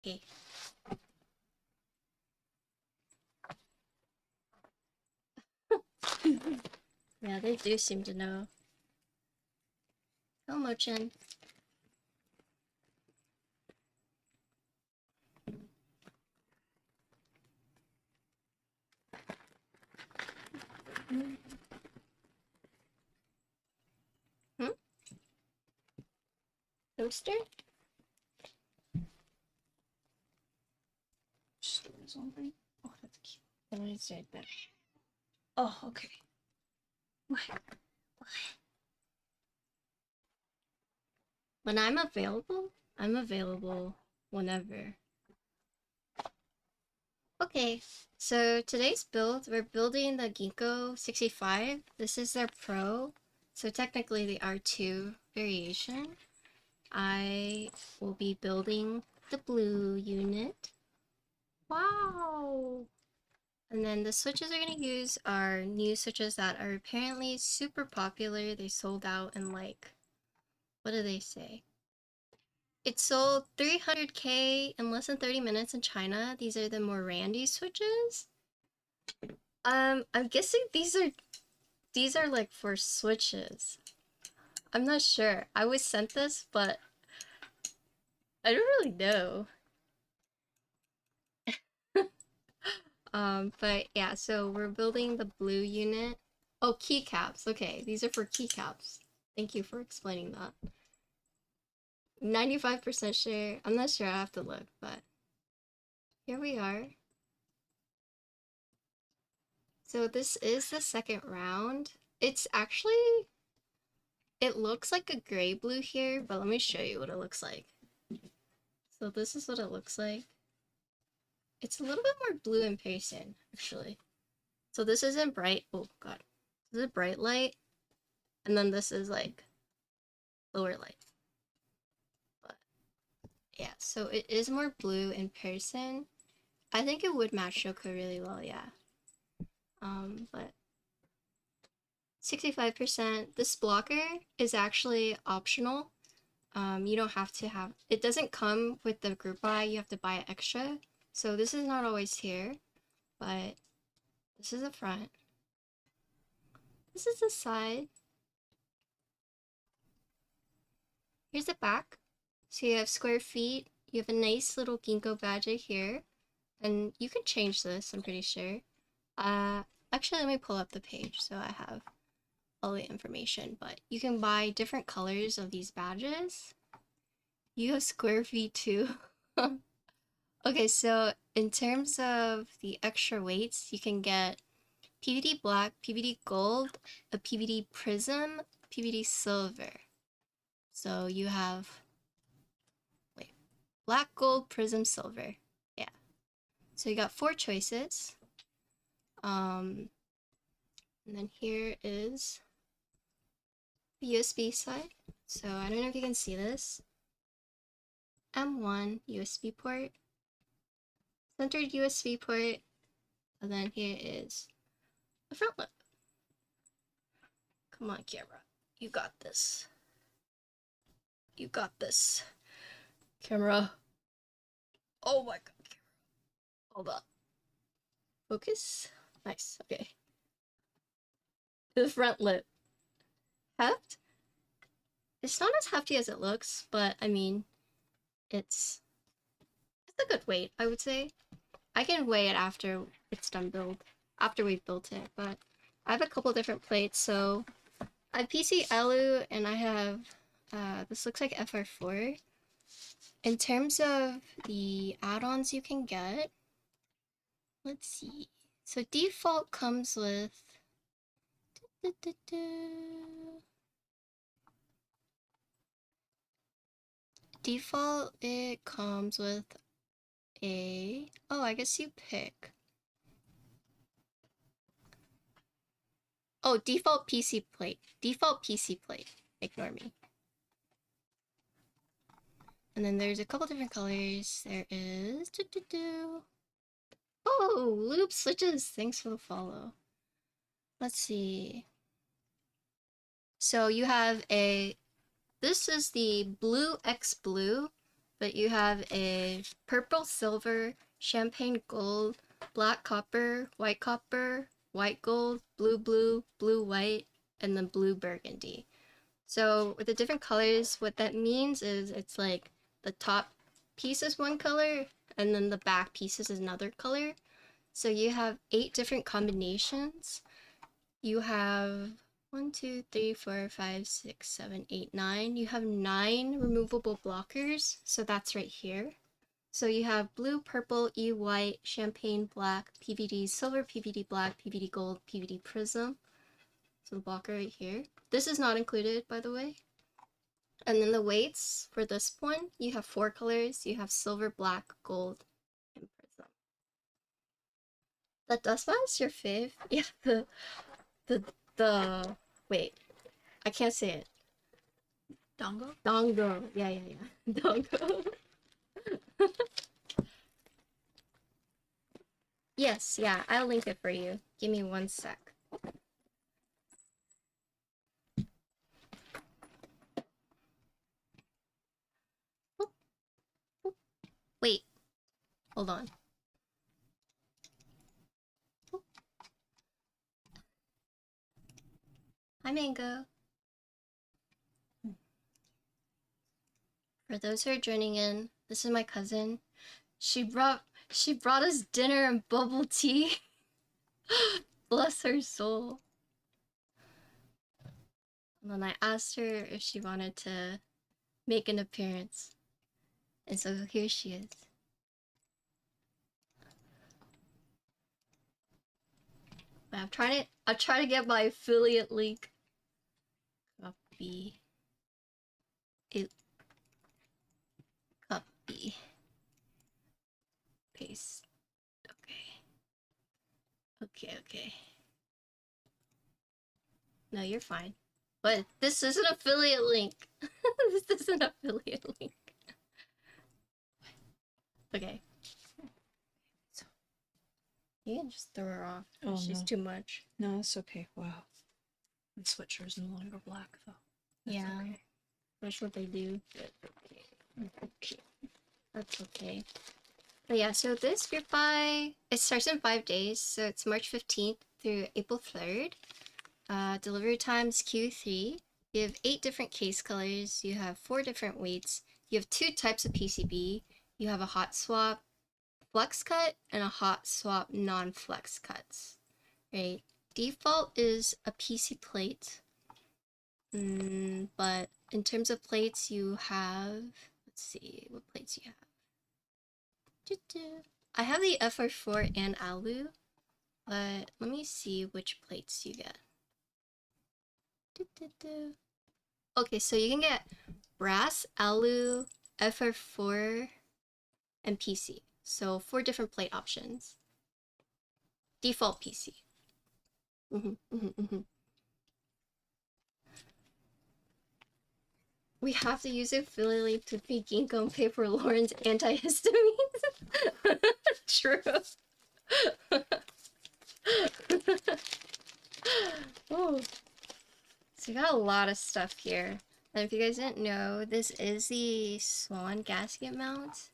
Okay. Yeah, they do seem to know. Oh, Mochin. Hmm? Toaster? Something? Oh, that's cute. Let me say that. Oh, okay. What? When I'm available whenever. Okay, so today's build, we're building the Ginkgo65. This is their Pro, so technically the R2 variation. I will be building the blue unit. Wow! And then the switches we're going to use are new switches that are apparently super popular. They sold out in like, what do they say? It sold 300K in less than 30 minutes in China. These are the Morandi switches. I'm guessing these are like for switches. I'm not sure. I was sent this, but I don't really know. But yeah, so we're building the blue unit. Oh, keycaps. Okay, these are for keycaps. Thank you for explaining that. 95% share. I'm not sure, I have to look, but here we are. So this is the second round. It's actually, it looks like a gray blue here, but let me show you what it looks like. So this is what it looks like. It's a little bit more blue in person, actually. So this isn't bright, oh god. This is a bright light, and then this is like lower light. But yeah, so it is more blue in person. I think it would match Shoko really well, yeah. But 65%. This blocker is actually optional. You don't have to have, it doesn't come with the group buy, you have to buy it extra. So this is not always here, but this is the front. This is the side. Here's the back. So you have square feet, you have a nice little ginkgo badge here, and you can change this, I'm pretty sure. Actually, let me pull up the page so I have all the information, but you can buy different colors of these badges. You have square feet too. Okay, so in terms of the extra weights, you can get PVD black, PVD gold, a PVD prism, PVD silver. So you have, wait, black, gold, prism, silver. Yeah. So you got 4 choices. And then here is the USB side. So I don't know if you can see this. M1 USB port, centered USB port, and then here is the front lip. Come on, camera. You got this. You got this. Camera. Oh my god, camera. Hold up. Focus. Nice, okay. The front lip. Heft? It's not as hefty as it looks, but I mean, it's a good weight, I would say. I can weigh it after it's done build, after we've built it, but I have a couple different plates, so I have PC Elu and I have, this looks like FR4. In terms of the add-ons you can get, let's see. So default comes with, default it comes with a, oh, I guess you pick. Oh, default PC plate. Default PC plate. Ignore me. And then there's a couple different colors. There is... Oh, Loop Switches. Thanks for the follow. Let's see. So you have a... This is the Blue X Blue. but you have a purple, silver, champagne gold, black copper, white gold, blue, blue white, and then blue burgundy. So with the different colors, what that means is it's like the top piece is one color and then the back piece is another color. So you have 8 different combinations. You have 1, 2, 3, 4, 5, 6, 7, 8, 9. You have 9 removable blockers, so that's right here. So you have blue, purple, E white, champagne black, PVD silver, PVD black, PVD gold, PVD prism. So the blocker right here. This is not included, by the way. And then the weights for this one, you have 4 colors. You have silver, black, gold, and prism. The dust one is your fave? Yeah, the wait, I can't say it. Dongo? Dongo. Yeah. Dongo. Yes, yeah, I'll link it for you. Give me 1 sec. Wait, hold on. Hi, Mango. For those who are joining in, this is my cousin. She brought us dinner and bubble tea. Bless her soul. And then I asked her if she wanted to make an appearance. And so here she is. I'm trying to get my affiliate link. Copy. Copy. Paste. Okay. No, you're fine. But this is an affiliate link. This is an affiliate link. Okay. So you can just throw her off. Oh, She's no. too much. No, it's okay. Wow. The switcher is no longer black, though. That's yeah. okay. That's what they do. That's okay. But yeah, so this group buy, it starts in 5 days. So it's March 15th through April 3rd. Delivery times Q3. You have 8 different case colors. You have 4 different weights. You have 2 types of PCB. You have a hot swap flex cut and a hot swap non-flex cuts. Right? Default is a PC plate. But in terms of plates, you have, let's see, what plates you have. I have the FR4 and Alu, but let me see which plates you get. Okay, so you can get brass, Alu, FR4, and PC. So 4 different plate options. Default PC. We have to use affiliate link to feed Ginkgo and pay for Lauren's antihistamines. True. Oh. So we got a lot of stuff here. And if you guys didn't know, this is the Swan gasket mount.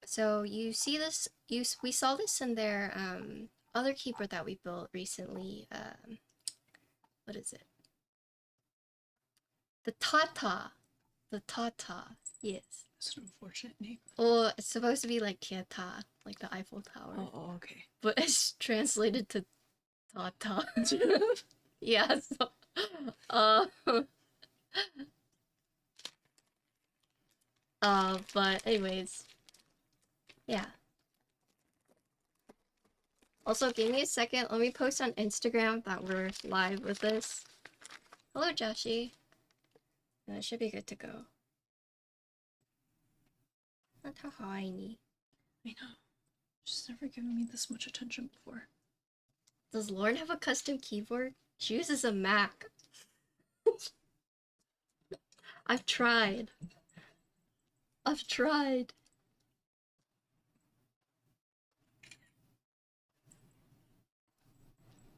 So you see this, we saw this in their other keeper that we built recently. What is it? The Tata. The Tata, yes. That's an unfortunate name. Oh, it's supposed to be like Kieta, like the Eiffel Tower. Oh, okay. But it's translated to Tata. Yeah, so but anyways. Yeah. Also, give me a second. Let me post on Instagram that we're live with this. Hello, Joshi. That should be good to go. Not how Hawaii. I know. She's never given me this much attention before. Does Lauren have a custom keyboard? She uses a Mac. I've tried.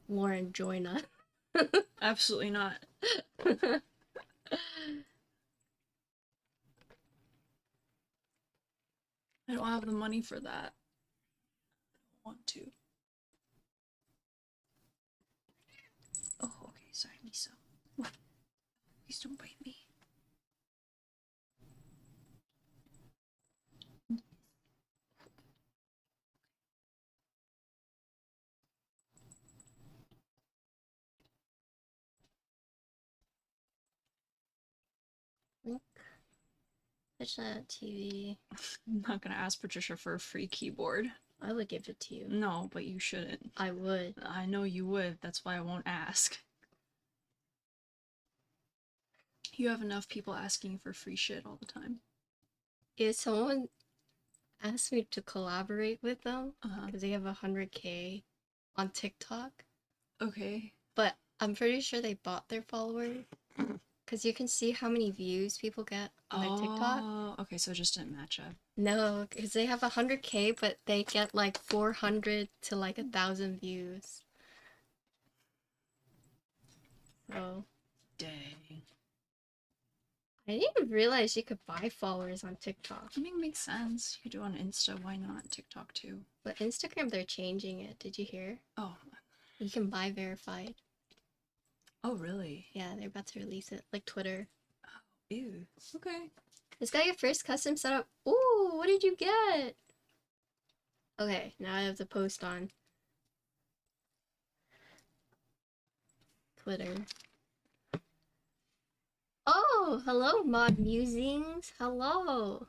Lauren, join us. Absolutely not. I don't have the money for that. I don't want to. Oh, okay, sorry, Miso. What? Please don't bite me. Switch that TV. I'm not gonna ask Patricia for a free keyboard. I would give it to you. No, but you shouldn't. I would. I know you would. That's why I won't ask. You have enough people asking for free shit all the time. If someone asked me to collaborate with them, Uh-huh. because they have 100K on TikTok, Okay. but I'm pretty sure they bought their followers. Because you can see how many views people get on their TikTok. Oh, okay, so it just didn't match up. No, because they have 100K, but they get like 400 to like 1,000 views. So. Dang. I didn't even realize you could buy followers on TikTok. I mean, it makes sense. You could do on Insta, why not TikTok too? But Instagram, they're changing it. Did you hear? Oh. You can buy verified. Oh, really? Yeah, they're about to release it. Like Twitter. Oh, ew. Okay. Is that your first custom setup? Ooh, what did you get? Okay, now I have to post on Twitter. Oh, hello, Mod Musings. Hello.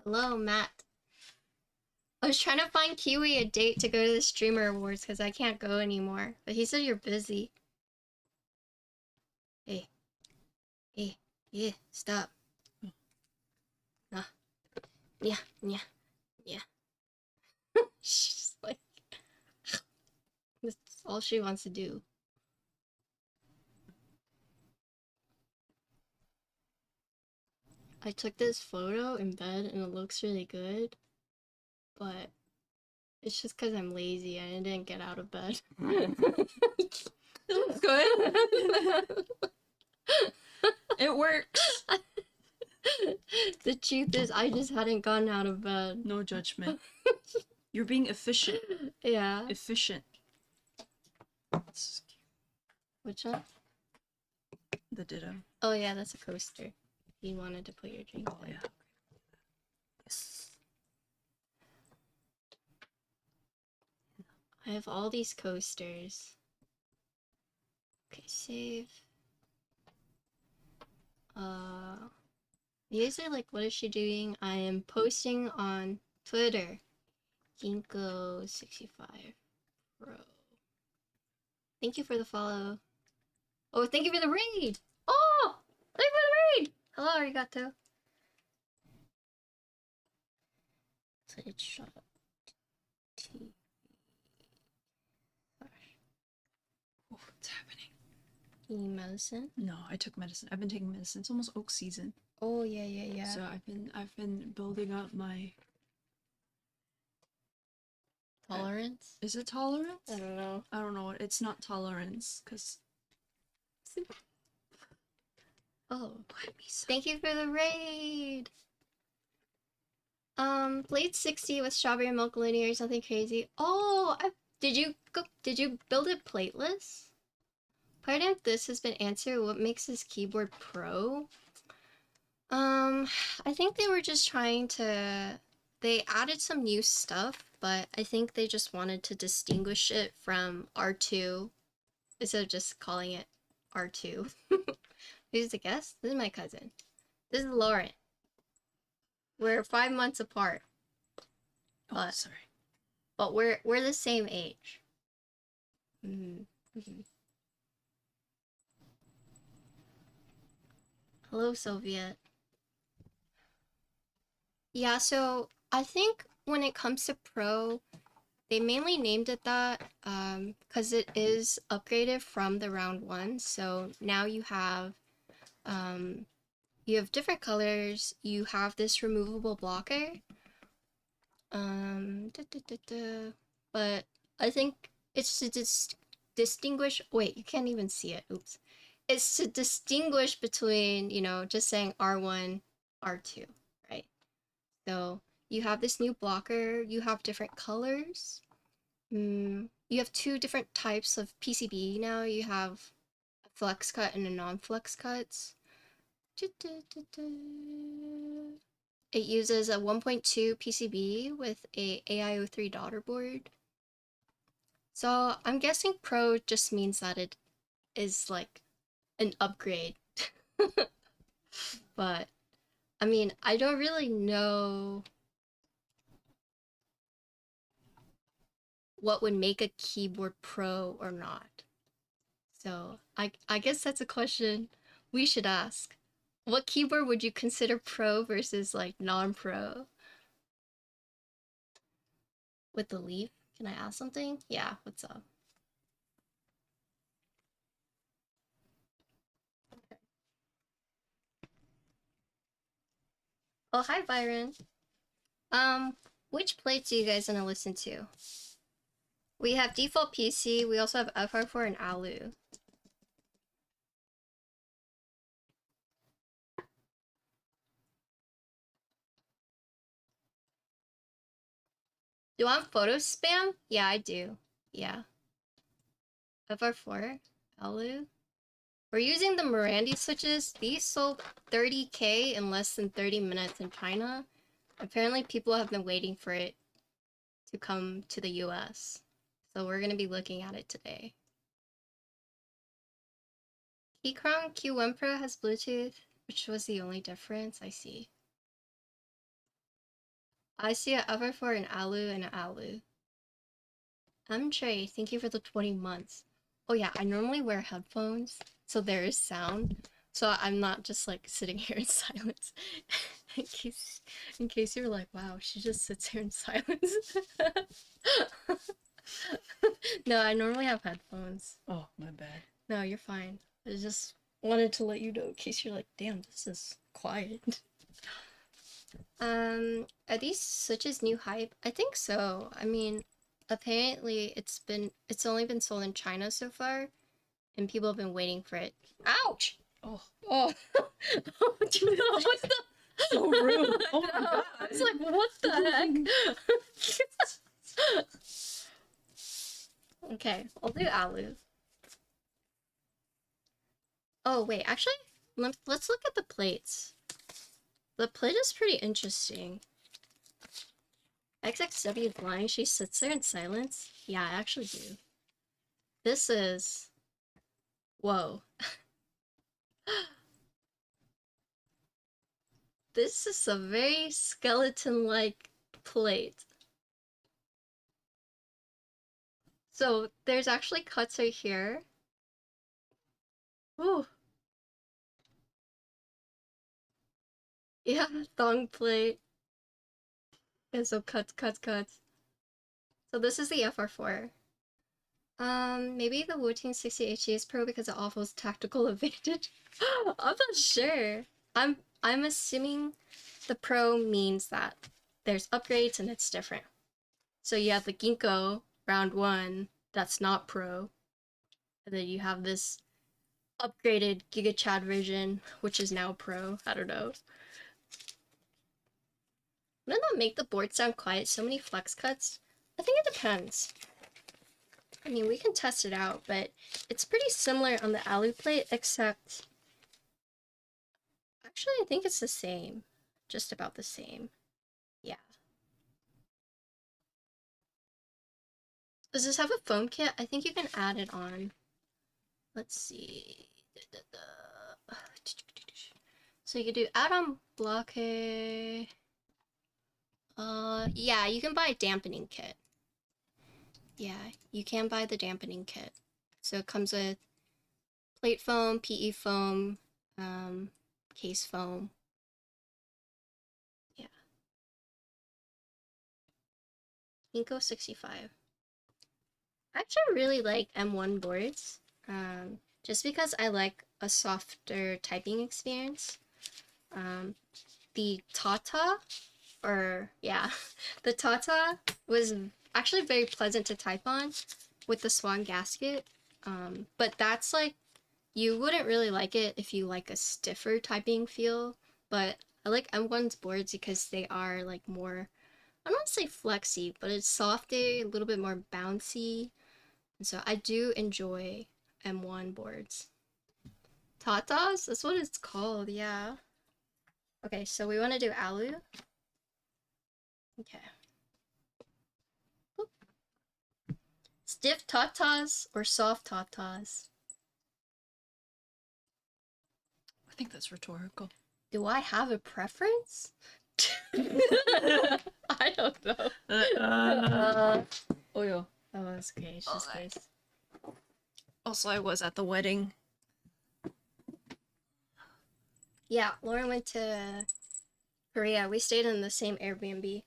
Hello, Matt. I was trying to find Kiwi a date to go to the Streamer Awards because I can't go anymore. But he said you're busy. Hey. Hey. Yeah, stop. Nah. Yeah, yeah, yeah. She's like... That's all she wants to do. I took this photo in bed and it looks really good. But it's just because I'm lazy and I didn't get out of bed. It looks good. It works. The truth is, I just hadn't gotten out of bed. No judgment. You're being efficient. Yeah. Efficient. Which one? The ditto. Oh yeah, that's a coaster. You wanted to put your drink Oh, in. yeah. Yes. I have all these coasters. Okay, save. These are like, what is she doing? I am posting on Twitter. Ginkgo65 Pro. Thank you for the follow. Oh, thank you for the raid! Oh! Thank you for the raid! Hello, arigato. Twitch shop. TV. What's happening? E-medicine. No, I took medicine. I've been taking medicine. It's almost oak season. Oh yeah, yeah, yeah. So I've been building up my Tolerance? Is it tolerance? I don't know. I don't know. It's not tolerance, because... Oh, thank you for the raid! Blade 60 with strawberry milk linear or something crazy. Oh, did you build it plateless? Part of this has been answered. What makes this keyboard pro? I think they were just trying to... They added some new stuff, but I think they just wanted to distinguish it from R2 instead of just calling it R2. Who's the guest? This is my cousin. This is Lauren. We're 5 months apart. Oh, sorry. But we're the same age. Hello, Soviet. Yeah, so I think when it comes to Pro, they mainly named it that because it is upgraded from the round 1. So now you have different colors. You have this removable blocker. But I think it's to distinguish. Wait, you can't even see it. Oops. It's to distinguish between, you know, just saying R1, R2, right? So you have this new blocker, you have different colors. You have two different types of PCB now. You have a flex cut and a non-flex cuts. It uses a 1.2 PCB with a AIO3 daughter board. So I'm guessing Pro just means that it is like an upgrade. But I mean, I don't really know what would make a keyboard Pro or not. So I guess that's a question we should ask. What keyboard would you consider Pro versus like non-Pro? With the leaf, can I ask something? Yeah, what's up? Okay. Oh, hi Byron. Which plates are you guys gonna listen to? We have default PC, we also have FR4 and Alu. Do I want photo spam? Yeah, I do. Yeah. FR4, Alu. We're using the Morandi switches. These sold 30K in less than 30 minutes in China. Apparently people have been waiting for it to come to the US. So we're gonna be looking at it today. Keychron Q1 Pro has Bluetooth, which was the only difference. I see. I see a Ever for an Alu and an Alu. Trey, thank you for the 20 months. Oh yeah, I normally wear headphones, so there is sound. So I'm not just like sitting here in silence. in case you're like, wow, she just sits here in silence. No, I normally have headphones. Oh, my bad. No, you're fine. I just wanted to let you know in case you're like, damn, this is quiet. Are these switches new hype? I think so. I mean, apparently it's only been sold in China so far, and people have been waiting for it. Ouch! Oh, Oh, oh dude, what the? so rude. Oh my No, god. I was like, what the heck? Okay, I'll do Alu. Oh wait, actually, let's look at the plates. The plate is pretty interesting. XXW is lying, she sits there in silence. Yeah, I actually do. This is... Whoa. This is a very skeleton-like plate. So there's actually cuts right here. Ooh. Yeah, thong plate. And so cuts. So this is the FR4. Maybe the Wu-Ting 60 HD is Pro because it offers tactical advantage. I'm not sure. I'm assuming the Pro means that there's upgrades and it's different. So you have the Ginkgo round 1 that's not Pro. And then you have this upgraded Giga Chad version, which is now Pro. I don't know. Wouldn't that make the board sound quiet? So many flex cuts? I think it depends. I mean, we can test it out, but it's pretty similar on the Alu plate, except... Actually, I think it's the same. Just about the same. Yeah. Does this have a foam kit? I think you can add it on. Let's see. So you can do add-on blockade. Yeah, you can buy a dampening kit. Yeah, you can buy the dampening kit. So it comes with plate foam, PE foam, case foam. Yeah. Ginkgo65. I actually really like M1 boards, just because I like a softer typing experience. The Tata, or yeah, the Tata was actually very pleasant to type on with the Swan gasket, but that's like, you wouldn't really like it if you like a stiffer typing feel, but I like M1's boards because they are like more, I don't want to say flexy, but it's softer, a little bit more bouncy. And so I do enjoy M1 boards. Tatas? That's what it's called, yeah. Okay, so we want to do alu. Okay. Boop. Stiff tatas or soft tatas? I think that's rhetorical. Do I have a preference? I don't know. Oh yeah. Oh, that's okay. It's just Okay. nice. Also, I was at the wedding. Yeah, Lauren went to Korea. We stayed in the same Airbnb.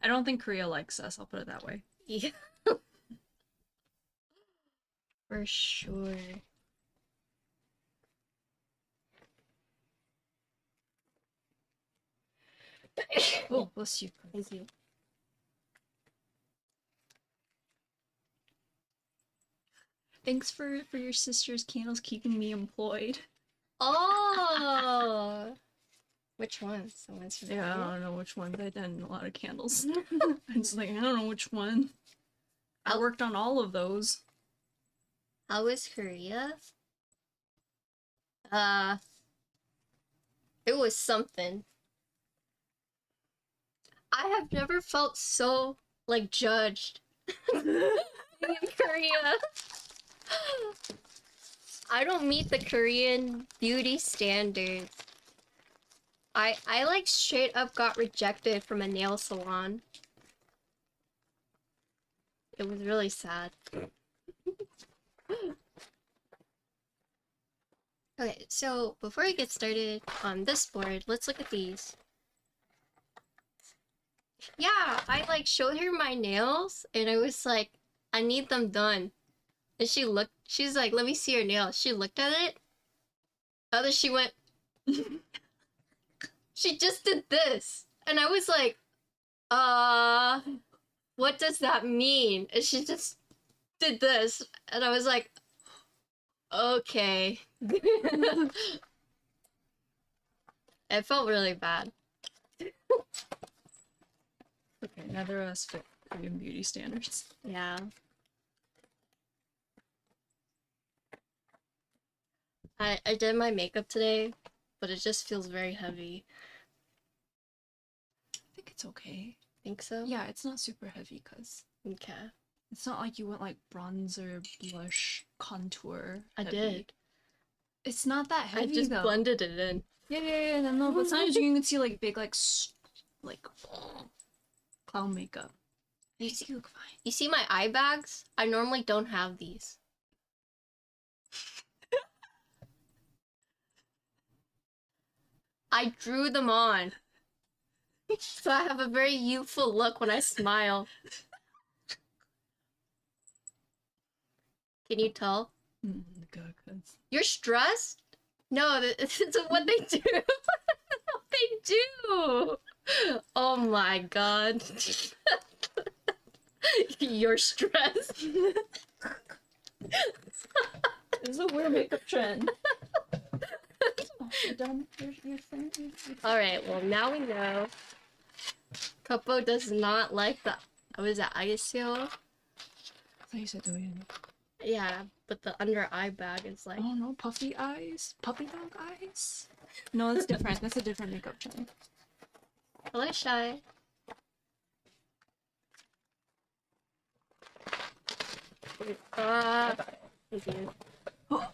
I don't think Korea likes us, I'll put it that way. Yeah. For sure. Oh, bless you. Thank you. Thanks for your sister's candles keeping me employed. Oh! Which ones? The ones from Yeah, I Korea? don't know which ones. I've done a lot of candles. It's like, I don't know which one. I worked on all of those. How was Korea? It was something. I have never felt so, like, judged in Korea. I don't meet the Korean beauty standards. I like straight up got rejected from a nail salon. It was really sad. Okay, so before we get started on this board, let's look at these. Yeah, I like showed her my nails and I was like, I need them done. And she's like, let me see your nails. She looked at it. Other she went, she just did this. And I was like, what does that mean? And she just did this. And I was like, okay. It felt really bad. Okay, neither of us fit Korean beauty standards. Yeah. I did my makeup today, but it just feels very heavy. I think it's okay. Think so? Yeah, it's not super heavy because Okay. it's not like you went like bronzer, blush, contour. I heavy. did. It's not that heavy I just though. blended it in. Yeah, no, but sometimes you can see like big like clown makeup. You You see, look fine. you see my eye bags? I normally don't have these. I drew them on. So I have a very youthful look when I smile. Can you tell? God, cause You're stressed? No, it's what they do. What they do. Oh my god. You're stressed. this is a weird makeup trend. Oh, you're done. You're finished. Alright, well now we know. Couple does not like the, what is that, ISO? I thought you said Doyen. Yeah, but the under eye bag is like, Oh no, puffy eyes? Puppy dog eyes? No, that's different. That's a different makeup trend. hello Shy. Thank you. Oh.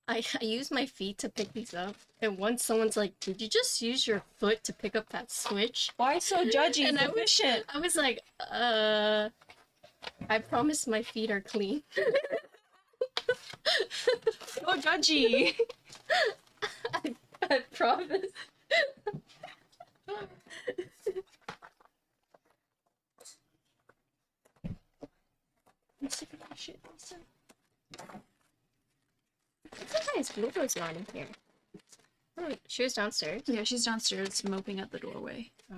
I use my feet to pick these up, and once someone's like, did you just use your foot to pick up that switch? Why so judgy And and efficient? I was like, I promise my feet are clean. So judgy. I promise. Sometimes Bluebell's not in here. Oh, she was downstairs. Yeah, she's downstairs moping at the doorway. Oh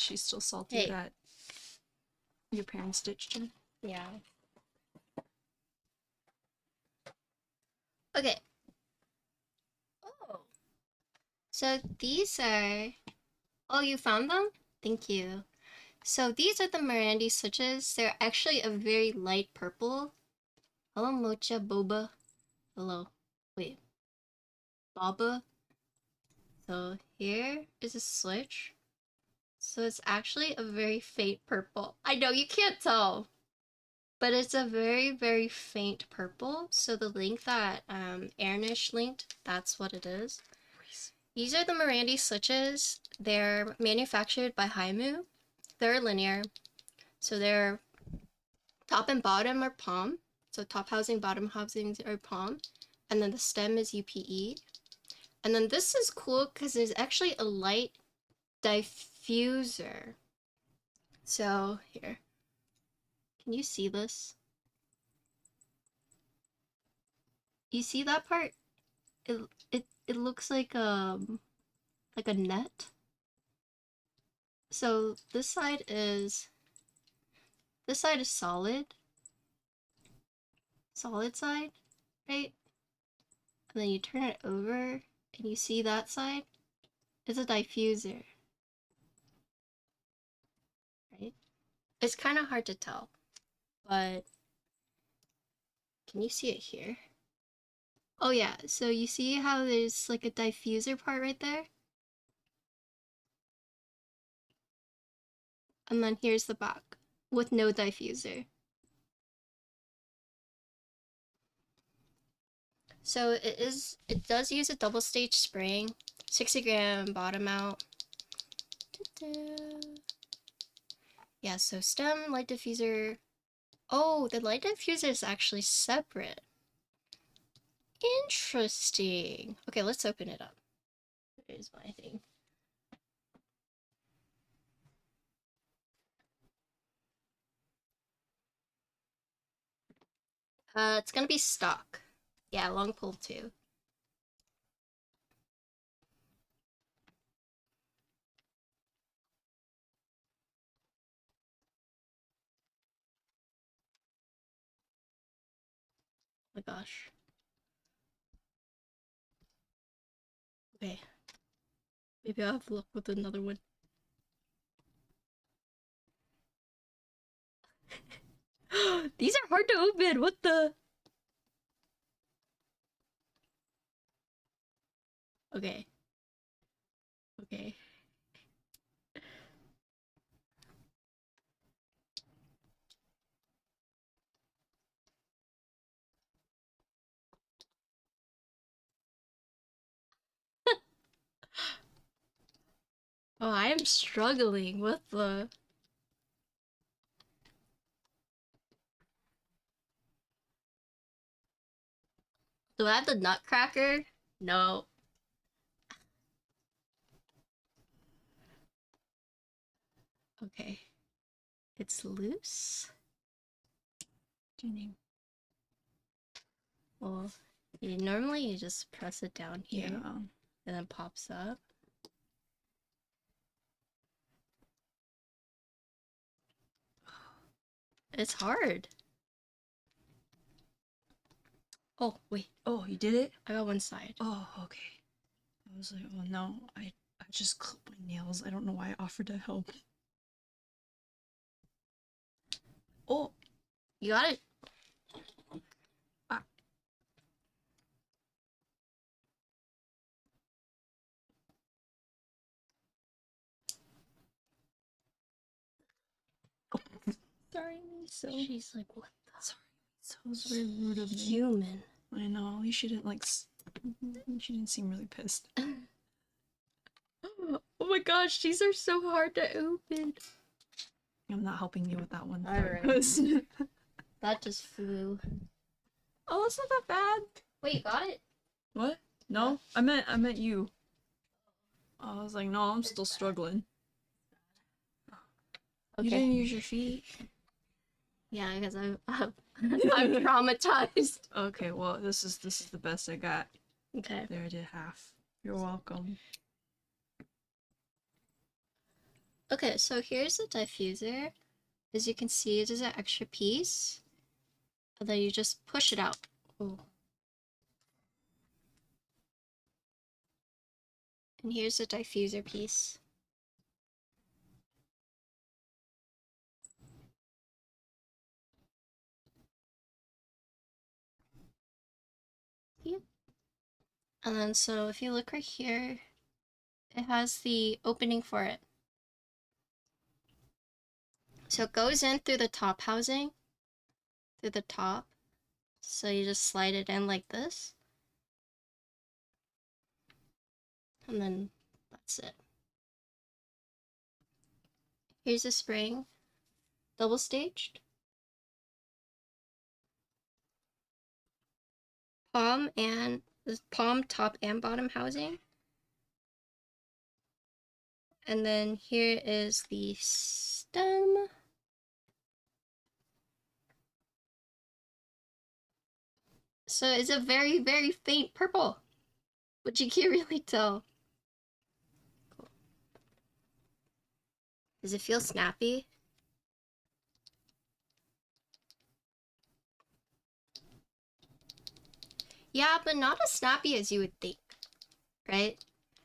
She's still salty Hey. that your parents ditched her. Yeah. Okay. Oh. So these are... Oh, you found them? Thank you. So these are the Morandi Switches. They're actually a very light purple. Hello, Mocha Boba. Hello. Wait. Baba. So here is a switch. So it's actually a very faint purple. I know you can't tell, but it's a very, very faint purple. So the link that Airnish linked, that's what it is. These are the Morandi Switches. They're manufactured by Haimu. They're linear. So they're top and bottom are palm. So top housing, bottom housing are palm. And then the stem is UPE. And then this is cool because there's actually a light diffuser. So here, can you see this? You see that part? It looks like a net. So this side is solid side, right? And then you turn it over and you see that side? It's a diffuser. Right? It's kind of hard to tell, but can you see it here? Oh yeah, so you see how there's like a diffuser part right there? And then here's the back with no diffuser. So it does use a double stage spring, 60-gram bottom out. Yeah, so stem, light diffuser. Oh, the light diffuser is actually separate. Interesting. Okay, let's open it up. Here's my thing. It's gonna be stock. Yeah, long pull too. Oh my gosh. Okay. Maybe I'll have luck with another one. These are hard to open. What the? Okay. Okay. Oh, I am struggling with the... Do I have the nutcracker? No. Okay. It's loose. Well, normally you just press it down here. Yeah. And then pops up. It's hard. Oh, wait. Oh, you did it? I got one side. Oh, okay. I was like, oh no, I just clipped my nails. I don't know why I offered to help. Oh, You got it. Ah. Sorry, so. She's like, what the? Sorry, so it was very rude of me. Human. I know. At least she didn't like. She didn't seem really pissed. Oh my gosh, these are so hard to open. I'm not helping you with that one. Alright. That just flew. Oh, it's not that bad. Wait, you got it? What? No, I meant you. I was like, no, I'm still struggling. Okay. You didn't use your feet? Yeah, because I'm traumatized. Okay, well, this is the best I got. Okay. There, I did half. You're welcome. Okay, so here's the diffuser. As you can see, it is an extra piece. And then you just push it out. Ooh. And here's the diffuser piece. Yep. And then so if you look right here, it has the opening for it. So it goes in through the top housing, through the top. So you just slide it in like this. And then that's it. Here's the spring, double staged. Palm and this palm top and bottom housing. And then here is the stem. So it's a very, very faint purple, but you can't really tell. Cool. Does it feel snappy? Yeah, but not as snappy as you would think, right?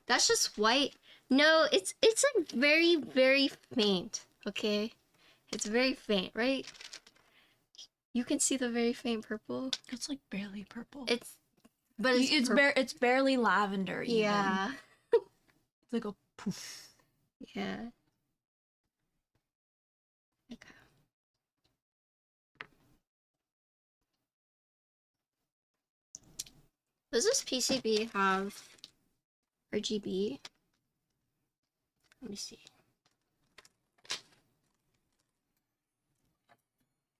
That's just white. No, it's like very, very faint, okay? It's very faint, right? You can see the very faint purple. It's like barely purple. It's barely lavender even. Yeah. It's like a poof. Yeah. Okay. Does this PCB have RGB? Let me see.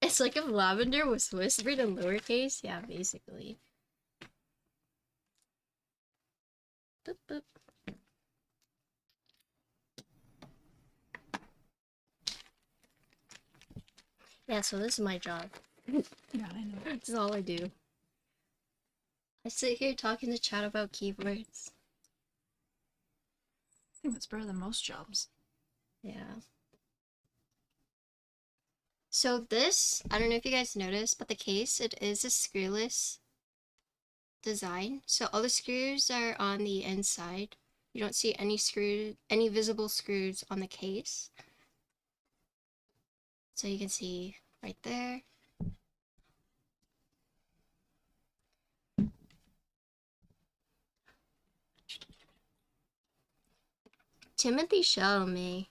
It's like if lavender was whispered in lowercase. Yeah, basically. Boop, boop. Yeah, so this is my job. Yeah, I know. This is all I do. I sit here talking to chat about keyboards. I think that's better than most jobs. Yeah. So this, I don't know if you guys noticed, but the case, it is a screwless design. So all the screws are on the inside. You don't see any visible screws on the case. So you can see right there. Timothy Chalamet.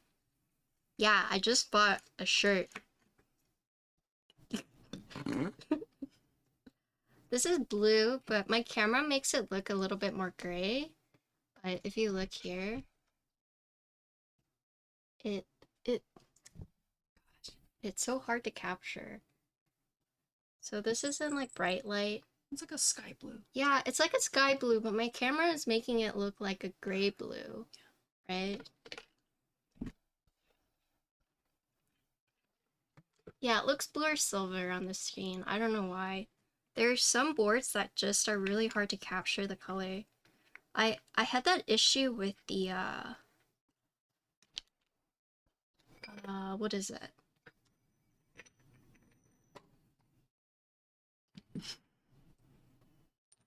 Yeah, I just bought a shirt. This is blue, but my camera makes it look a little bit more gray. But if you look here, it's so hard to capture. So this is in like bright light. It's like a sky blue. Yeah, it's like a sky blue, but my camera is making it look like a gray blue, right? Yeah, it looks blue or silver on the screen. I don't know why. There's some boards that just are really hard to capture the color. I had that issue with the what is it?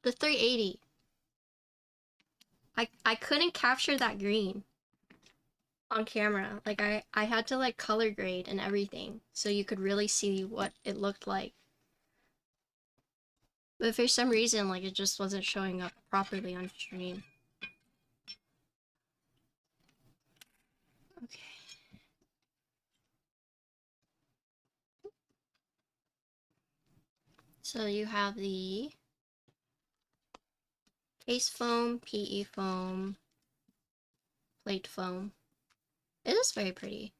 The 380. I couldn't capture that green on camera. Like I had to like color grade and everything so you could really see what it looked like. But for some reason, like it just wasn't showing up properly on stream. Okay. So you have the case foam, PE foam, plate foam. It is very pretty.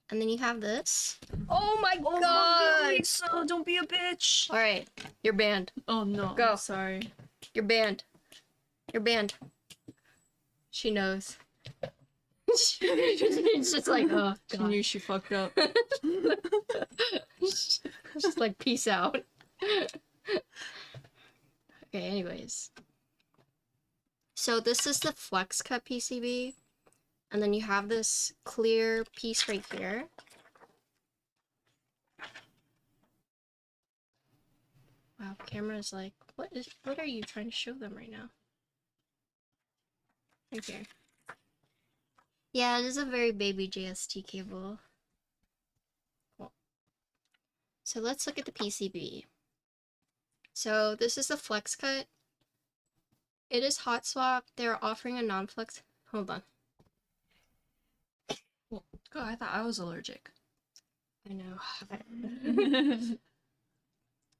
And then you have this. Oh my god! Lisa, don't be a bitch. Alright, you're banned. Oh no. Go. I'm sorry. You're banned. You're banned. She knows. She's just like, oh She god. knew she fucked up. Just like, peace out. Okay, anyways. So this is the flex cut PCB. And then you have this clear piece right here. Wow, camera's like, what are you trying to show them right now? Right here. Yeah, it is a very baby JST cable. Cool. So let's look at the PCB. So this is the flex cut. It is hot swap. They're offering a non-flex. Hold on. Well, oh, I thought I was allergic. I know.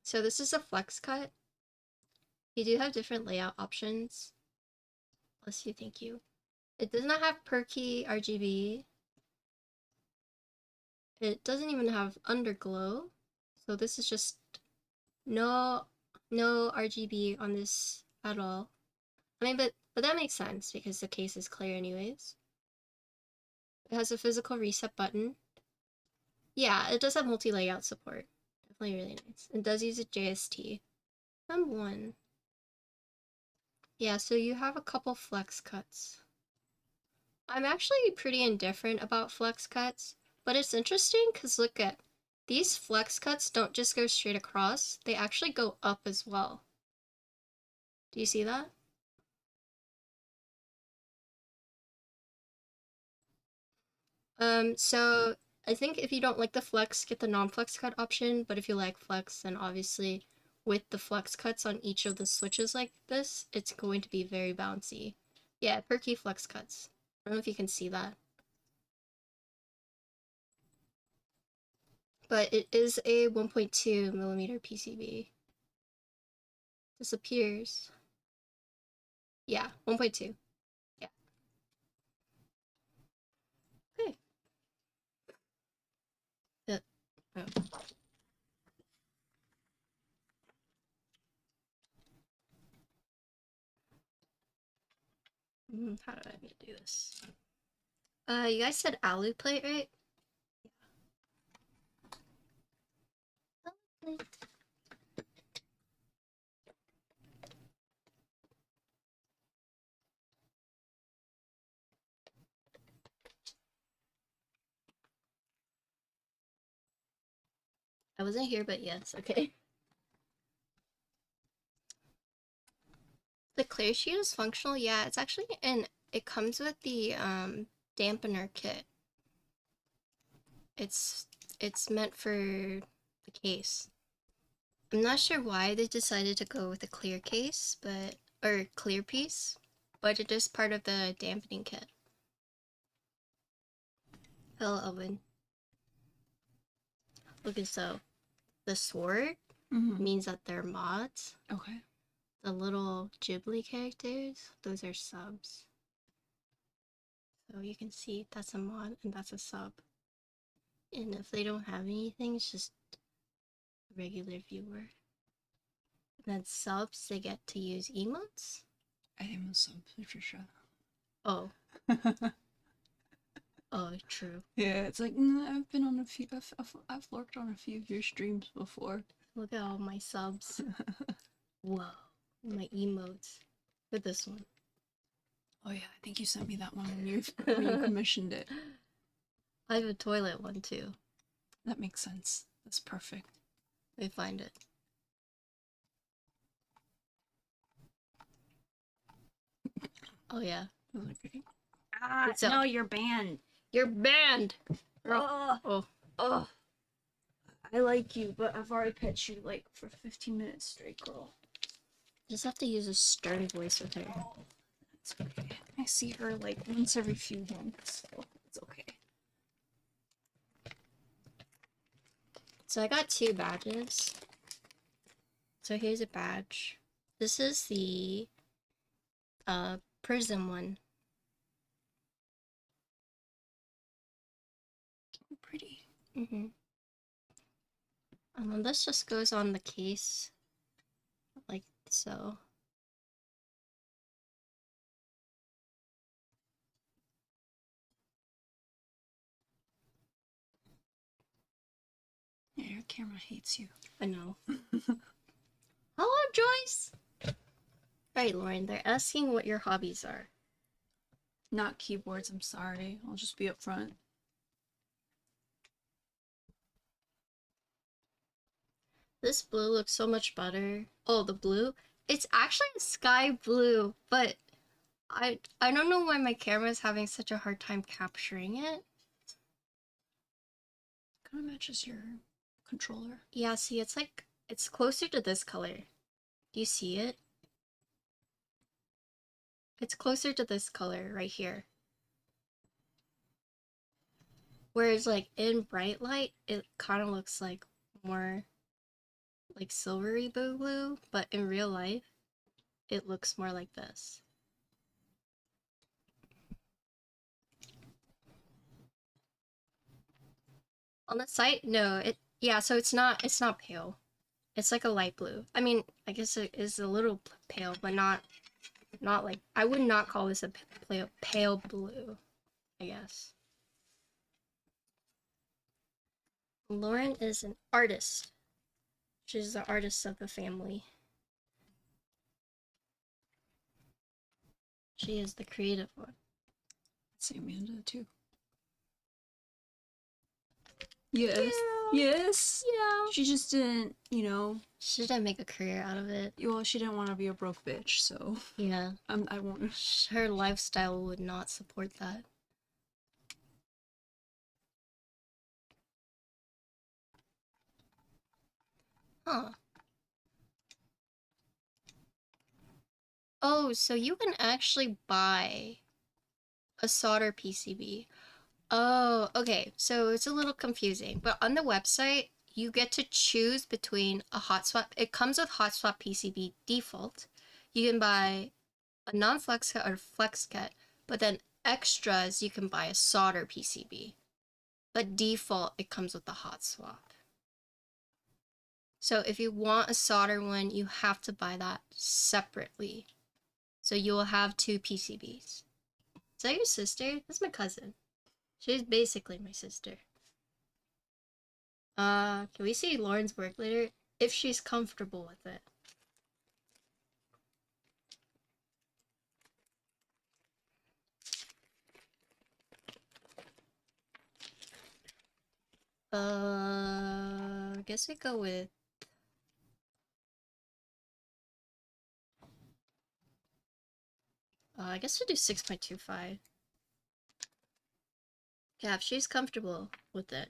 So this is a flex cut. You do have different layout options. Bless you, thank you. It does not have per key RGB. It doesn't even have underglow. So this is just no RGB on this at all. I mean, but that makes sense because the case is clear anyways. It has a physical reset button. Yeah, it does have multi-layout support. Definitely really nice. It does use a JST. M1. Yeah, so you have a couple flex cuts. I'm actually pretty indifferent about flex cuts, but it's interesting because look at these flex cuts don't just go straight across, they actually go up as well. Do you see that? So I think if you don't like the flex, get the non-flex cut option, but if you like flex, then obviously with the flex cuts on each of the switches like this, it's going to be very bouncy. Yeah, per key flex cuts. I don't know if you can see that. But it is a 1.2 millimeter PCB. Disappears. Yeah, 1.2. Yeah. Okay. Oh. How do I need to do this? You guys said alu plate, right? Alu plate. I wasn't here, but yes, okay. The clear sheet is functional, yeah, it's actually, and it comes with the dampener kit. It's meant for the case. I'm not sure why they decided to go with a clear case, or clear piece, but it is part of the dampening kit. Hello, Owen. Okay, so the sword means that they're mods. Okay. The little Ghibli characters, those are subs. So you can see that's a mod and that's a sub. And if they don't have anything, it's just a regular viewer. And then subs, they get to use emotes. I am a sub, Patricia. Oh. Oh, true. Yeah, it's like, I've been on a few, I've lurked on a few of your streams before. Look at all my subs. Whoa. My emotes. With this one. Oh yeah, I think you sent me that one when you commissioned it. I have a toilet one too. That makes sense. That's perfect. Let me find it. Oh yeah. Those are great. So, no, you're banned. You're banned! Oh. I like you, but I've already pet you like for 15 minutes straight, girl. Just have to use a stern voice with her. It's okay. I see her like once every few months, so it's okay. So I got 2 badges. So here's a badge. This is the prism one. Pretty. And then this just goes on the case, like so. Yeah, your camera hates you. I know. Hello, Joyce! Alright, Lauren, they're asking what your hobbies are. Not keyboards, I'm sorry. I'll just be up front. This blue looks so much better. Oh, the blue? It's actually sky blue, but I don't know why my camera is having such a hard time capturing it. Kind of matches your controller. Yeah, see, it's like, it's closer to this color. Do you see it? It's closer to this color right here. Whereas like in bright light, it kind of looks like more like silvery blue, but in real life, it looks more like this. On the site, no, yeah, so it's not pale. It's like a light blue. I mean, I guess it is a little pale, but not like, I would not call this a pale blue, I guess. Lauren is an artist. She's the artist of the family. She is the creative one. See Amanda too. Yes. Yeah. Yes. Yeah. She just didn't, you know. She didn't make a career out of it. Well, she didn't want to be a broke bitch, so. Yeah. I won't. Her lifestyle would not support that. Huh. Oh, so you can actually buy a solder PCB. Oh, okay. So it's a little confusing, but on the website, you get to choose between a hot swap. It comes with hot swap PCB default. You can buy a non-flex cut or flex cut, but then extras, you can buy a solder PCB. But default, it comes with the hot swap. So if you want a solder one, you have to buy that separately. So you will have two PCBs. Is that your sister? That's my cousin. She's basically my sister. Can we see Lauren's work later? If she's comfortable with it. I guess we go with... I guess we do 6.25. Yeah, if she's comfortable with it,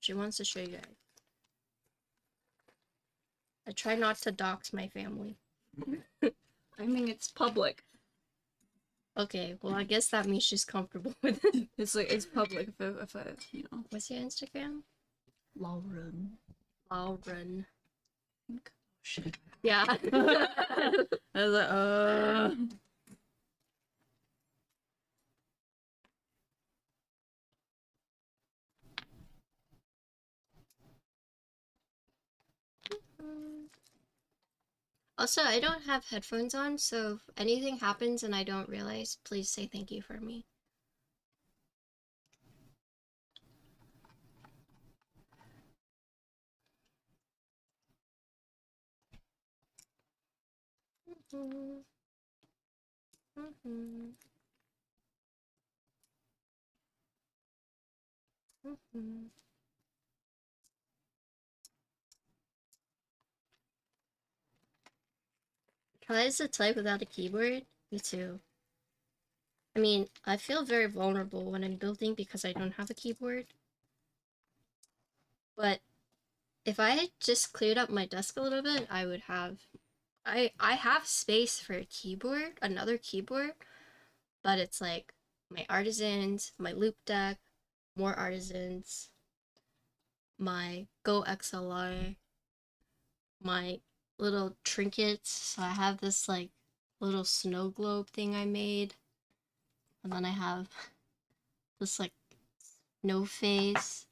she wants to show you guys. I try not to dox my family. I mean, it's public. Okay, well, I guess that means she's comfortable with it. It's like, it's public if I, you know. What's your Instagram? Lauren. Lauren. Oh, shit. Yeah. I was like, Also, I don't have headphones on, so if anything happens and I don't realize, please say thank you for me. Tries to type without a keyboard? Me too. I mean, I feel very vulnerable when I'm building because I don't have a keyboard. But if I had just cleared up my desk a little bit, I would have... I have space for a keyboard, another keyboard, but it's like my Artisans, my loop deck, more Artisans, my Go XLR, my little trinkets. So I have this like little snow globe thing I made, and then I have this like snow face,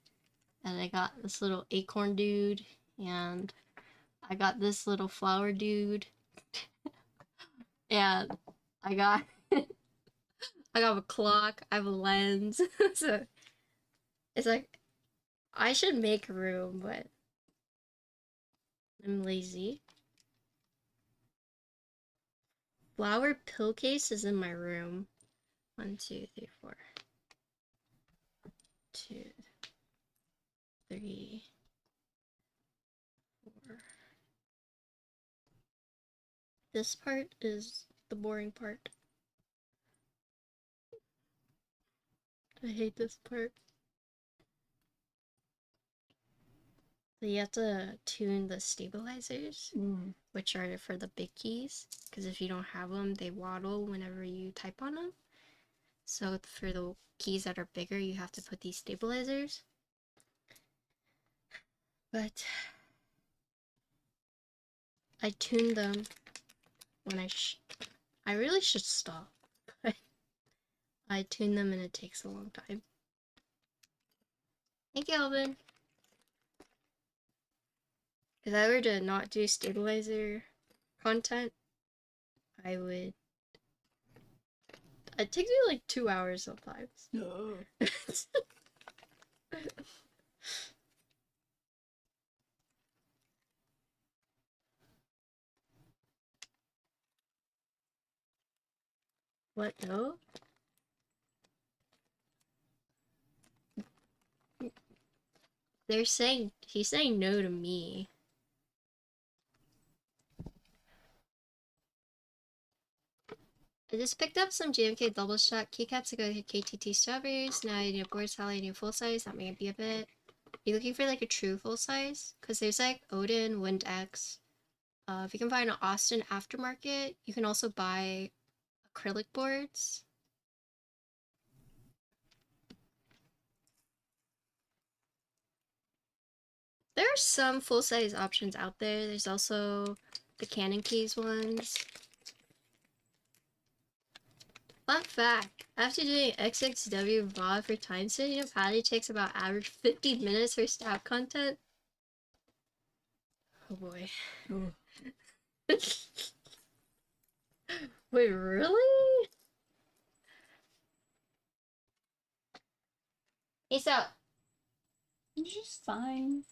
and I got this little acorn dude, and I got this little flower dude, and I got I got a clock, I have a lens. So it's like I should make room, but I'm lazy. Flower pillowcase is in my room. 1, 2, 3, 4. 2, 3, 4. This part is the boring part. I hate this part. So you have to tune the stabilizers, which are for the big keys, because if you don't have them, they waddle whenever you type on them. So for the keys that are bigger, you have to put these stabilizers. But I tuned them when I really should stop. I tune them and it takes a long time. Thank you, Alvin. If I were to not do stabilizer content, it takes me like 2 hours sometimes. No. What, no? He's saying no to me. I just picked up some GMK double shot keycaps to go to KTT strawberries. Now I need a board salad, I need a full size. That may be a bit. You looking for like a true full size? Because there's like Odin, Windex. If you can find an Austin aftermarket, you can also buy acrylic boards. There are some full size options out there. There's also the Canon Keys ones. Fun fact, after doing XXW VOD for time setting, it probably takes about average 50 minutes for stab content. Oh boy. Oh. Wait, really? Peace out. It's just fine.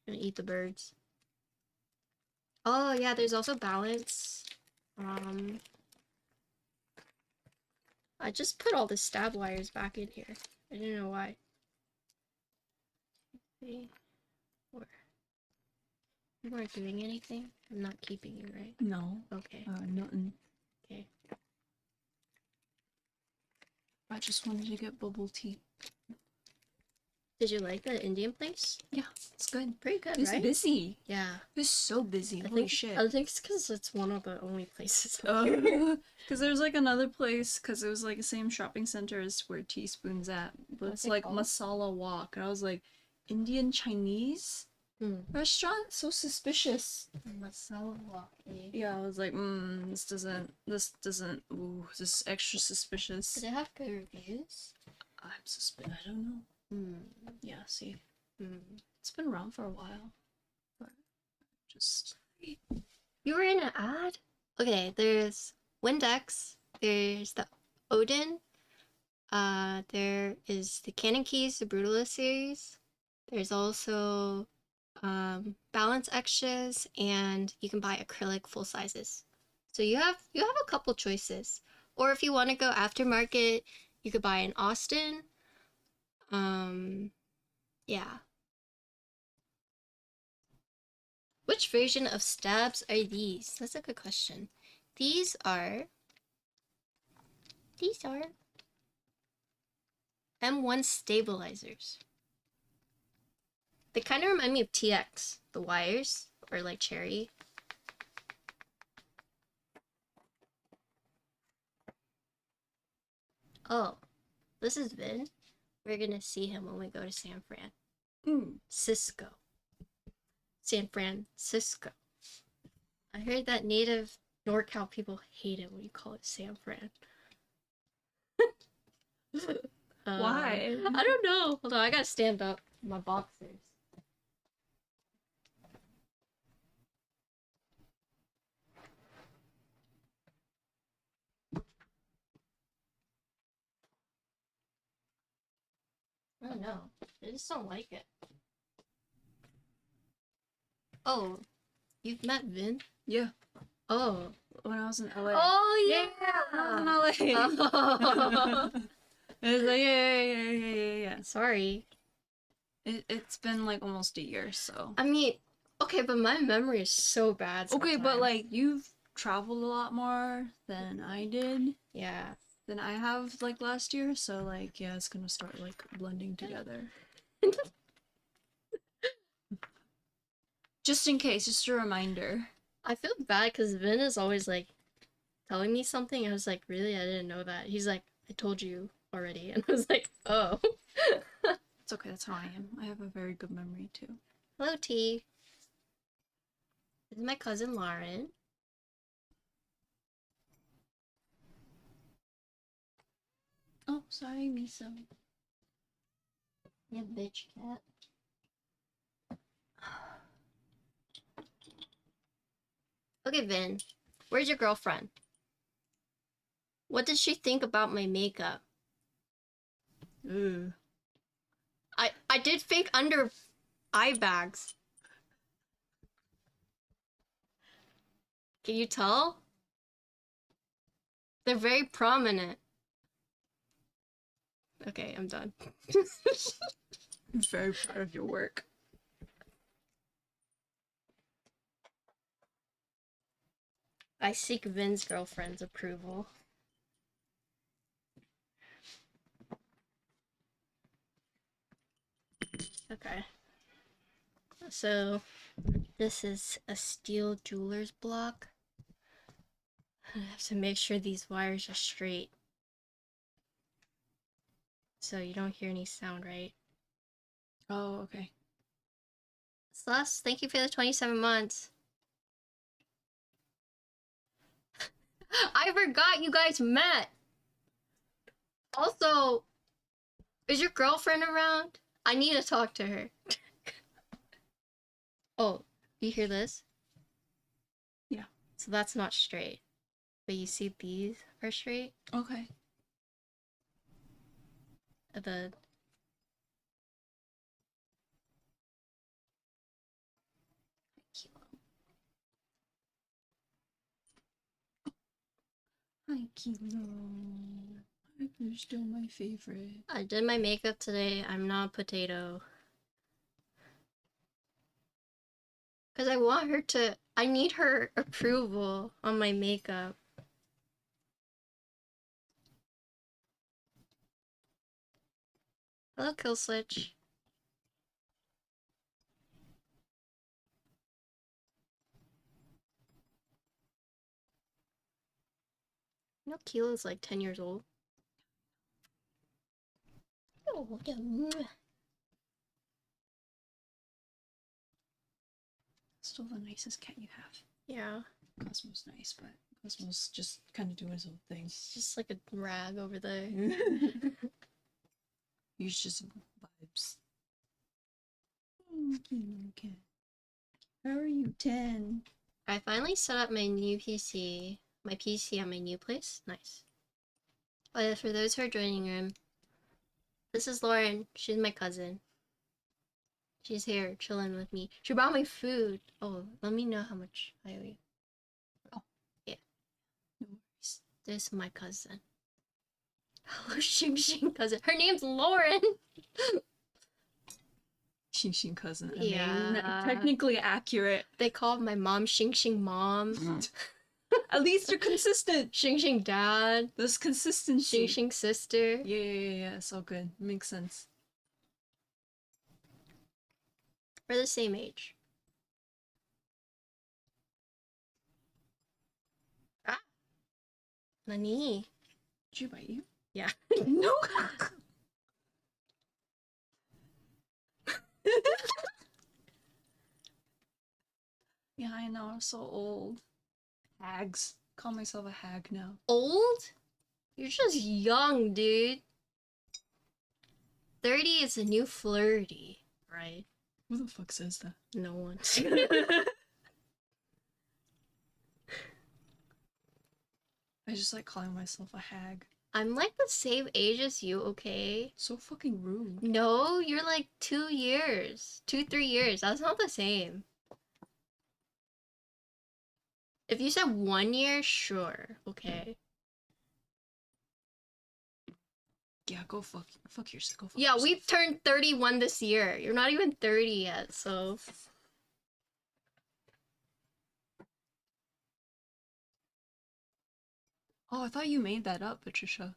I'm gonna eat the birds. Oh yeah, there's also balance. I just put all the stab wires back in here. I don't know why. 3, 4. You weren't doing anything? I'm not keeping you, right? No. Okay. Nothing. Okay. I just wanted to get bubble tea. Did you like the Indian place? Yeah, it's good. Pretty good, It's right? busy. Yeah. It's so busy. I Holy think, shit. I think it's because it's one of the only places. Because there's like another place, because it was like the same shopping center as where Teaspoon's at. But What's it's it like called? Masala Walk. And I was like, Indian Chinese restaurant? So suspicious. Masala Walk. Yeah, I was like, this doesn't, this is extra suspicious. Do they have good reviews? I don't know. Yeah, see. It's been around for a while. But just... You were in an ad? Okay, there's Windex, there's the Odin, there is the Canon Keys, the Brutalist series. There's also balance extras, and you can buy acrylic full sizes. So you have a couple choices. Or if you want to go aftermarket, you could buy an Austin. Yeah. Which version of stabs are these? That's a good question. These are M1 stabilizers. They kind of remind me of TX, the wires, or like cherry. Oh, this is Vin. We're gonna see him when we go to San Fran. Cisco. San Francisco. I heard that native NorCal people hate it when you call it San Fran. Why? I don't know. Hold on, I gotta stand up. My boxers. I don't know. I just don't like it. Oh, you've met Vin? Yeah. Oh, when I was in LA. Oh yeah. When I was in LA. Oh. It was like yeah. Sorry. It's been like almost a year, so. I mean, okay, but my memory is so bad. Okay, but sometimes. like you've traveled a lot more than I did. Yeah. Than I have like last year, so like yeah, it's gonna start like blending together. Just in case, just a reminder. I feel bad because Vin is always like telling me something. I was like, really? I didn't know that. He's like, I told you already. And I was like, oh. It's okay, that's how I am. I have a very good memory too. Hello, T. This is my cousin Lauren. Oh, sorry, Miso. Yeah, bitch cat. Okay, Vin. Where's your girlfriend? What did she think about my makeup? Ooh. I did fake under eye bags. Can you tell? They're very prominent. Okay, I'm done. I'm very proud of your work. I seek Vin's girlfriend's approval. Okay. So, this is a steel jeweler's block. I have to make sure these wires are straight. So you don't hear any sound, right? Oh, okay. Celeste, thank you for the 27 months. I forgot you guys met. Also, is your girlfriend around? I need to talk to her. Oh, you hear this? Yeah. So that's not straight. But you see these are straight? Okay. The... Hi, Kilo. You're still my favorite. I did my makeup today. I'm not a potato. Because I want her to... I need her approval on my makeup. Hello, Kill Switch. You know Kilo's like 10 years old. Oh, yeah. Still the nicest cat you have. Yeah. Cosmo's nice, but Cosmo's just kind of doing his own thing. It's just like a rag over there. He's just vibes. Oh, cat. How are you, 10? I finally set up my new PC. My PC at my new place. Nice. Oh, for those who are joining in, this is Lauren. She's my cousin. She's here chilling with me. She brought me food. Oh, let me know how much I owe you. Oh. Yeah. No worries. This is my cousin. Hello, Xing Xing cousin. Her name's Lauren. Xing Xing cousin. Yeah. Technically accurate. They called my mom Xing Xing mom. At least they're consistent. Xing Xing dad. There's consistency. Xing Xing sister. Yeah. It's all good. Makes sense. We're the same age. Ah. Nani? Did you bite you? Yeah. No. Yeah, I know. I'm so old. Hags. Call myself a hag now. Old? You're just young, dude. 30 is the new flirty, right? Who the fuck says that? No one. I just like calling myself a hag. I'm like the same age as you, okay? So fucking rude. No, you're like 2 years. 2, 3 years. That's not the same. If you said 1 year, sure, okay. Yeah, go fuck yourself. Go fuck Yeah, yourself. we've turned 31 this year. You're not even 30 yet, so... Oh, I thought you made that up, Patricia.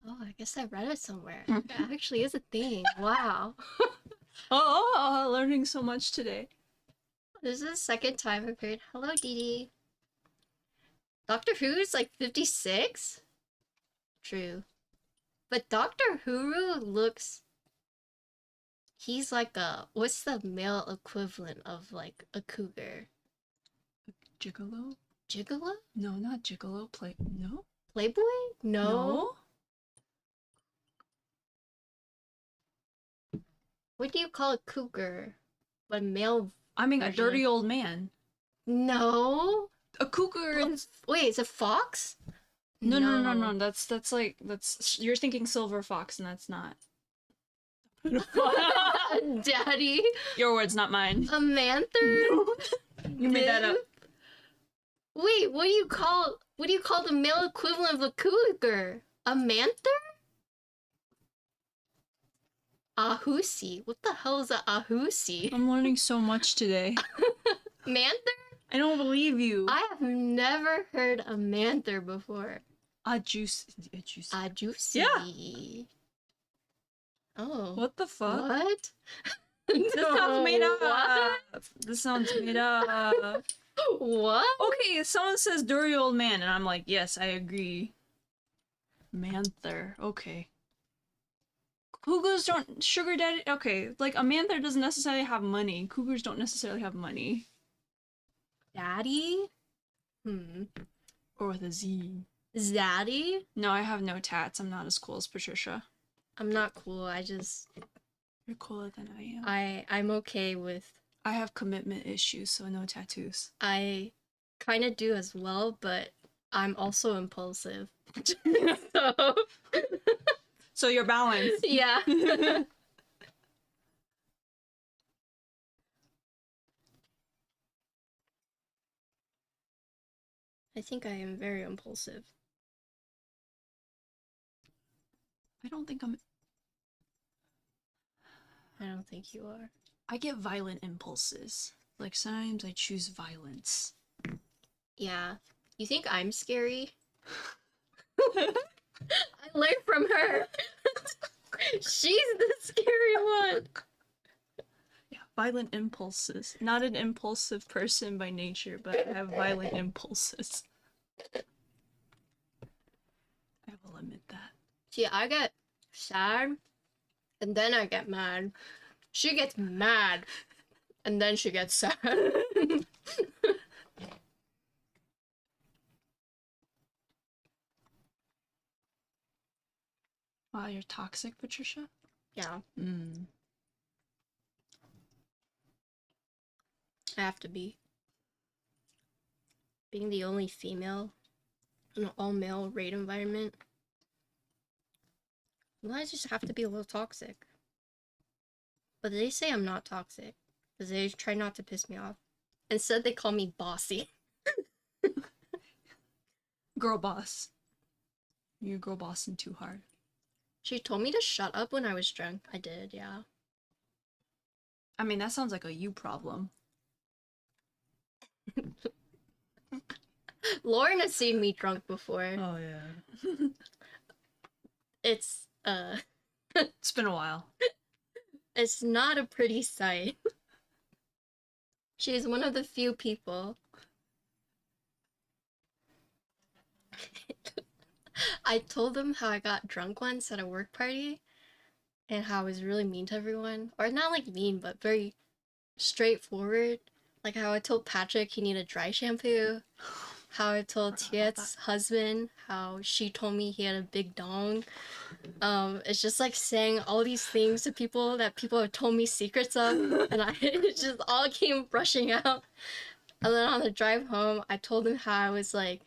Oh, I guess I read it somewhere. It actually is a thing. Wow. Learning so much today. This is the second time I've heard. Hello, Dee Dee. Doctor Who's like 56? True. But Doctor Who looks... He's like a... What's the male equivalent of like a cougar? Gigolo? Gigolo? No, not gigolo. No? Playboy? No. What do you call a cougar? A male... I mean, a version dirty of... old man. No. A cougar is... Wait, is it fox? No. That's like... You're thinking silver fox, and that's not. Daddy. Your words, not mine. A manther? No. You made that up. Wait, what do you call the male equivalent of a cougar? A manther? Ahusi. What the hell is a ahusi? I'm learning so much today. Manther? I don't believe you. I have never heard a manther before. Ajusi. Ajusi. Yeah. Oh. What the fuck? What? This sounds made up. What? This sounds made up. What? Okay, someone says dirty old man, and I'm like, yes, I agree. Manther. Okay. Cougars don't... Sugar daddy... Okay, like, a manther doesn't necessarily have money. Cougars don't necessarily have money. Daddy? Or with a Z. Zaddy? No, I have no tats. I'm not as cool as Patricia. I'm not cool. I just... You're cooler than I am. I'm okay with... I have commitment issues, so no tattoos. I kind of do as well, but I'm also impulsive. So you're balanced. Yeah. I think I am very impulsive. I don't think I don't think you are. I get violent impulses. Like, sometimes I choose violence. Yeah. You think I'm scary? I learned from her. She's the scary one. Yeah, violent impulses. Not an impulsive person by nature, but I have violent impulses. I will admit that. See, I get sad, and then I get mad. She gets mad, and then she gets sad. Wow, you're toxic, Patricia? Yeah. I have to be. Being the only female in an all-male raid environment, well, I just have to be a little toxic. But they say I'm not toxic, because they try not to piss me off. Instead, they call me bossy. Girl boss. You're girl bossing too hard. She told me to shut up when I was drunk. I did, yeah. I mean, that sounds like a you problem. Lauren has seen me drunk before. Oh, yeah. It's been a while. It's not a pretty sight. She is one of the few people. I told them how I got drunk once at a work party and how I was really mean to everyone. Or not like mean, but very straightforward. Like how I told Patrick he needed dry shampoo. How I told Tiet's husband how she told me he had a big dong. It's just like saying all these things to people that people have told me secrets of, and it just all came rushing out. And then on the drive home, I told him how I was like,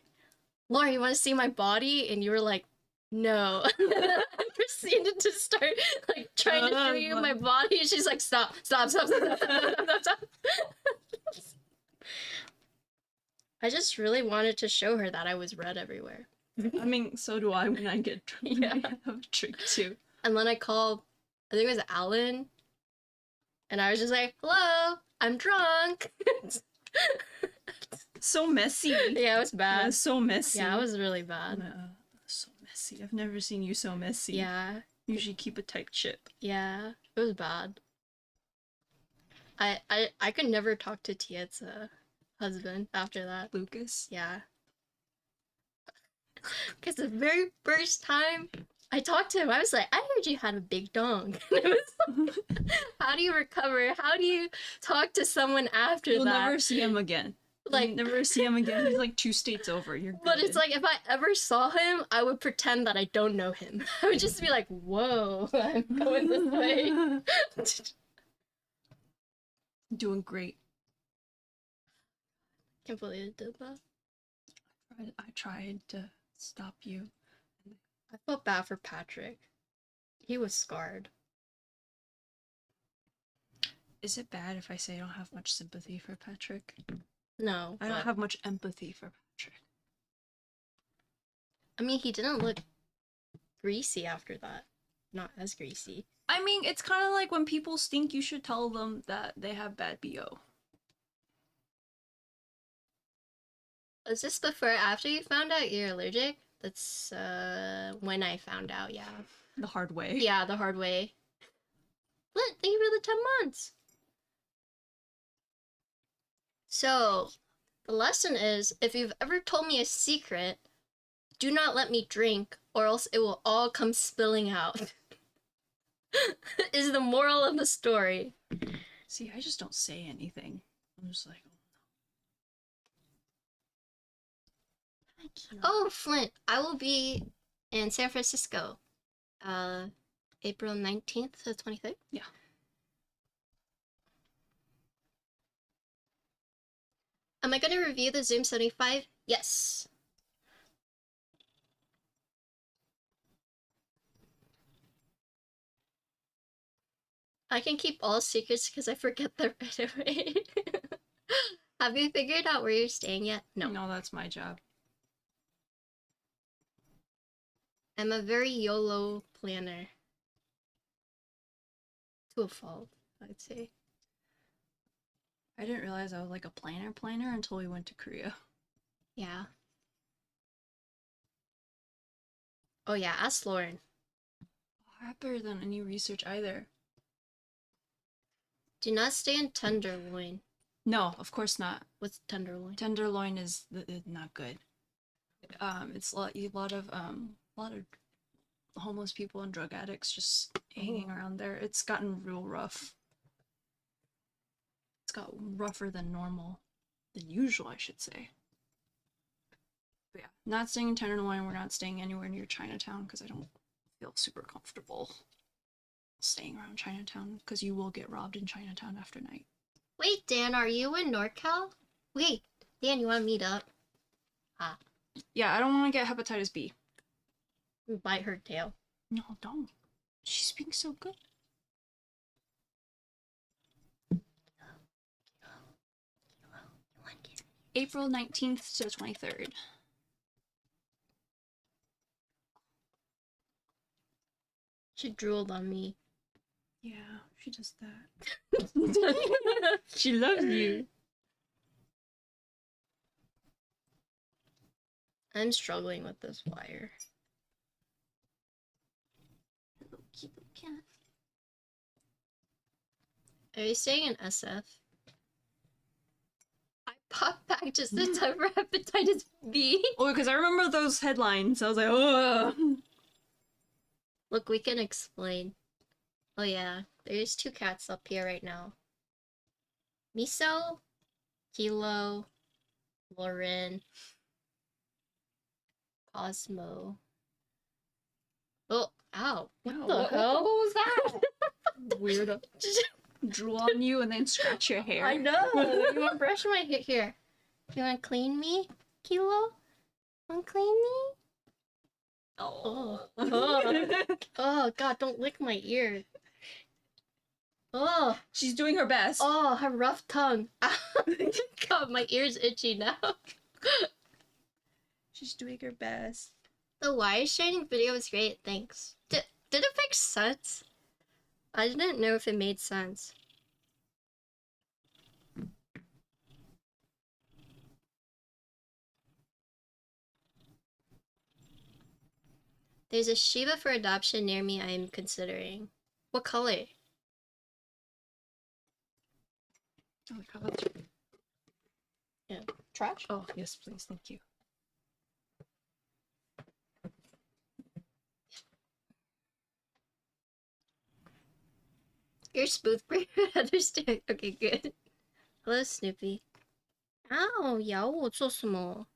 Lauren, you want to see my body? And you were like, no. I proceeded to start like trying to show you my body, and she's like, stop. I just really wanted to show her that I was red everywhere. I mean, so do I when I get drunk. Yeah. I have a drink too. And then I called, I think it was Alan, and I was just like, hello, I'm drunk. So messy. Yeah, it was bad. It was so messy. Yeah, it was really bad. So messy. I've never seen you so messy. Yeah. Usually keep a tight ship. Yeah, it was bad. I could never talk to Tia's husband after that. Lucas. Yeah. Because the very first time I talked to him, I was like, I heard you had a big dong. It was how do you recover? How do you talk to someone after You'll that? never see him again. Like, You'll never see him again. He's like 2 states over. You're good. But it's like, if I ever saw him, I would pretend that I don't know him. I would just be like, whoa, I'm going this way. Doing great. Can't believe I did that. I tried to stop you. I felt bad for Patrick. He was scarred. Is it bad if I say I don't have much sympathy for Patrick? No. I don't have much empathy for Patrick. I mean, he didn't look greasy after that. Not as greasy. I mean, it's kind of like when people stink, you should tell them that they have bad BO. Was this before or after you found out you're allergic? That's when I found out, yeah. The hard way. Yeah, the hard way. Flint, thank you for the 10 months. So, the lesson is, if you've ever told me a secret, do not let me drink, or else it will all come spilling out. Is the moral of the story. See, I just don't say anything. I'm just like, oh, Flint, I will be in San Francisco, April 19th to the 23rd. Yeah. Am I going to review the Zoom 75? Yes. I can keep all secrets because I forget them right away. Have you figured out where you're staying yet? No. No, that's my job. I'm a very YOLO planner. To a fault, I'd say. I didn't realize I was like a planner until we went to Korea. Yeah. Oh yeah, ask Lauren. Happier than any research either. Do not stay in Tenderloin. No, of course not. What's Tenderloin? Tenderloin is not good. It's a lot of homeless people and drug addicts just hanging around there. It's gotten real rough. It's got rougher than normal, than usual, I should say. But yeah, not staying in Tenderloin. We're not staying anywhere near Chinatown because I don't feel super comfortable staying around Chinatown because you will get robbed in Chinatown after night. Wait, Dan, are you in NorCal? Wait, Dan, you want to meet up? Ah. Yeah, I don't want to get hepatitis B. Bite her tail. No, don't. She's being so good. April 19th to 23rd. She drooled on me. Yeah, she does that. She loves you. I'm struggling with this wire. Little cute little cat. Are you staying in SF? I popped back just in time for hepatitis B. Oh, because I remember those headlines. I was like, oh. Look, we can explain. Oh yeah, there's 2 cats up here right now. Miso, Kilo, Lauren, Cosmo. Oh, ow. What Ow, the what hell? was that? Weird. Drool on you and then scratch your hair. I know. You want to brush my hair? Here. You want to clean me, Kilo? Want to clean me? Oh. Oh, God, don't lick my ear. Oh. She's doing her best. Oh, her rough tongue. God, my ear's itchy now. She's doing her best. The wire shining video was great, thanks. Did it make sense? I didn't know if it made sense. There's a Shiba for adoption near me I'm considering. What color? Oh, how about Yeah. Trash? Oh, yes, please. Thank you. You're smooth brain. Understand. Okay, good. Hello, Snoopy. Ow, 咬我做什么?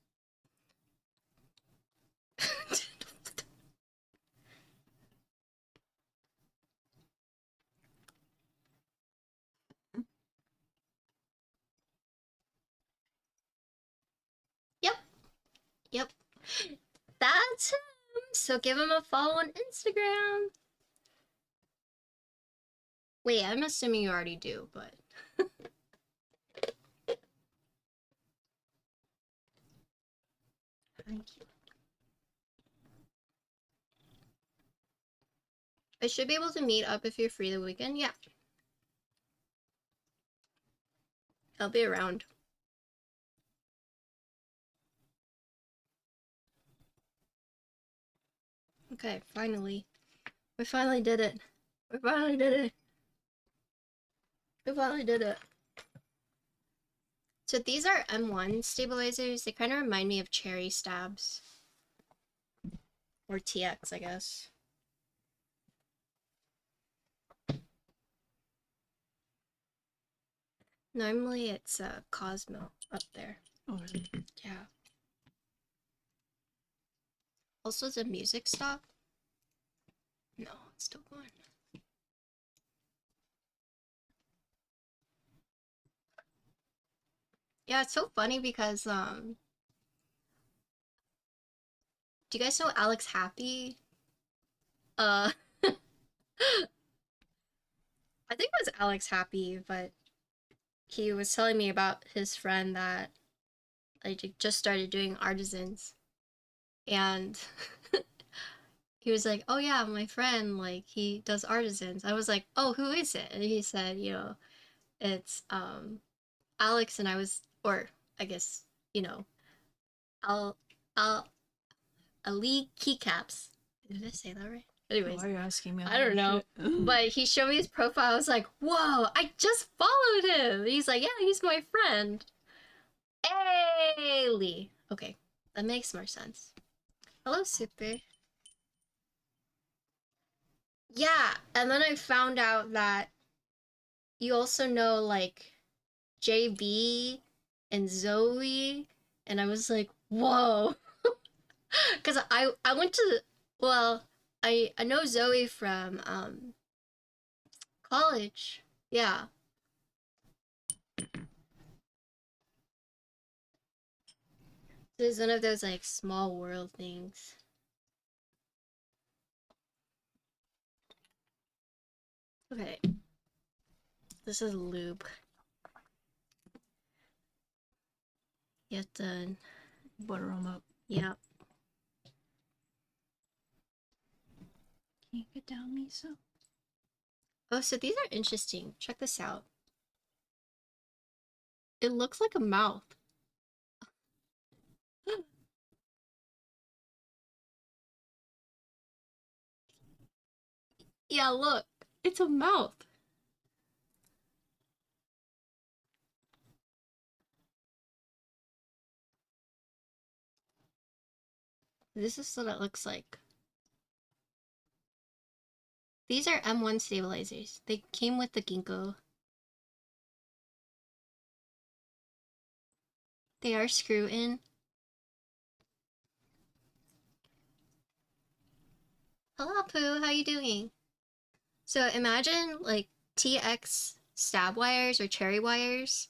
Yep. That's him. So give him a follow on Instagram. Wait, I'm assuming you already do, but... Thank you. I should be able to meet up if you're free the weekend. Yeah. I'll be around. Okay, finally. We finally did it. We finally did it. We finally did it. So these are M1 stabilizers. They kind of remind me of cherry stabs. Or TX, I guess. Normally it's Cosmo up there. Oh, really? Yeah. Also, the music stop? No, it's still going. Yeah, it's so funny because, do you guys know Alex Happy? I think it was Alex Happy, but he was telling me about his friend that just started doing Artisans. And he was like, oh yeah, my friend, like, he does Artisans. I was like, oh, who is it? And he said, you know, it's, Alex, and I was, or, I guess, you know, Ali Keycaps. Did I say that right? Anyways. Why are you asking me? I don't know. But he showed me his profile. I was like, whoa, I just followed him. He's like, yeah, he's my friend. Hey, Lee. Okay, that makes more sense. Hello, Super. Yeah, and then I found out that you also know, like, JB and Zoe, and I was like, whoa. Because I went to, well, I know Zoe from, college. Yeah. There's one of those, like, small world things. Okay. This is lube. You have to butter them up. Yeah. Can you get down, Miso? Oh, so these are interesting. Check this out. It looks like a mouth. Yeah, look. It's a mouth. This is what it looks like. These are M1 stabilizers. They came with the Ginkgo. They are screw in. Hello, Pooh. How you doing? So imagine like TX stab wires or cherry wires,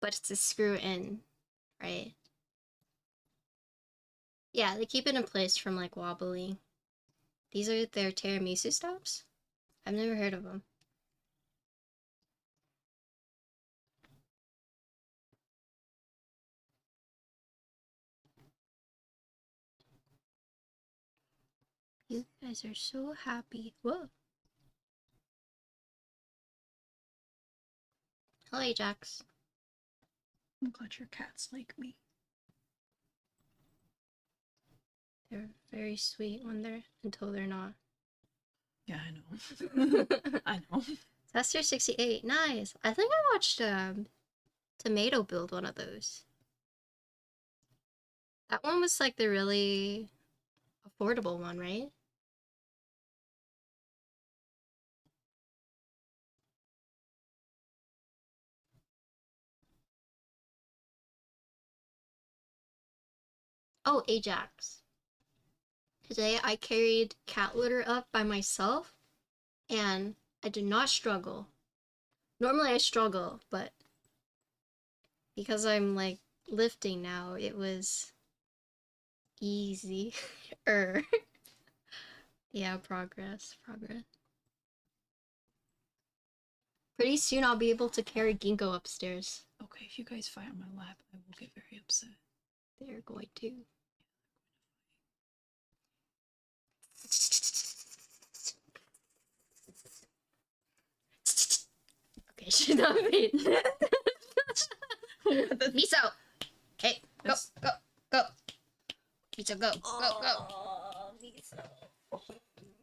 but it's a screw in, right? Yeah, they keep it in place from like wobbling. These are their tiramisu stops? I've never heard of them. You guys are so happy. Whoa. Hello, Ajax. I'm glad your cats like me. They're very sweet when they're until they're not. Yeah, I know. I know. Tester 68, nice. I think I watched Tomato build one of those. That one was like the really affordable one, right? Oh, Ajax. Today I carried cat litter up by myself and I did not struggle. Normally I struggle, but because I'm like lifting now, it was easy. Yeah, progress. Pretty soon I'll be able to carry Ginkgo upstairs. Okay, if you guys fight on my lap, I will get very upset. They're going to. Okay, should not be. Miso! Okay, go, go. Miso, go. Miso.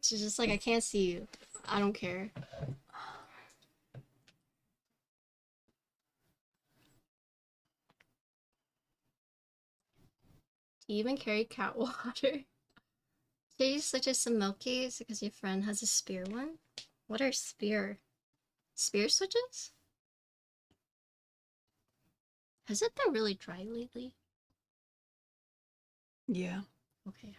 She's just like, I can't see you. I don't care. Do you even carry cat water? Did you switch to some milkies because your friend has a spear one? What are spear switches? Has it been really dry lately? Yeah. Okay.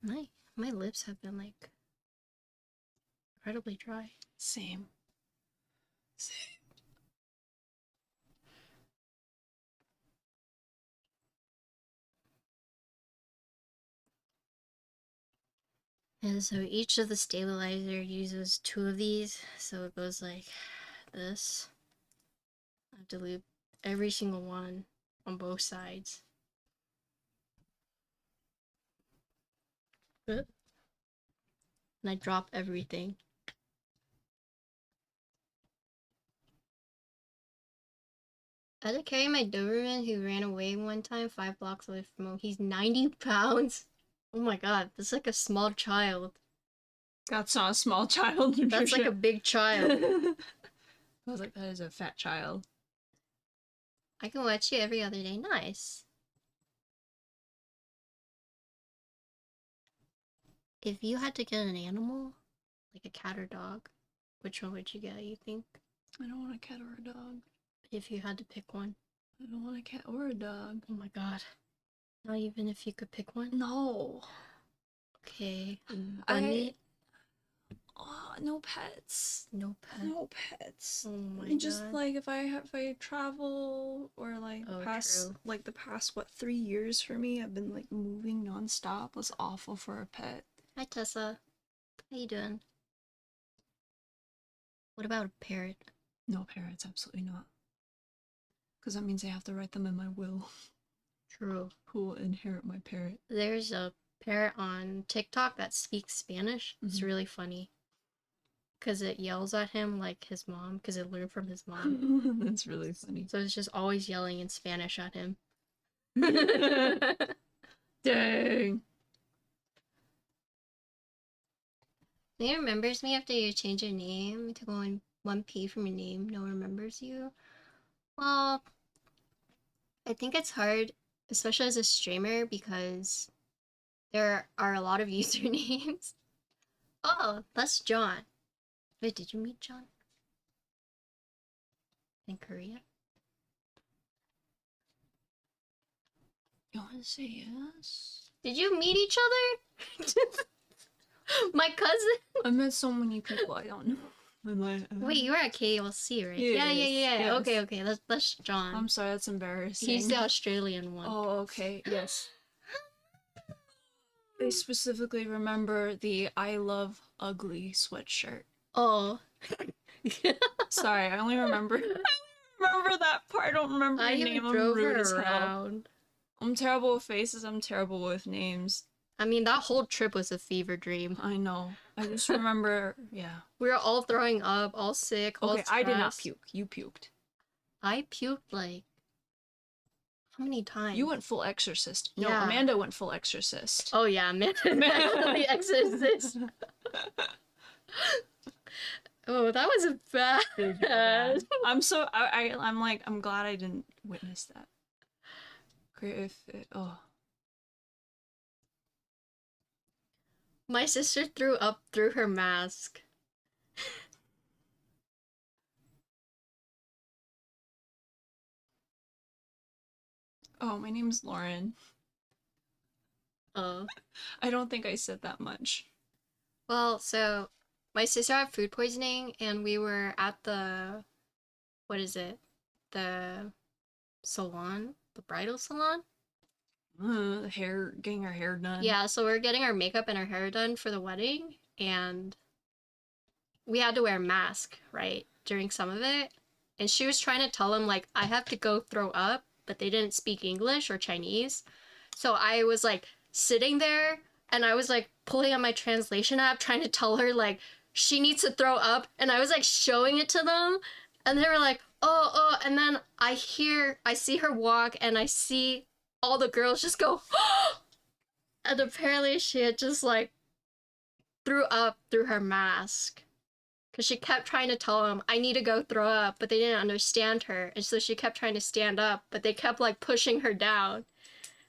My lips have been like incredibly dry. Same. And so each of the stabilizer uses 2 of these, so it goes like this. I have to loop every single one on both sides. And I drop everything. I had to carry my Doberman who ran away one time 5 blocks away from home. He's 90 pounds. Oh my god, that's like a small child. That's not a small child. That's like a big child. I was like, that is a fat child. I can watch you every other day. Nice. If you had to get an animal, like a cat or dog, which one would you get, you think? I don't want a cat or a dog. If you had to pick one. I don't want a cat or a dog. Oh my god. Not even if you could pick one? No. Okay. Bunny? Oh, no pets. No pets. No pets. Oh my god. Just like if I travel or like the past what 3 years for me, I've been like moving nonstop. It's awful for a pet. Hi Tessa. How you doing? What about a parrot? No parrots, absolutely not. Because that means I have to write them in my will. True. Who will inherit my parrot? There's a parrot on TikTok that speaks Spanish. It's really funny. Because it yells at him like his mom, because it learned from his mom. That's really funny. So it's just always yelling in Spanish at him. Dang. It remembers me after you change your name to go in 1P from your name. No one remembers you. Well, I think it's hard, especially as a streamer, because there are a lot of usernames. Oh, that's John. Wait, did you meet John? In Korea? You want to say yes? Did you meet each other? My cousin? I met so many people I don't know. Wait, you were at KLC, right? Yes, Yeah. yes. Okay, that's John. I'm sorry, that's embarrassing. He's the Australian one. Oh, okay, yes. I specifically remember the I Love Ugly sweatshirt. Oh. Sorry, I only remember that part. I don't remember your name. I'm rude as hell. I'm terrible with faces, I'm terrible with names. I mean, that whole trip was a fever dream. I know. I just remember, yeah. We were all throwing up, all sick, all Okay, I did not stressed. puke. You puked. I puked like how many times? You went full exorcist. No, Yeah. Amanda went full exorcist. Oh yeah, Amanda actually exorcist. Oh, that was bad. It was real bad. I'm like, I'm glad I didn't witness that. Oh. My sister threw up through her mask. Oh, my name's Lauren. Oh. I don't think I said that much. Well, so my sister had food poisoning and we were at the, what is it? The salon? The bridal salon? Getting our hair done. Yeah, so we were getting our makeup and our hair done for the wedding and we had to wear a mask, right? During some of it. And she was trying to tell them, like, I have to go throw up, but they didn't speak English or Chinese. So I was, like, sitting there, and I was, like, pulling on my translation app, trying to tell her, like, she needs to throw up. And I was, like, showing it to them. And they were like, oh. And then I see her walk, and I see all the girls just go, oh! And apparently she had just, like, threw up through her mask. Because she kept trying to tell them, I need to go throw up, but they didn't understand her. And so she kept trying to stand up, but they kept, like, pushing her down.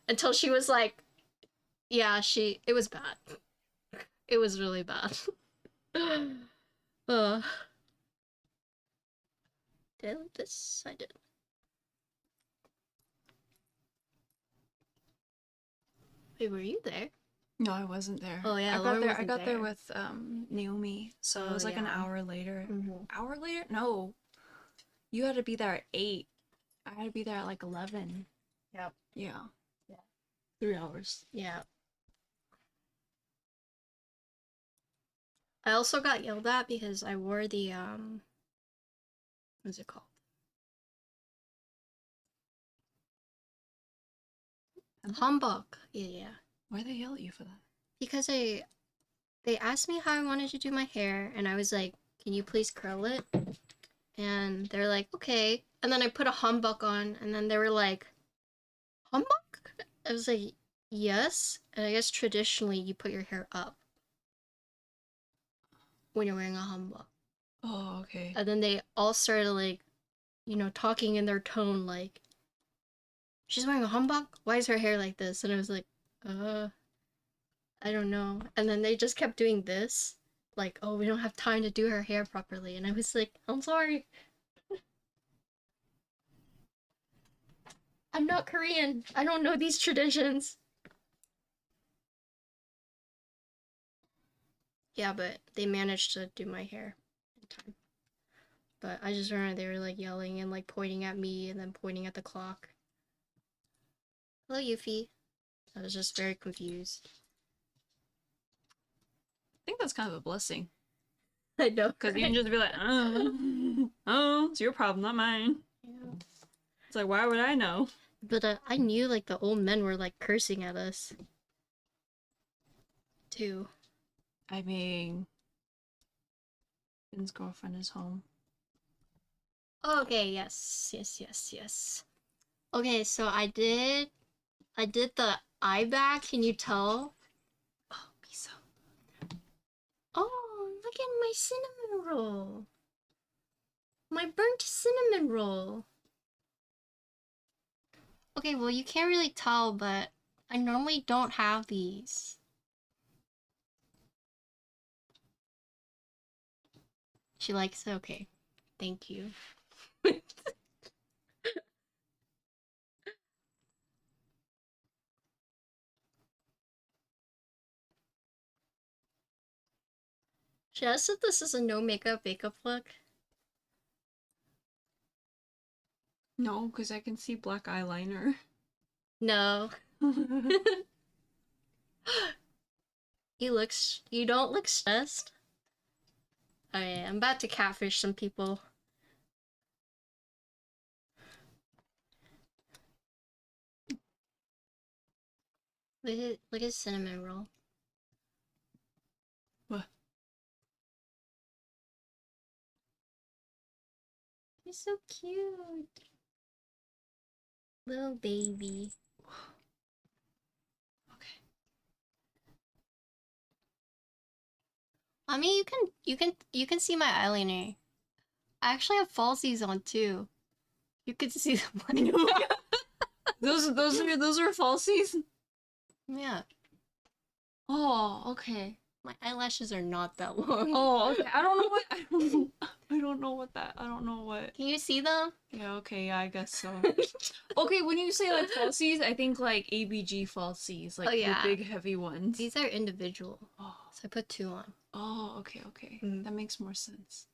Until she was like, yeah, it was bad. It was really bad. Did I leave this? I did. Wait, were you there? No, I wasn't there. Oh yeah, I got there with Naomi, so it was like an hour later. Hour later? No. You had to be there at 8. I had to be there at like 11. Yep. Yeah. 3 hours. Yeah. I also got yelled at because I wore the what's it called? Hanbok. Yeah. Why'd they yell at you for that? Because they asked me how I wanted to do my hair, and I was like, can you please curl it? And they're like, okay. And then I put a hanbok on, and then they were like, hanbok? I was like, yes. And I guess traditionally you put your hair up when you're wearing a hanbok. Oh, okay. And then they all started, like, you know, talking in their tone, like, she's wearing a hanbok? Why is her hair like this? And I was like, I don't know. And then they just kept doing this. Like, oh, we don't have time to do her hair properly. And I was like, I'm sorry. I'm not Korean. I don't know these traditions. Yeah, but they managed to do my hair in time. But I just remember they were like yelling and like pointing at me and then pointing at the clock. Hello, Yuffie. I was just very confused. I think that's kind of a blessing. I know. Because you can just be like, oh, it's your problem, not mine. Yeah. It's like, why would I know? But I knew like the old men were like cursing at us. Too. I mean, Finn's girlfriend is home. Okay, yes. Okay, so I did the eye bag, can you tell? Oh, miso. Oh, look at my cinnamon roll. My burnt cinnamon roll. Okay, well, you can't really tell, but I normally don't have these. She likes it? Okay. Thank you. Should I ask if this is a no makeup look? No, because I can see black eyeliner. No. You don't look stressed. Alright, I'm about to catfish some people. Look at cinnamon roll. What? He's so cute. Little baby. Okay. I mean, you can see my eyeliner. I actually have falsies on too. You can see them. those are falsies? Yeah. Oh, okay. My eyelashes are not that long. Oh, okay. I don't know what. Can you see them? Yeah, okay, yeah, I guess so. Okay, when you say like falsies, I think like ABG falsies, like Oh, yeah. the big heavy ones. These are individual. Oh. So I put 2 on. Oh, okay. That makes more sense.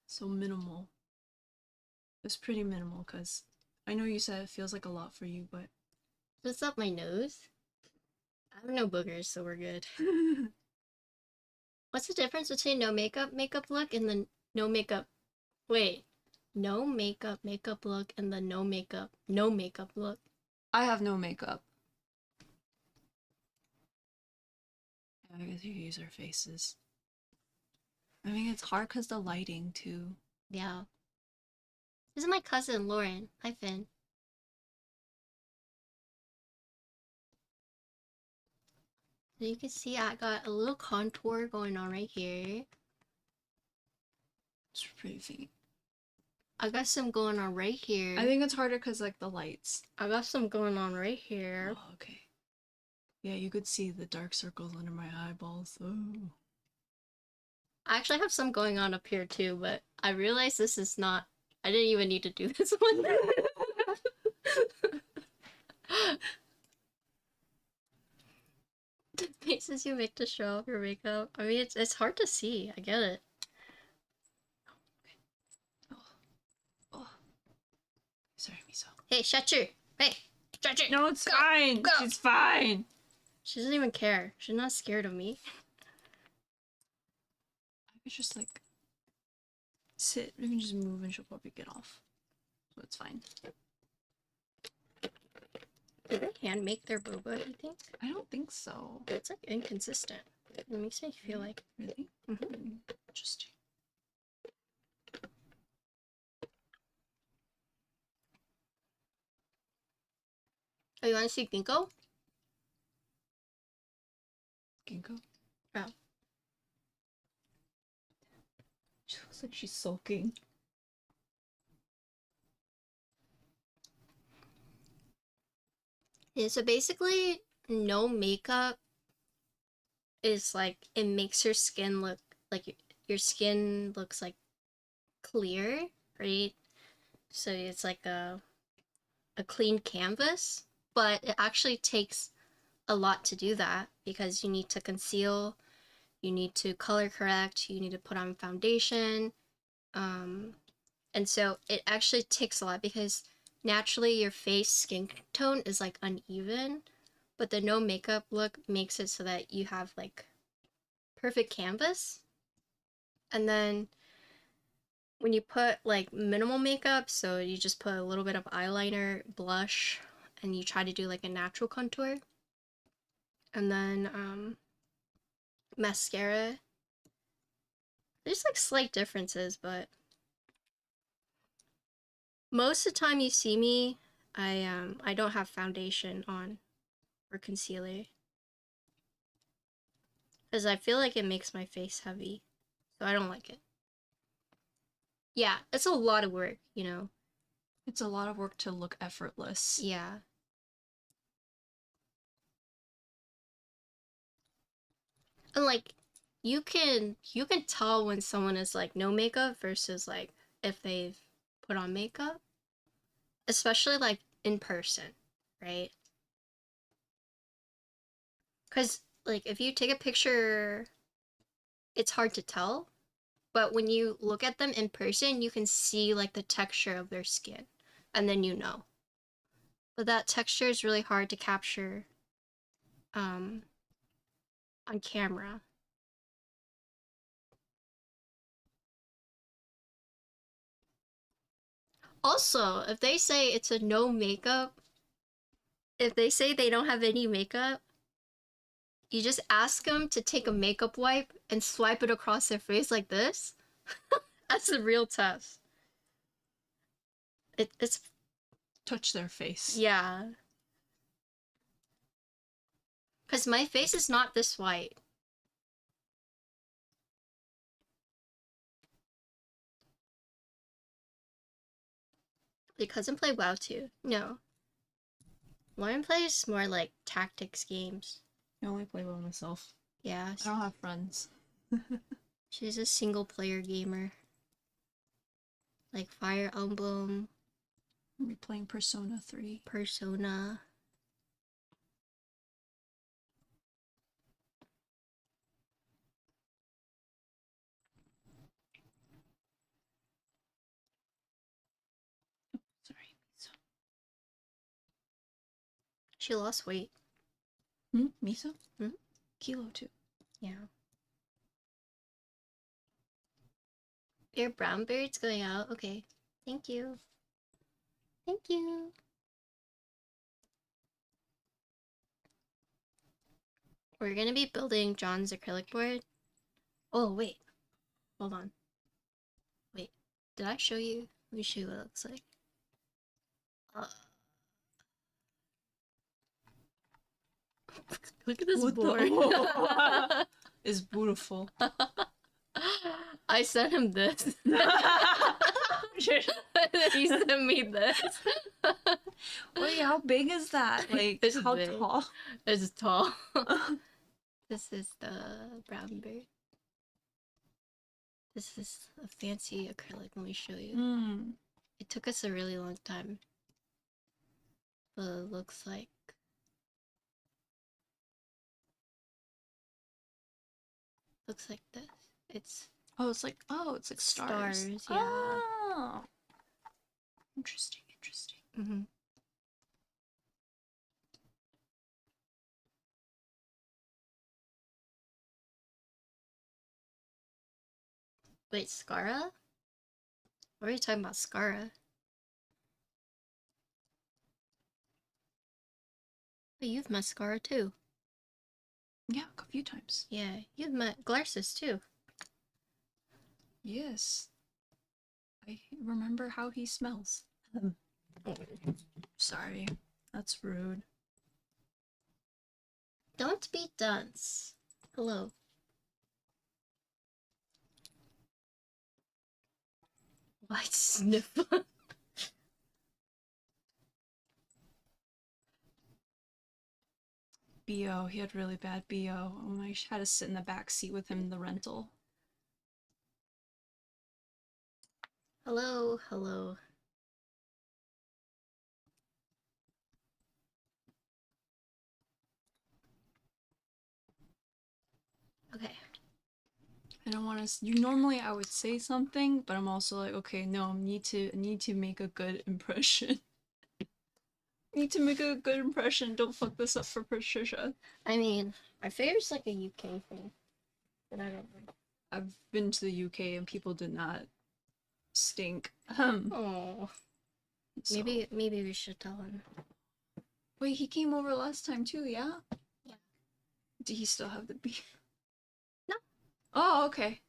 So minimal. It's pretty minimal, because I know you said it feels like a lot for you, but... Just up my nose. I have no boogers, so we're good. What's the difference between no makeup look and the no makeup... Wait. No makeup look and the no makeup look? I have no makeup. I guess you use our faces. I mean, it's hard because the lighting, too. Yeah. This is my cousin, Lauren. Hi, Finn. So you can see I got a little contour going on right here. It's pretty faint. I got some going on right here. I think it's harder because, like, the lights. I got some going on right here. Oh, okay. Yeah, you could see the dark circles under my eyeballs. Oh. I actually have some going on up here too, but I realized this is not... I didn't even need to do this one. The faces you make to show off your makeup. I mean, it's hard to see. I get it. Oh. Sorry, Miso. Hey, Shutcher! Hey! Shutcher! No, it's Go, fine! go. She's fine! She doesn't even care. She's not scared of me. I could just, like, sit. We can just move and she'll probably get off. So it's fine. Do they hand make their boba, you think? I don't think so. It's like inconsistent. It makes me feel like... Really? Interesting. Oh, you want to see Ginkgo? Ginkgo? Oh. She looks like she's sulking. Yeah, so basically, no makeup is like, it makes your skin look like your skin looks like clear, right? So it's like a clean canvas, but it actually takes a lot to do that because you need to conceal, you need to color correct, you need to put on foundation, and so it actually takes a lot because naturally your face skin tone is like uneven, but the no makeup look makes it so that you have like perfect canvas. And then when you put like minimal makeup, so you just put a little bit of eyeliner, blush, and you try to do like a natural contour, and then mascara. There's like slight differences, but most of the time you see me, I don't have foundation on or concealer because I feel like it makes my face heavy, so I don't like it. Yeah, it's a lot of work, you know. It's a lot of work to look effortless. Yeah. And like you can tell when someone is like no makeup versus like if they've put on makeup, especially like in person, right? Because like if you take a picture, it's hard to tell, but when you look at them in person, you can see like the texture of their skin, and then you know. But that texture is really hard to capture on camera. Also, if they say it's a no makeup if they say they don't have any makeup, you just ask them to take a makeup wipe and swipe it across their face like this. That's the real test. It's Touch their face. yeah. Because my face is not this white. Your cousin play WoW too? No. Lauren plays more like tactics games. I only play by myself. Yeah. I don't have friends. She's a single player gamer. Like Fire Emblem. We're playing Persona 3. Persona. Sorry. Miso. She lost weight. Miso? Hmm? Kilo too. Yeah. Your brown beard's going out? Okay. Thank you. Thank you. We're gonna be building John's acrylic board. Oh, wait. Hold on. Wait. Did I show you? Let me show you what it looks like. Look at this board. It's beautiful. I sent him this. He sent me this. Wait, how big is that? Like, It's how big. tall? It's tall. This is the brown bird. This is a fancy acrylic. Let me show you. It took us a really long time. But it looks like... Looks like this. It's It's like stars. stars, yeah. Oh. Interesting. Mm-hmm. Wait, Scara? What are you talking about, Scara? Oh, you've met Scara too. Yeah, a few times. Yeah, you've met Glarcis too. Yes. I remember how he smells. Sorry. That's rude. Don't be dunce. Hello. White sniff. BO, he had really bad BO. Oh, I had to sit in the back seat with him in the rental. Hello, hello. Okay. I don't want to. Normally I would say something, but I'm also like, okay, no, I need to make a good impression. Need to make a good impression. Don't fuck this up for Patricia. I mean, I figure it's like a UK thing, but I don't know. I've been to the UK and people did not stink. Oh, So. maybe we should tell him. Wait, he came over last time too, yeah? Yeah. Did he still have the beef? No. Oh, okay.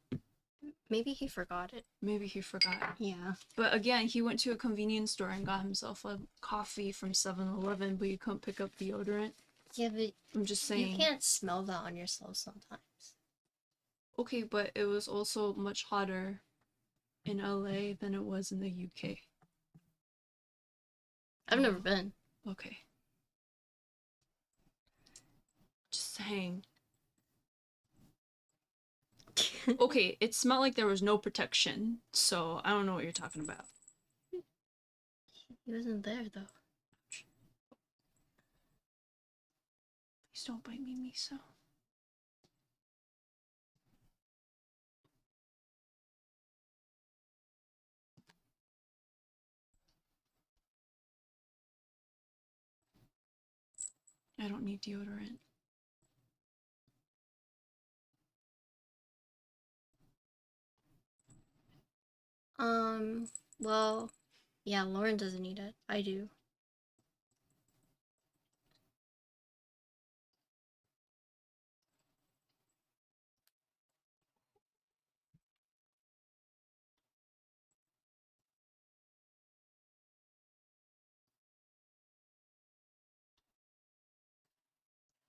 Maybe he forgot it. Maybe he forgot. Yeah. But again, he went to a convenience store and got himself a coffee from 7-Eleven, but you couldn't pick up deodorant. Yeah, but I'm just saying. you can't smell that on yourself sometimes. Okay, but it was also much hotter in LA than it was in the UK. I've never been. Okay. Just saying. Okay, it smelled like there was no protection, so I don't know what you're talking about. He wasn't there though. Please don't bite me, Miso. I don't need deodorant. Well, yeah, Lauren doesn't need it. I do.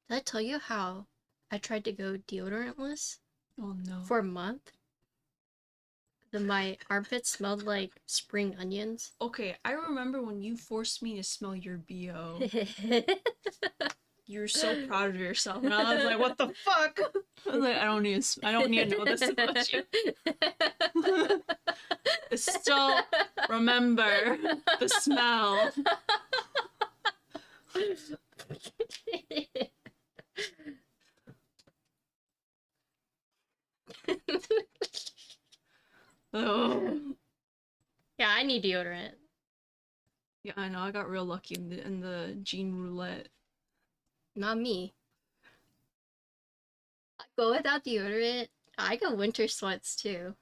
Did I tell you how I tried to go deodorantless Oh no. for a month? Then my armpits smelled like spring onions. Okay, I remember when you forced me to smell your BO. You were so proud of yourself, and I was like, "What the fuck?" I was like, "I don't need to know this about you." I still remember the smell. Oh. Yeah, I need deodorant. Yeah, I know. I got real lucky in the Jean Roulette. Not me. I go without deodorant. I get winter sweats too.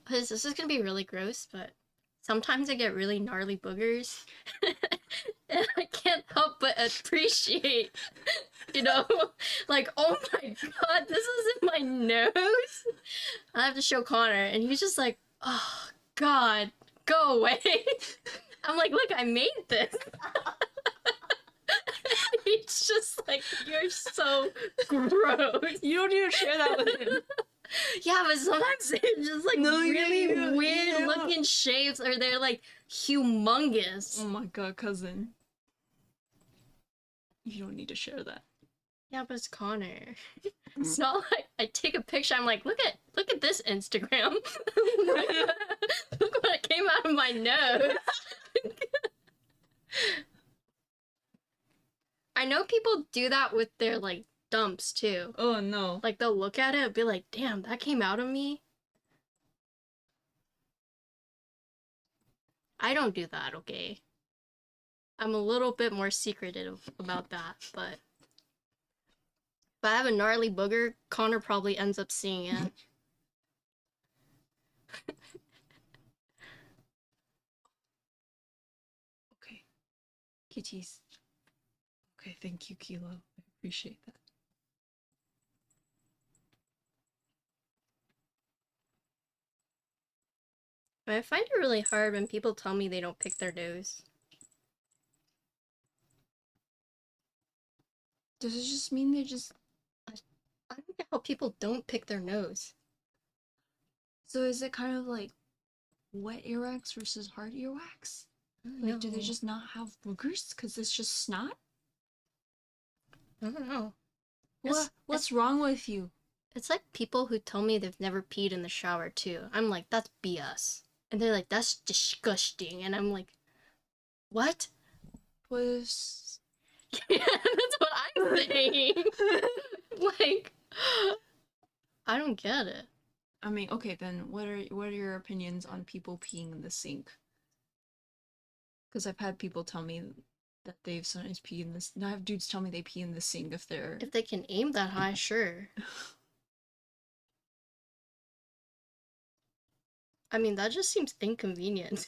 This is gonna be really gross, but sometimes I get really gnarly boogers. And I can't help but appreciate, you know, like, oh my god, this is in my nose. I have to show Connor, and he's just like, oh god, go away. I'm like, look, I made this. He's just like, you're so gross. You don't need to share that with him. Yeah, but sometimes they're just like really weird looking shapes, or they're like humongous. Oh my god, cousin. You don't need to share that. Yeah, but it's Connor. It's not like I take a picture, I'm like, look at this Instagram. Look what came out of my nose. I know people do that with their like dumps too. Oh no. Like they'll look at it and be like, damn, that came out of me. I don't do that, okay? I'm a little bit more secretive about that, but if I have a gnarly booger, Connor probably ends up seeing it. Okay. Kitties. Okay, thank you, Kilo. I appreciate that. But I find it really hard when people tell me they don't pick their nose. Does it just mean they just... I don't know how people don't pick their nose. So is it kind of like wet earwax versus hard earwax? Like, do they just not have boogers? Because it's just snot? I don't know. What's wrong with you? It's like people who tell me they've never peed in the shower too. I'm like, that's BS. And they're like, that's disgusting. And I'm like, what? Was... Yeah, that's what I'm saying. Like, I don't get it. I mean, okay, then what are your opinions on people peeing in the sink? Because I've had people tell me that they've sometimes pee in this. I have dudes tell me they pee in the sink if they're... If they can aim that high, sure. I mean, that just seems inconvenient.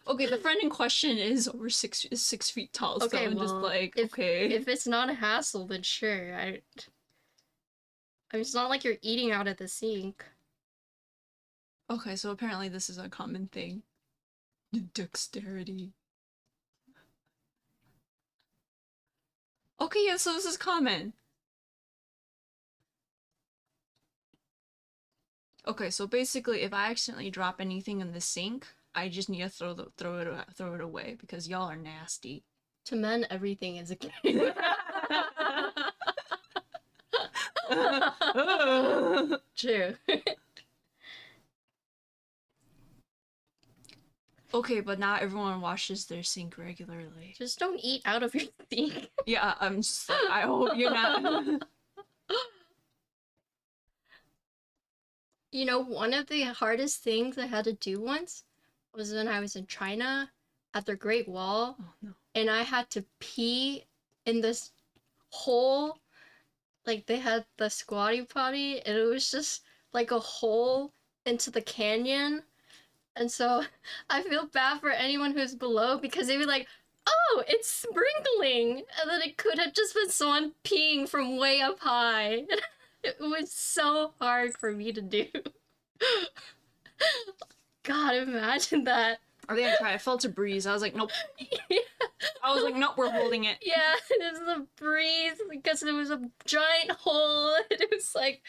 Okay, the friend in question is over 6 feet tall, Okay, so I'm just like, okay. If it's not a hassle, then sure. I mean, it's not like you're eating out of the sink. Okay, so apparently this is a common thing. Dexterity. Okay, yeah, so this is common. Okay, so basically, if I accidentally drop anything in the sink, I just need to throw it away because y'all are nasty. To men, everything is a game. True. Okay, but not everyone washes their sink regularly. Just don't eat out of your sink. Yeah, I'm just like, I hope you're not. You know, one of the hardest things I had to do once was when I was in China at the Great Wall. Oh no. And I had to pee in this hole. Like, they had the squatty potty, and it was just like a hole into the canyon. And so I feel bad for anyone who's below because they'd be like, oh, it's sprinkling. And then it could have just been someone peeing from way up high. It was so hard for me to do. god, imagine that. I think I tried. I felt a breeze. I was like, nope. Yeah. I was like, nope, we're holding it. Yeah, there's a breeze because there was a giant hole and it was like,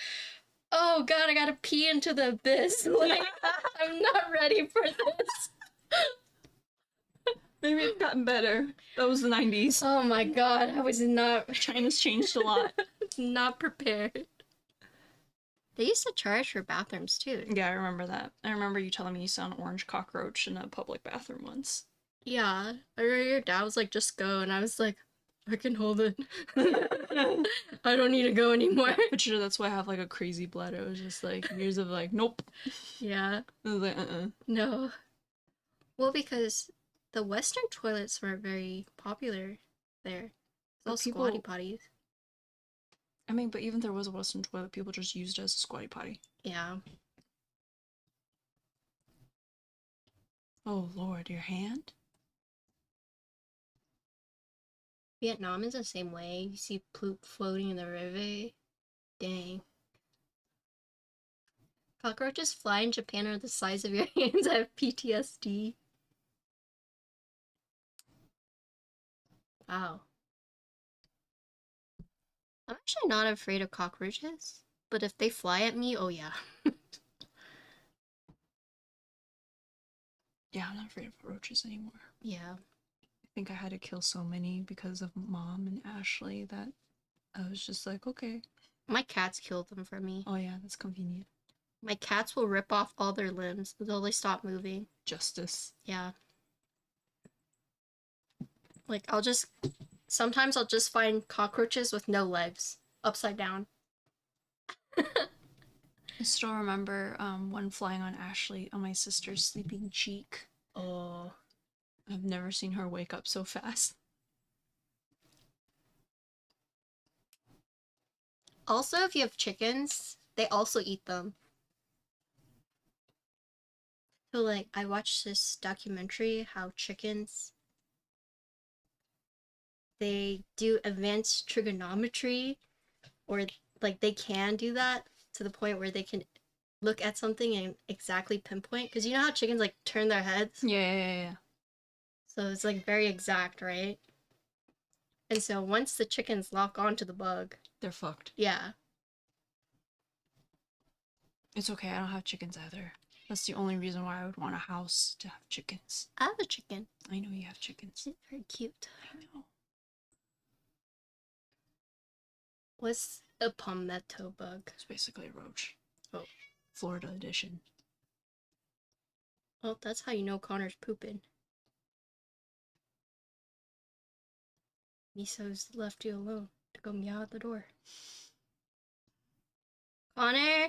oh god, I gotta pee into the abyss. Like, I'm not ready for this. Maybe it's gotten better. That was the 90s. Oh my god, I was not China's changed a lot. not prepared. They used to charge for bathrooms too. Yeah, I remember that. I remember you telling me you saw an orange cockroach in a public bathroom once. Yeah, I remember your dad was like, just go, and I was like, I can hold it. I don't need to go anymore. But you know, that's why I have like a crazy bladder. It was just like years of like, nope. Yeah. I was like, No. Well, because the Western toilets weren't very popular there. Well, All squatty potties. I mean, but even if there was a Western toilet, people just used it as a squatty potty. Yeah. Oh lord, your hand? Vietnam is the same way. You see poop floating in the river. Dang. Cockroaches fly in Japan are the size of your hands. I have PTSD. Wow. I'm actually not afraid of cockroaches, but if they fly at me, oh yeah. Yeah, I'm not afraid of roaches anymore. Yeah. I think I had to kill so many because of Mom and Ashley that I was just like, okay. My cats killed them for me. Oh yeah, that's convenient. My cats will rip off all their limbs until they stop moving. Justice. Yeah. Like, sometimes I'll just find cockroaches with no legs, upside down. I still remember one flying on Ashley on my sister's sleeping cheek. Oh. I've never seen her wake up so fast. Also, if you have chickens, they also eat them. So, like, I watched this documentary how chickens, they do advanced trigonometry, or, like, they can do that to the point where they can look at something and exactly pinpoint. Because you know how chickens, like, turn their heads? Yeah. So it's, like, very exact, right? And so once the chickens lock onto the bug... They're fucked. Yeah. It's okay, I don't have chickens either. That's the only reason why I would want a house to have chickens. I have a chicken. I know you have chickens. It's very cute. I know. What's a palmetto bug? It's basically a roach. Oh. Florida edition. Well, that's how you know Connor's pooping. Miso's left you alone to go meow at the door. Connor!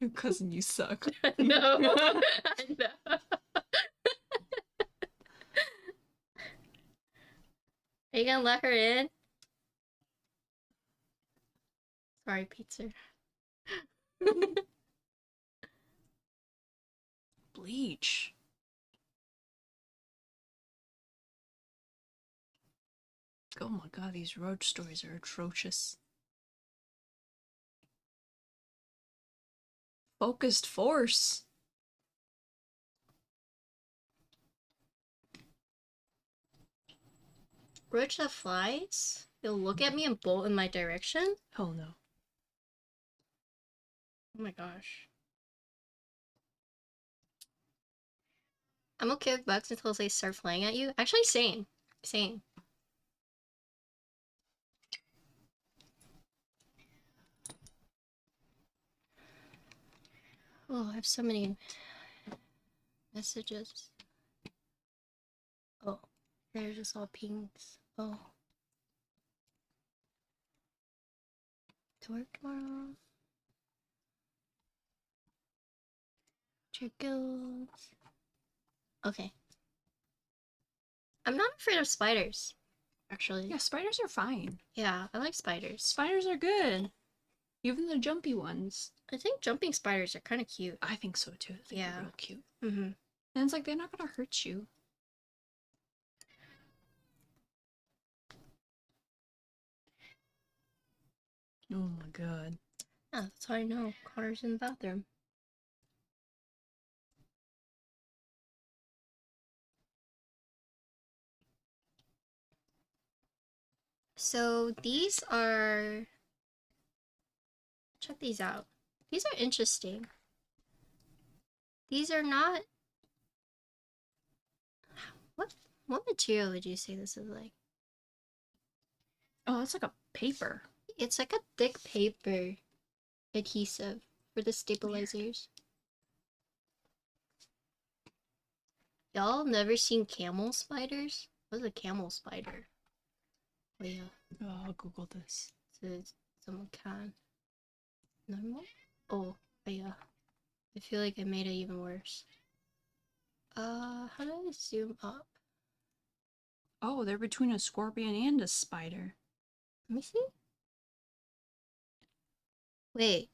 Your cousin, you suck. No, I know. Are you gonna let her in? Sorry, pizza. Bleach. Oh my god, these roach stories are atrocious. Focused force. Roach that flies? They'll look at me and bolt in my direction? Oh no. Oh my gosh. I'm okay with bugs until they start flying at you. Actually, same. Same. Oh, I have so many messages. Oh, they're just all pings. Oh. To work tomorrow. Trickles. Okay. I'm not afraid of spiders, actually. Yeah, spiders are fine. Yeah, I like spiders. Spiders are good. Even the jumpy ones. I think jumping spiders are kind of cute. I think so too. I think they're real cute. Mm-hmm. And it's like they're not gonna hurt you. Oh my god. Yeah, that's how I know. Connor's in the bathroom. So these are... Check these out. These are interesting. These are not... What material would you say this is like? Oh, it's like a paper. It's like a thick paper adhesive for the stabilizers. Y'all never seen camel spiders? What's a camel spider? Oh yeah. Oh, I'll Google this. So someone can. Normal? Oh yeah. I feel like I made it even worse. How do I zoom up? Oh, they're between a scorpion and a spider. Let me see. Wait.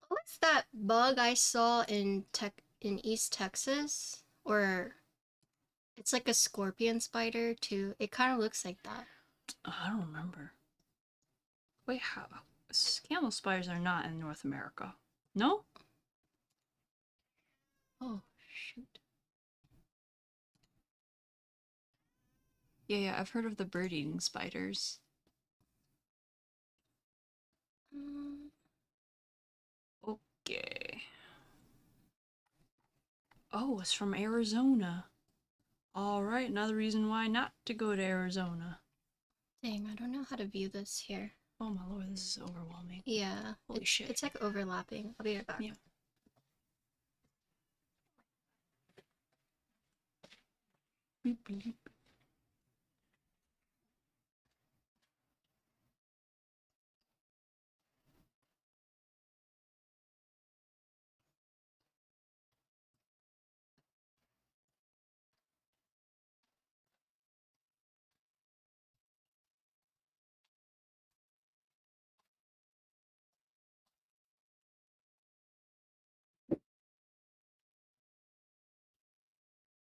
What's that bug I saw in East Texas? Or it's like a scorpion spider too. It kind of looks like that. I don't remember. Wait, how? Camel spiders are not in North America. No? Oh shoot. Yeah, I've heard of the bird-eating spiders. Okay. Oh, it's from Arizona. Alright, another reason why not to go to Arizona. Dang, I don't know how to view this here. Oh my lord, this is overwhelming. Yeah. Holy shit. It's like overlapping. I'll be right back. Yeah. Beep, beep.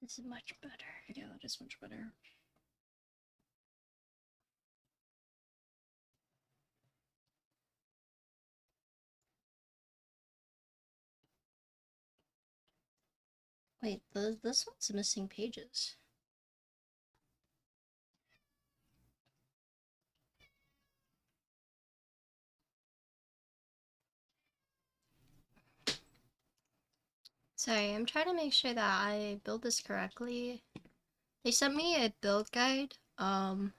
This is much better. Yeah, that is much better. Wait, this one's missing pages. Sorry, I'm trying to make sure that I build this correctly. They sent me a build guide, and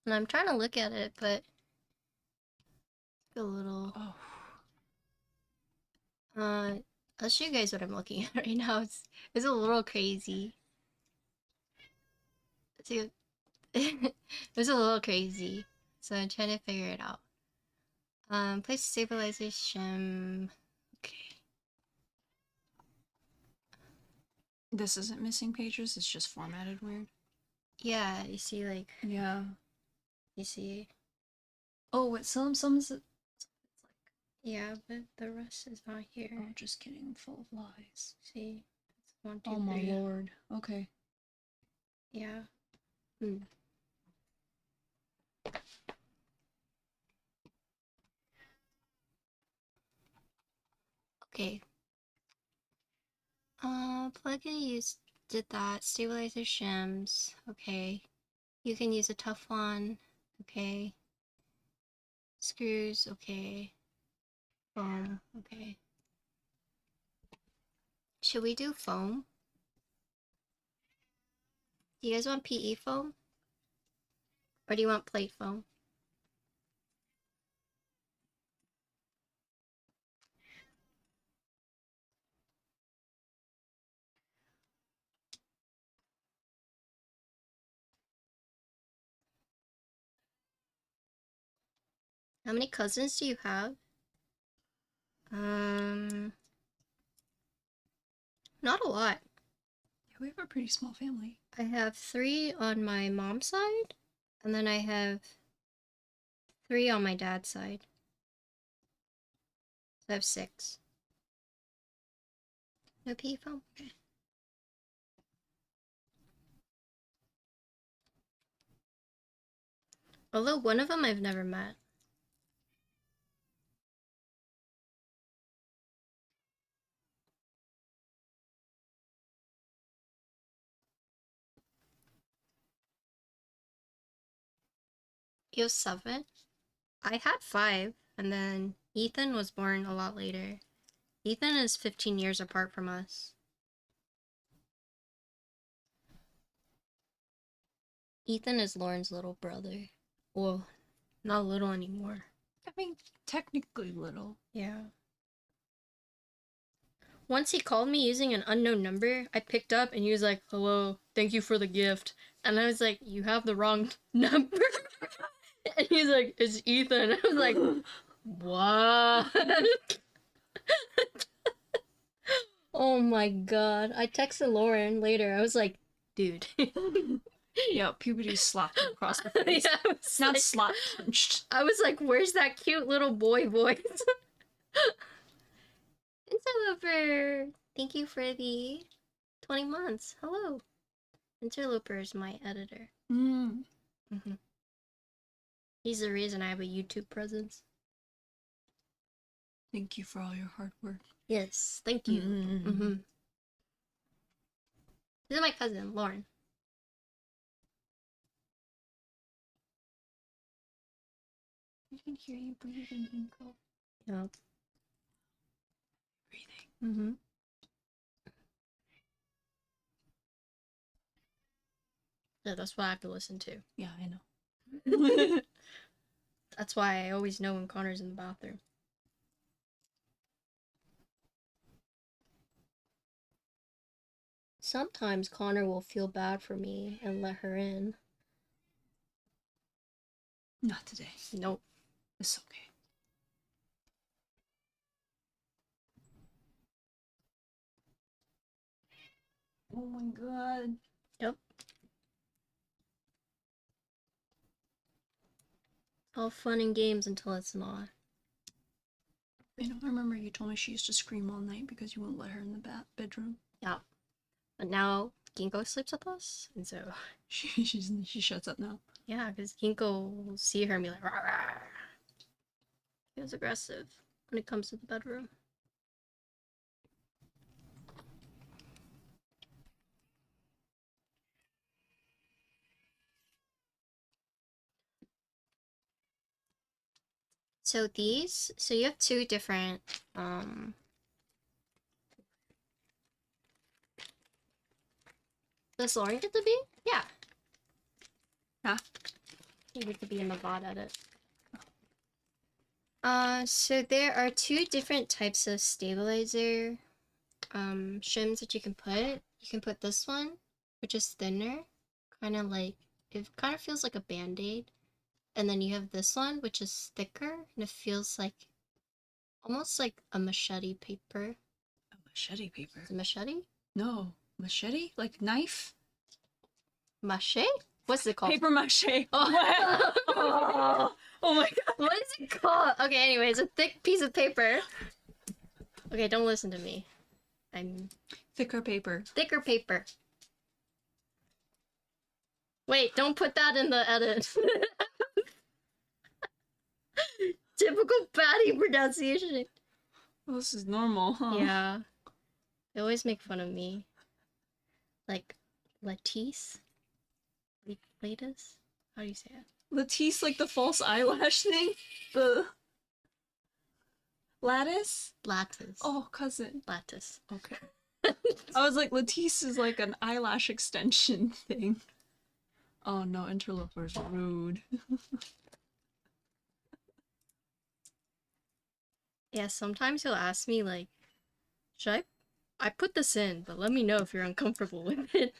I'm trying to look at it, but a little... Oh. I'll show you guys what I'm looking at right now. It's a little crazy. See, it's a little crazy, so I'm trying to figure it out. Place Stabilizer Shim. Okay. This isn't missing pages, it's just formatted weird. Yeah, you see, like... Yeah. You see... Oh, what some is it? Yeah, but the rest is not here. Oh, just kidding, full of lies. See? It's 1, 2, Oh my 3. lord. Okay. Yeah. Okay. Plug-in did that. Stabilizer shims. Okay. You can use a tough one. Okay. Screws. Okay. Foam. Okay. Should we do foam? Do you guys want PE foam? Or do you want plate foam? How many cousins do you have? Not a lot. Yeah, we have a pretty small family. I have 3 on my mom's side, and then I have 3 on my dad's side. So I have 6. No PE foam? Okay. Although one of them I've never met. You have 7? I had 5, and then Ethan was born a lot later. Ethan is 15 years apart from us. Ethan is Lauren's little brother. Well, not little anymore. I mean, technically little. Yeah. Once he called me using an unknown number, I picked up and he was like, "Hello, thank you for the gift." And I was like, "You have the wrong number." And he's like, "It's Ethan." I was like, "What?" Oh my god. I texted Lauren later. I was like, "Dude." Yeah, puberty slapped him across the face. Yeah, I was Not like, slap punched. I was like, "Where's that cute little boy voice?" Interloper, thank you for the 20 months. Hello. Interloper is my editor. Mm. He's the reason I have a YouTube presence. Thank you for all your hard work. Yes, thank you. This is my cousin, Lauren. I can hear you breathing, Ginkgo. Yeah. Breathing. Yeah, that's what I have to listen to. Yeah, I know. That's why I always know when Connor's in the bathroom. Sometimes Connor will feel bad for me and let her in. Not today. Nope. It's okay. Oh my god. Yep. All fun and games until it's not. I know, I remember you told me she used to scream all night because you wouldn't let her in the bedroom. Yeah. But now Ginkgo sleeps with us, and so... She shuts up now. Yeah, because Ginkgo will see her and be like, "Rah, rah." He was aggressive when it comes to the bedroom. So you have 2 different, Does Lauren get to be? Yeah. Huh? You get to be in the VOD edit. So there are 2 different types of stabilizer, shims that you can put. You can put this one, which is thinner, kind of like, it kind of feels like a band-aid. And then you have this one, which is thicker, and it feels like, almost like a machete paper. A machete paper? Is it machete? No. Machete? Like knife? Mache? What's it called? Paper mache. Oh. Oh my god. What is it called? Okay, anyways, a thick piece of paper. Okay, don't listen to me. I'm... Thicker paper. Thicker paper. Wait, don't put that in the edit. Typical baddie pronunciation. Well, this is normal, huh? Yeah. They always make fun of me. Like, Latisse? Lattice? How do you say it? Latisse, like the false eyelash thing? The... Lattice? Lattice. Oh, cousin. Lattice. Okay. I was like, Latisse is like an eyelash extension thing. Oh no, interloper's rude. Yeah, sometimes he'll ask me, like, should I put this in, but let me know if you're uncomfortable with it.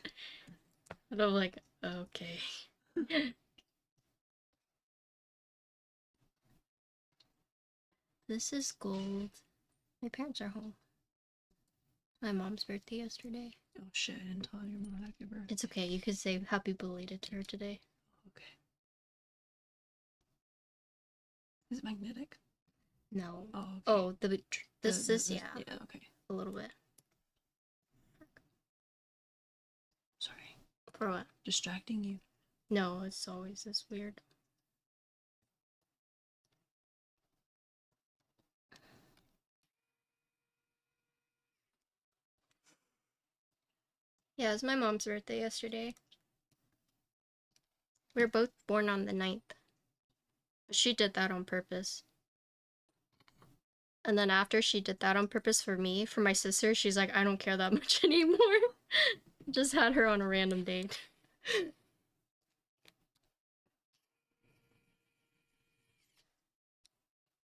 And I'm like, okay. This is gold. My parents are home. My mom's birthday yesterday. Oh shit, I didn't tell your mom happy birthday. It's okay, you could say happy belated to her today. Okay. Is it magnetic? No. Oh, okay. Oh, this, yeah. Yeah, okay. A little bit. Sorry. For what? Distracting you. No, it's always this weird. Yeah, it was my mom's birthday yesterday. We were both born on the 9th. But she did that on purpose. And then after she did that on purpose for me, for my sister, she's like, I don't care that much anymore. Just had her on a random date.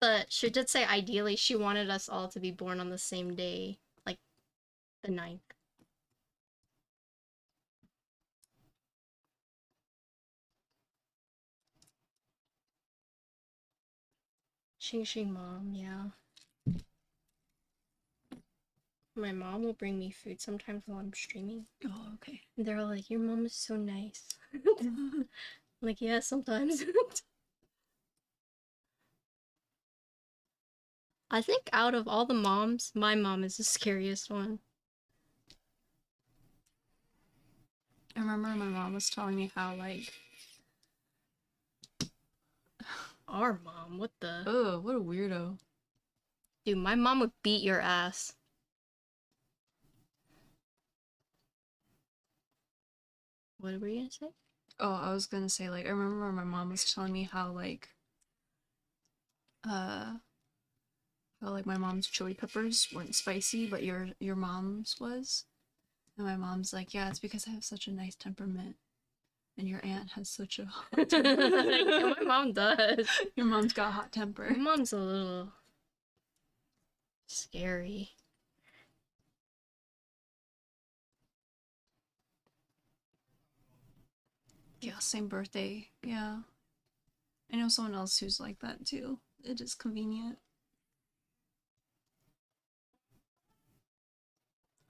But she did say ideally she wanted us all to be born on the same day, like the 9th. Xing Xing mom, yeah. My mom will bring me food sometimes while I'm streaming. Oh, okay. And they're all like, your mom is so nice. I'm like, yeah, sometimes. I think out of all the moms, my mom is the scariest one. I remember my mom was telling me how, like... Our mom, what the? Oh, what a weirdo. Dude, my mom would beat your ass. What were you gonna say? Oh, I was gonna say, like, I remember my mom was telling me how, like, my mom's chili peppers weren't spicy, but your mom's was. And my mom's like, yeah, it's because I have such a nice temperament. And your aunt has such a hot temper. Yeah, my mom does. Your mom's got a hot temper. My mom's a little scary. Yeah, same birthday. Yeah. I know someone else who's like that too. It is convenient.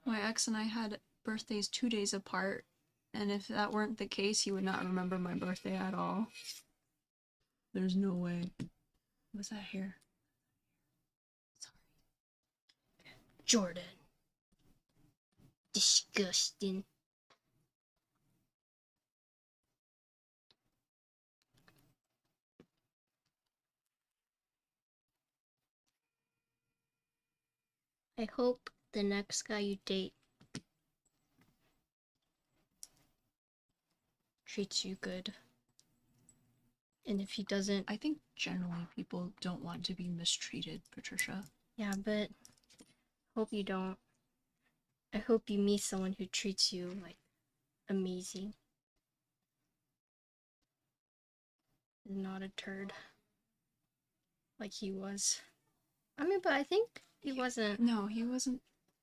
My ex and I had birthdays 2 days apart, and if that weren't the case, he would not remember my birthday at all. There's no way. What's that here? Sorry. Jordan. Disgusting. I hope the next guy you date treats you good. And if he doesn't... I think generally people don't want to be mistreated, Patricia. Yeah, but hope you don't. I hope you meet someone who treats you, like, amazing. Not a turd. Like he was. I mean, but I think he wasn't. No, he wasn't.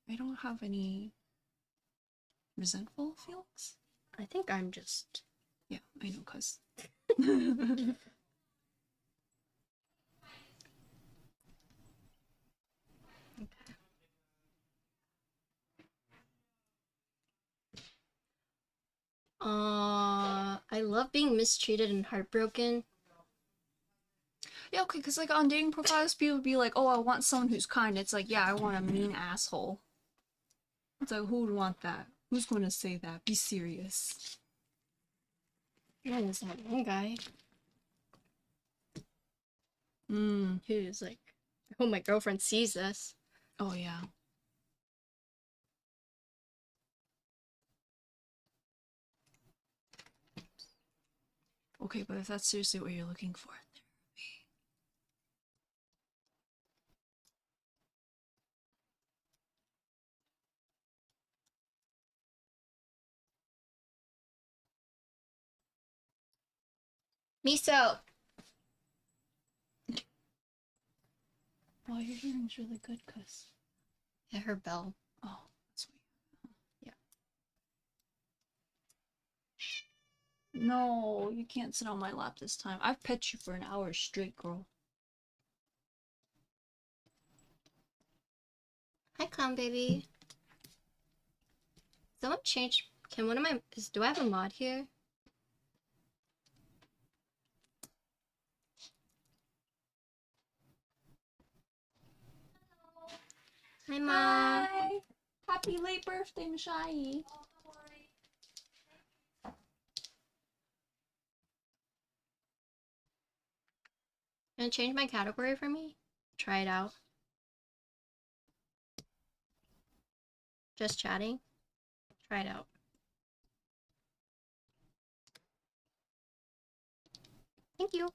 I don't have any resentful feelings. I think I'm just... Yeah, I know, cuz. I love being mistreated and heartbroken. Yeah, okay, because, like, on dating profiles, people would be like, oh, I want someone who's kind. It's like, yeah, I want a mean asshole. It's like, who would want that? Who's going to say that? Be serious. What is that one guy? Who's like, I hope my girlfriend sees this. Oh, yeah. Okay, but if that's seriously what you're looking for, Miso! wow, your hearing's really good, cuz. Yeah, her bell. Oh, that's sweet. Yeah. No, you can't sit on my lap this time. I've pet you for an hour straight, girl. Hi, clown baby. Someone change... Can one of my... Do I have a mod here? Hi, Mom. Hi! Happy late birthday, Mishai. Gonna change my category for me? Try it out. Just chatting? Try it out. Thank you.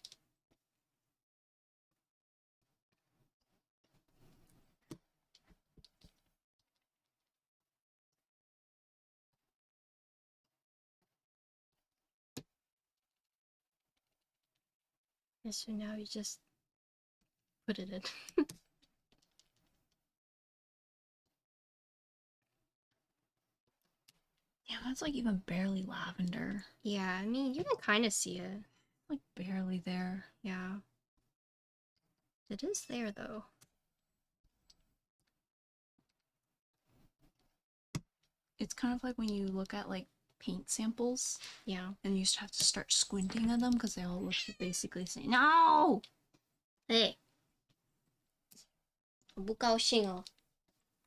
And so now you just put it in. Yeah, that's like even barely lavender. Yeah, I mean, you can kind of see it. Like barely there. Yeah. It is there, though. It's kind of like when you look at like paint samples. Yeah. And you just have to start squinting at them because they all look basically the same. No! Hey. 我不高兴哦.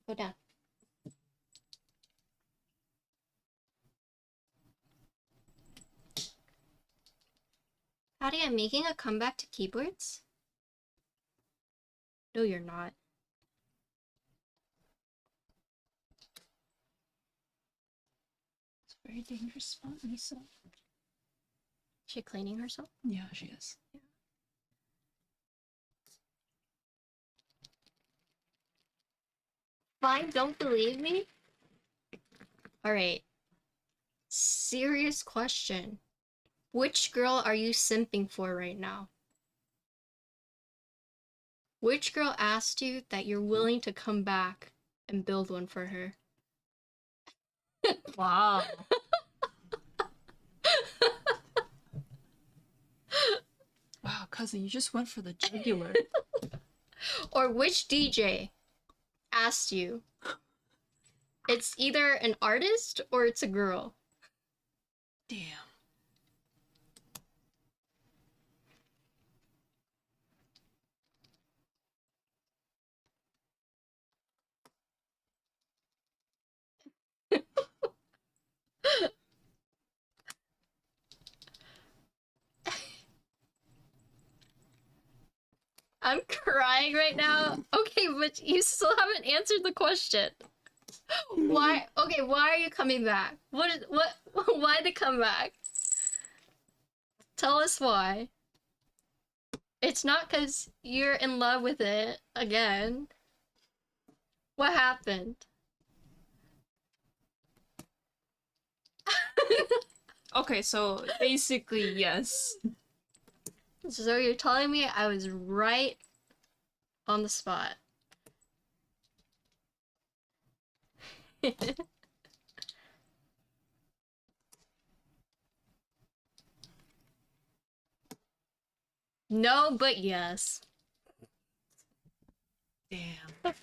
Go down. Patty, I'm making a comeback to keyboards? No, you're not. It's a very dangerous spot, Lisa. Is she cleaning herself? Yeah, she is. Yeah. Fine, don't believe me? Alright. Serious question. Which girl are you simping for right now? Which girl asked you that you're willing to come back and build one for her? Wow. Wow, cousin, you just went for the jugular. Or which DJ asked you? It's either an artist or it's a girl. Damn. I'm crying right now. Okay, but you still haven't answered the question. Why? Okay, why are you coming back? What? Why the comeback? Tell us why. It's not because you're in love with it again. What happened? Okay, so basically, yes. So you're telling me I was right on the spot. No, but yes. Damn.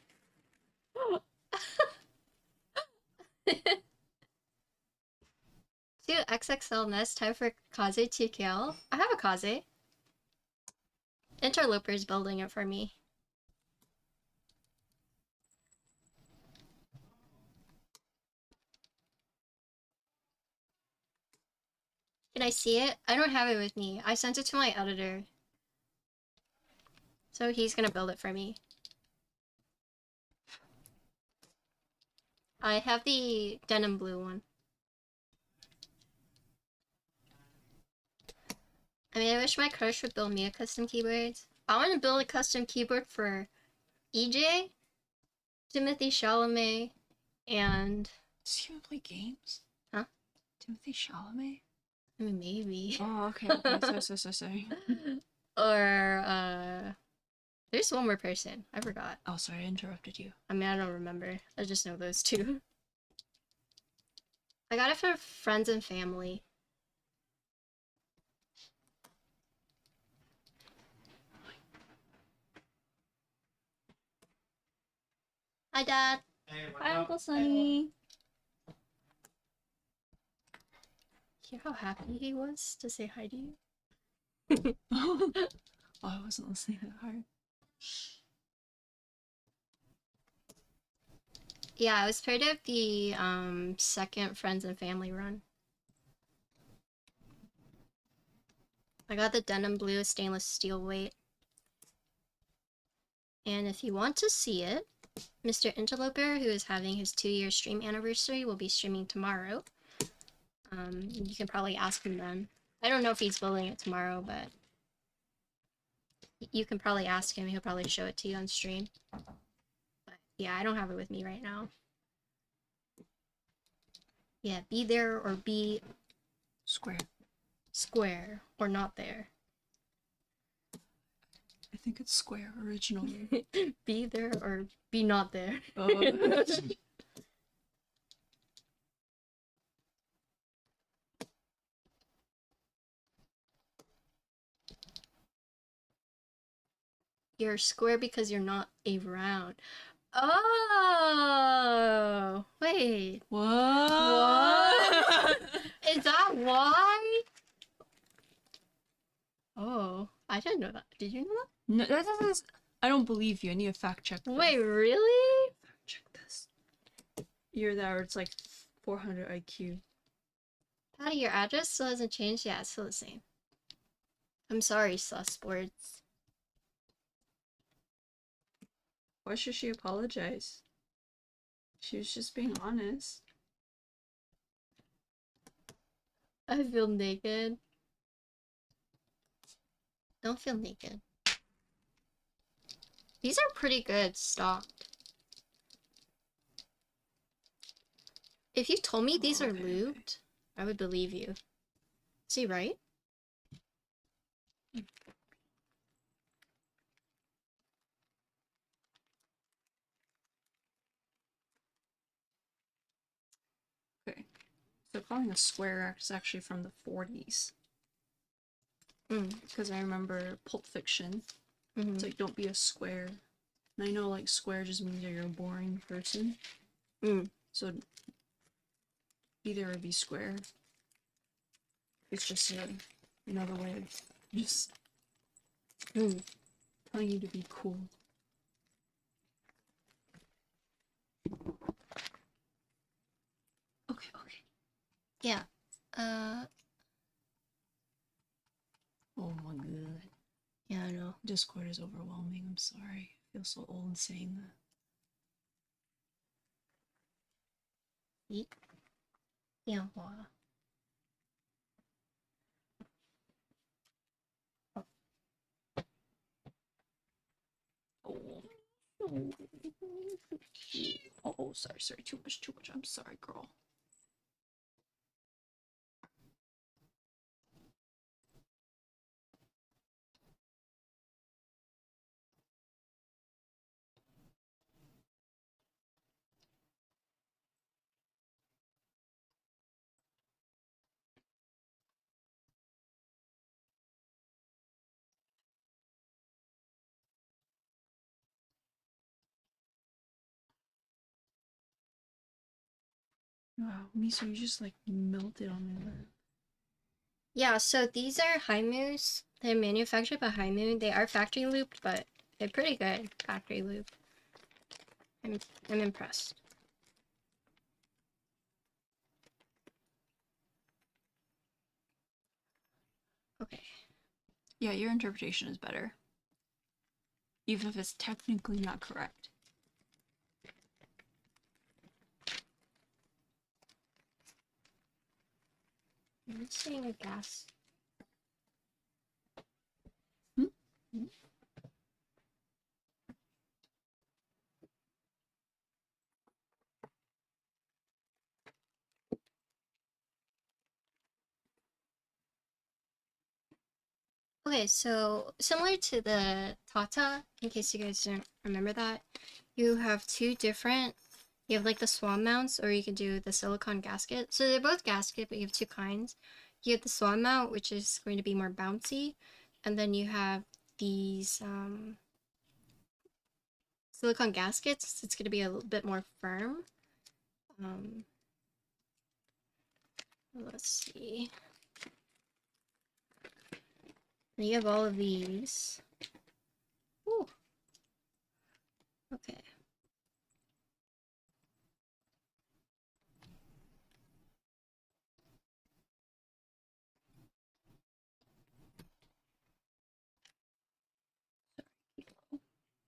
2XXL nest, time for Kaze TKL. I have a Kaze. Interloper's building it for me. Can I see it? I don't have it with me. I sent it to my editor. So he's gonna build it for me. I have the denim blue one. I mean, I wish my crush would build me a custom keyboard. I want to build a custom keyboard for EJ, Timothy Chalamet, and... Does he even play games? Huh? Timothy Chalamet? I mean, maybe. Oh, okay, okay. Sorry. Or, there's one more person. I forgot. Oh, sorry, I interrupted you. I mean, I don't remember. I just know those two. I got it for friends and family. Hi, Dad. Hey, Hi, Uncle Sonny. Hear how happy he was to say hi to you? Oh, I wasn't listening that hard. Yeah, I was part of the second friends and family run. I got the denim blue stainless steel weight. And if you want to see it, Mr. Interloper, who is having his 2-year stream anniversary, will be streaming tomorrow. You can probably ask him then. I don't know if he's building it tomorrow, but You can probably ask him. He'll probably show it to you on stream. But yeah, I don't have it with me right now. Yeah, be there or be Square. square or not there. I think it's square originally. Be there or be not there. Oh. You're square because you're not a round. Oh, wait. What? Is that why? Oh, I didn't know that. Did you know that? No, that doesn't. I don't believe you. I need to fact check this. Wait, really? Fact check this. You're there. It's like 400 IQ. Patty, your address still hasn't changed? Yeah, it's still the same. I'm sorry, Susboards. Why should she apologize? She was just being honest. I feel naked. Don't feel naked. These are pretty good stocked. If you told me these are lubed, I would believe you. Is he right? Okay. So calling a square is actually from the 40s. Because I remember Pulp Fiction. It's like, don't be a square. And I know, like, square just means you're a boring person. So, be there or be square. It's just another way of just telling you to be cool. Okay. Yeah. Oh my god. Yeah, I know. Discord is overwhelming. I'm sorry. I feel so old saying that. Yeah. Oh, sorry. Too much. I'm sorry, girl. Wow, Miso, you just like melted on me. Yeah, so these are Haimus. They're manufactured by Haimu. They are factory looped, but they're pretty good factory looped. I'm impressed. Okay. Yeah, your interpretation is better. Even if it's technically not correct. I'm seeing a gas. Okay, so similar to the Tata, in case you guys don't remember that, you have two different, you have like the Swan mounts, or you can do the Silicone Gasket. So they're both gasket, but you have two kinds. You have the Swan mount, which is going to be more bouncy, and then you have these Silicone Gaskets. It's going to be a little bit more firm. Let's see. And you have all of these. Ooh. Okay.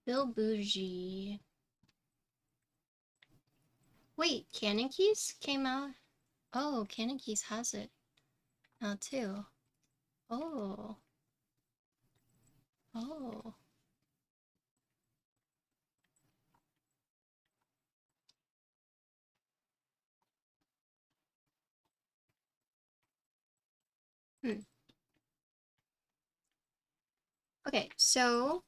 Bill Bougie. Wait, Canon Keys came out? Oh, Canon Keys has it now too. Oh. Oh. Okay, so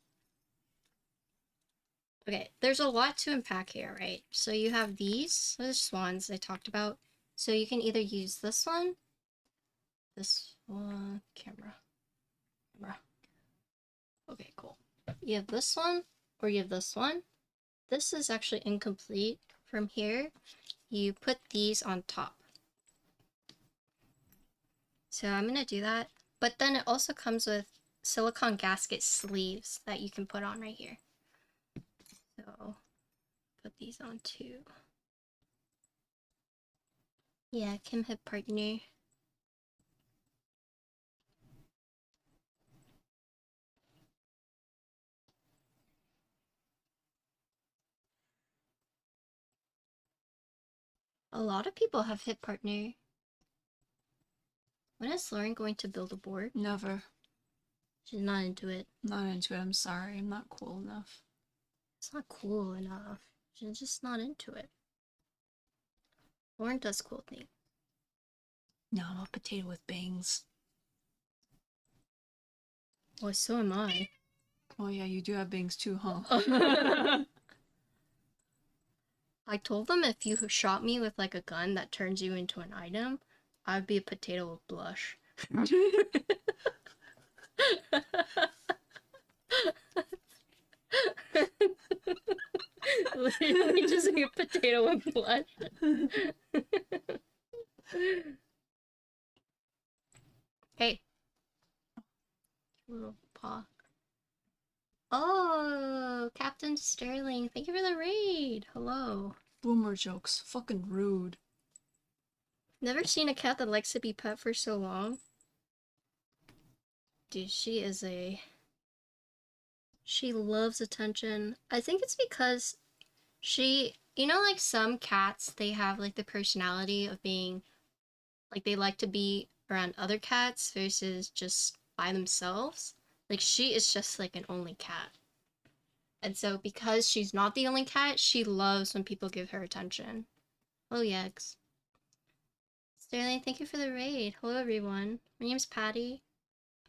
there's a lot to unpack here, right? So you have these swans I talked about. So you can either use this one, camera. Okay, cool. You have this one, or you have this one. This is actually incomplete. From here, you put these on top. So I'm gonna do that. But then it also comes with silicone gasket sleeves that you can put on right here. So put these on too. Yeah, Kim hit partner. A lot of people have hit partner. When is Lauren going to build a board? Never. She's not into it. Not into it, I'm sorry. I'm not cool enough. It's not cool enough. She's just not into it. Lauren does cool things. No, I'm a potato with bangs. Well, so am I. Oh yeah, you do have bangs too, huh? I told them if you shot me with like a gun that turns you into an item, I'd be a potato with blush. Literally just be a potato with blush. Hey. Little paw. Oh, Captain Sterling, thank you for the raid. Hello. Boomer jokes. Fucking rude. Never seen a cat that likes to be pet for so long. Dude, she loves attention. I think it's because you know, like some cats, they have like the personality of being, like they like to be around other cats versus just by themselves. Like she is just like an only cat. And so because she's not the only cat, she loves when people give her attention. Hello, Yegs. Sterling, thank you for the raid. Hello, everyone. My name's Patty.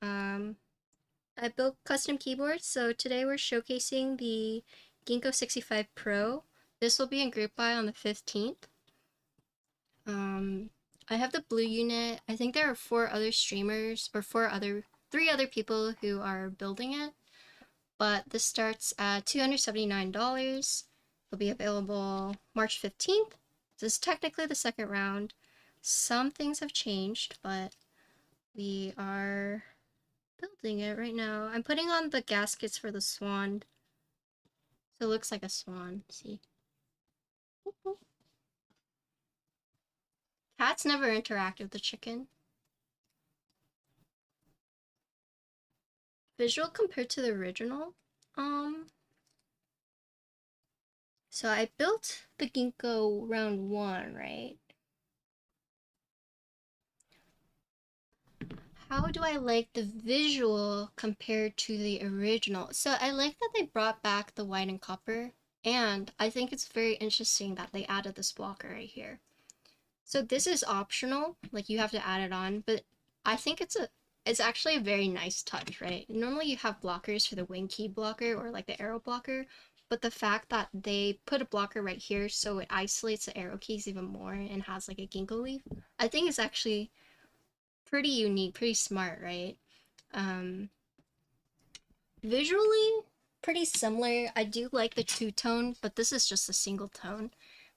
I built custom keyboards, so today we're showcasing the Ginkgo65 Pro. This will be in group buy on the 15th. I have the blue unit. I think there are 4 other streamers, or 3 other people who are building it. But this starts at $279. It'll be available March 15th. This is technically the second round. Some things have changed, but we are building it right now. I'm putting on the gaskets for the swan. So it looks like a swan. See? Cats never interact with the chicken. Visual compared to the original. So I built the Ginkgo round 1, right? How do I like the visual compared to the original? So I like that they brought back the white and copper, and I think it's very interesting that they added this blocker right here. So this is optional, like you have to add it on, but I think it's actually a very nice touch, right? Normally you have blockers for the wing key blocker or like the arrow blocker, but the fact that they put a blocker right here so it isolates the arrow keys even more and has like a ginkgo leaf, I think it's actually pretty unique, pretty smart, right? Visually, pretty similar. I do like the two-tone, but this is just a single tone.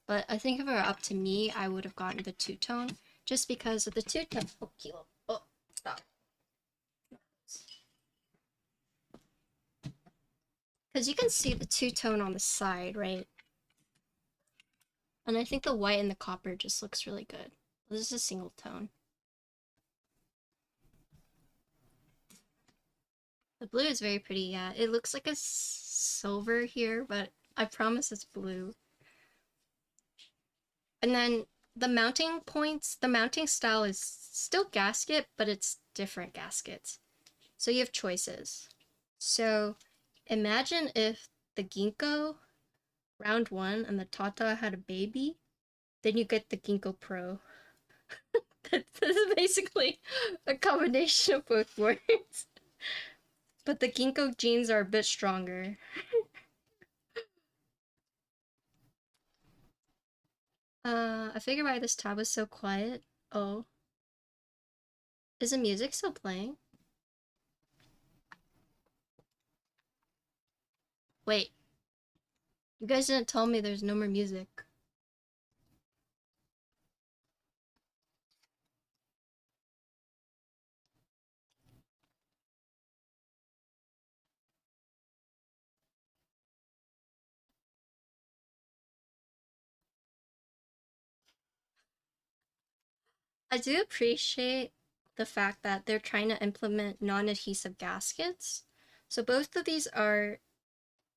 But I think if it were up to me, I would have gotten the two-tone, just because of the two-tone. Oh, Kilo. Oh, stop. Because you can see the two-tone on the side, right? And I think the white and the copper just looks really good. This is a single tone. The blue is very pretty, yeah. It looks like a silver here, but I promise it's blue. And then the mounting points, the mounting style is still gasket, but it's different gaskets. So you have choices. So imagine if the Ginkgo round 1 and the Tata had a baby, then you get the Ginkgo Pro. This is basically a combination of both words. But the Ginkgo genes are a bit stronger. I figure why this tab is so quiet. Oh. Is the music still playing? Wait. You guys didn't tell me there's no more music. I do appreciate the fact that they're trying to implement non-adhesive gaskets. So both of these are,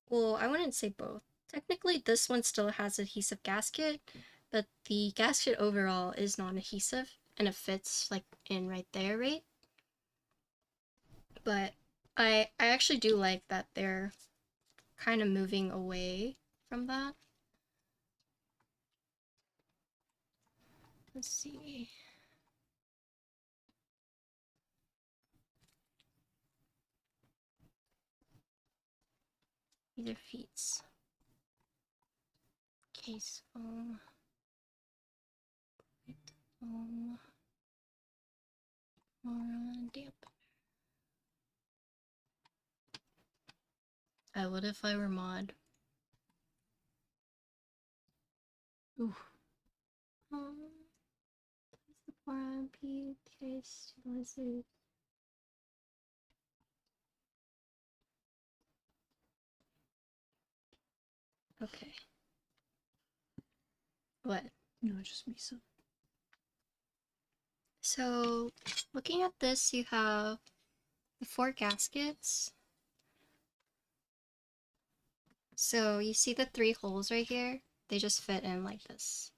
well, I wouldn't say both. Technically, this one still has adhesive gasket, but the gasket overall is non-adhesive and it fits like in right there, right? But I actually do like that they're kind of moving away from that. Let's see. These are feet. Case foam. Damp. I would if I were mod. Ooh. The Morandi case stabilizer. Okay. What? No, just miso. So, looking at this, you have the 4 gaskets. So, you see the 3 holes right here? They just fit in like this.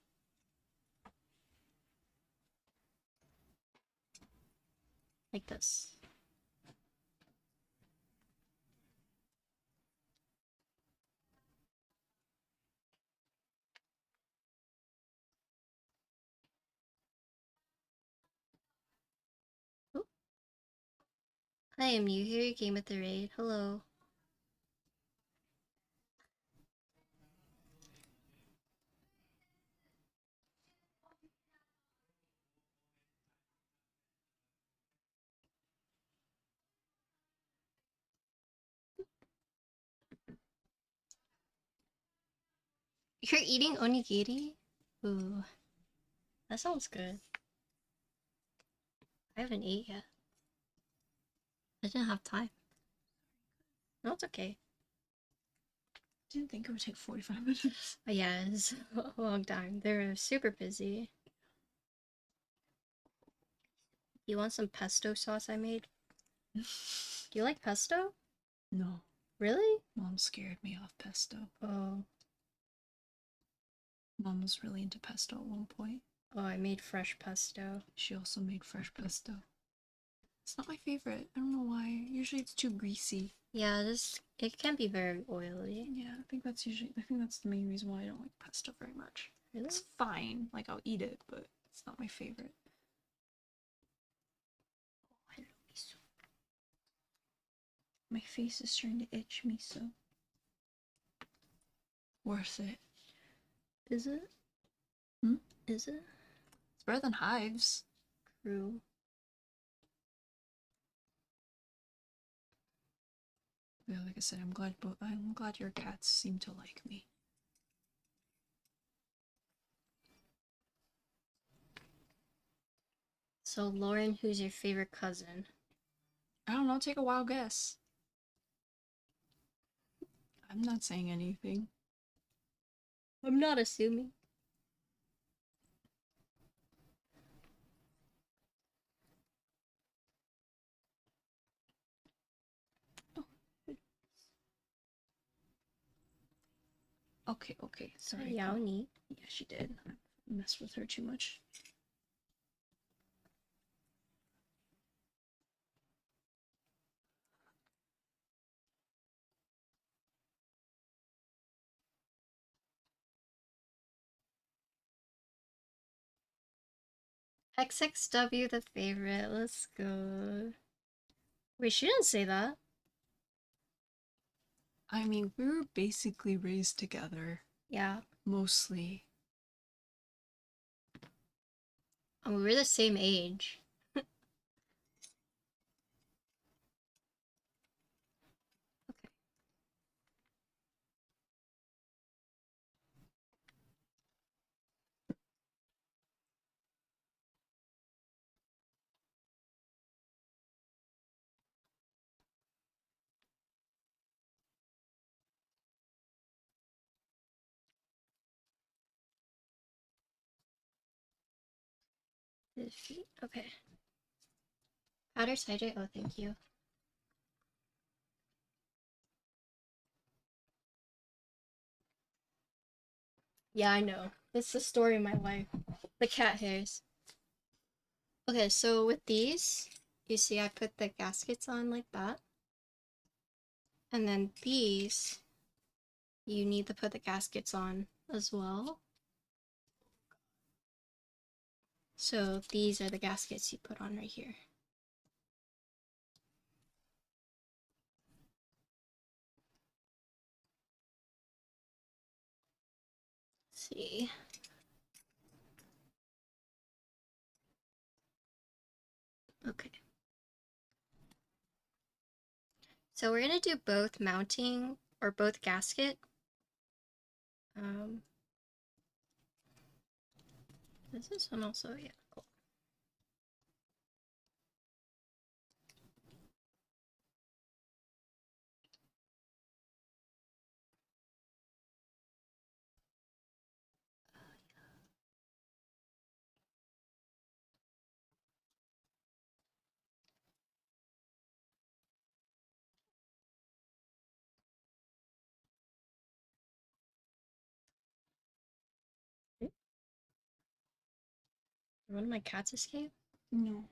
Like this. Oh. Hi, I'm you here. You came with the raid. Hello. You're eating onigiri? Ooh. That sounds good. I haven't ate yet. I didn't have time. No, it's okay. Didn't think it would take 45 minutes. But yeah, it's a long time. They're super busy. You want some pesto sauce I made? Do you like pesto? No. Really? Mom scared me off pesto. Oh. Mom was really into pesto at one point. Oh, I made fresh pesto. She also made fresh pesto. It's not my favorite. I don't know why. Usually it's too greasy. Yeah, it can be very oily. Yeah, I think that's the main reason why I don't like pesto very much. Really? It's fine. Like, I'll eat it, but it's not my favorite. Oh, hello, miso. My face is starting to itch, miso. Worth it. Is it? Hmm? Is it? It's better than hives. True. Yeah, like I said, I'm glad your cats seem to like me. So, Lauren, who's your favorite cousin? I don't know, take a wild guess. I'm not saying anything. I'm not assuming. Okay, sorry. Yaoni. Yeah, she did. I messed with her too much. XXW the favorite. Let's go. Wait, she didn't say that. I mean, we were basically raised together. Yeah. Mostly. And we were the same age. His feet. Okay. Powder's hydrate. Oh, thank you. Yeah, I know. That's the story of my life. The cat hairs. Okay, so with these, you see I put the gaskets on like that. And then these, you need to put the gaskets on as well. So these are the gaskets you put on right here. Let's see. Okay. So we're gonna do both mounting or both gasket. Is this one also? Yeah, cool. Did one of my cats escape? No.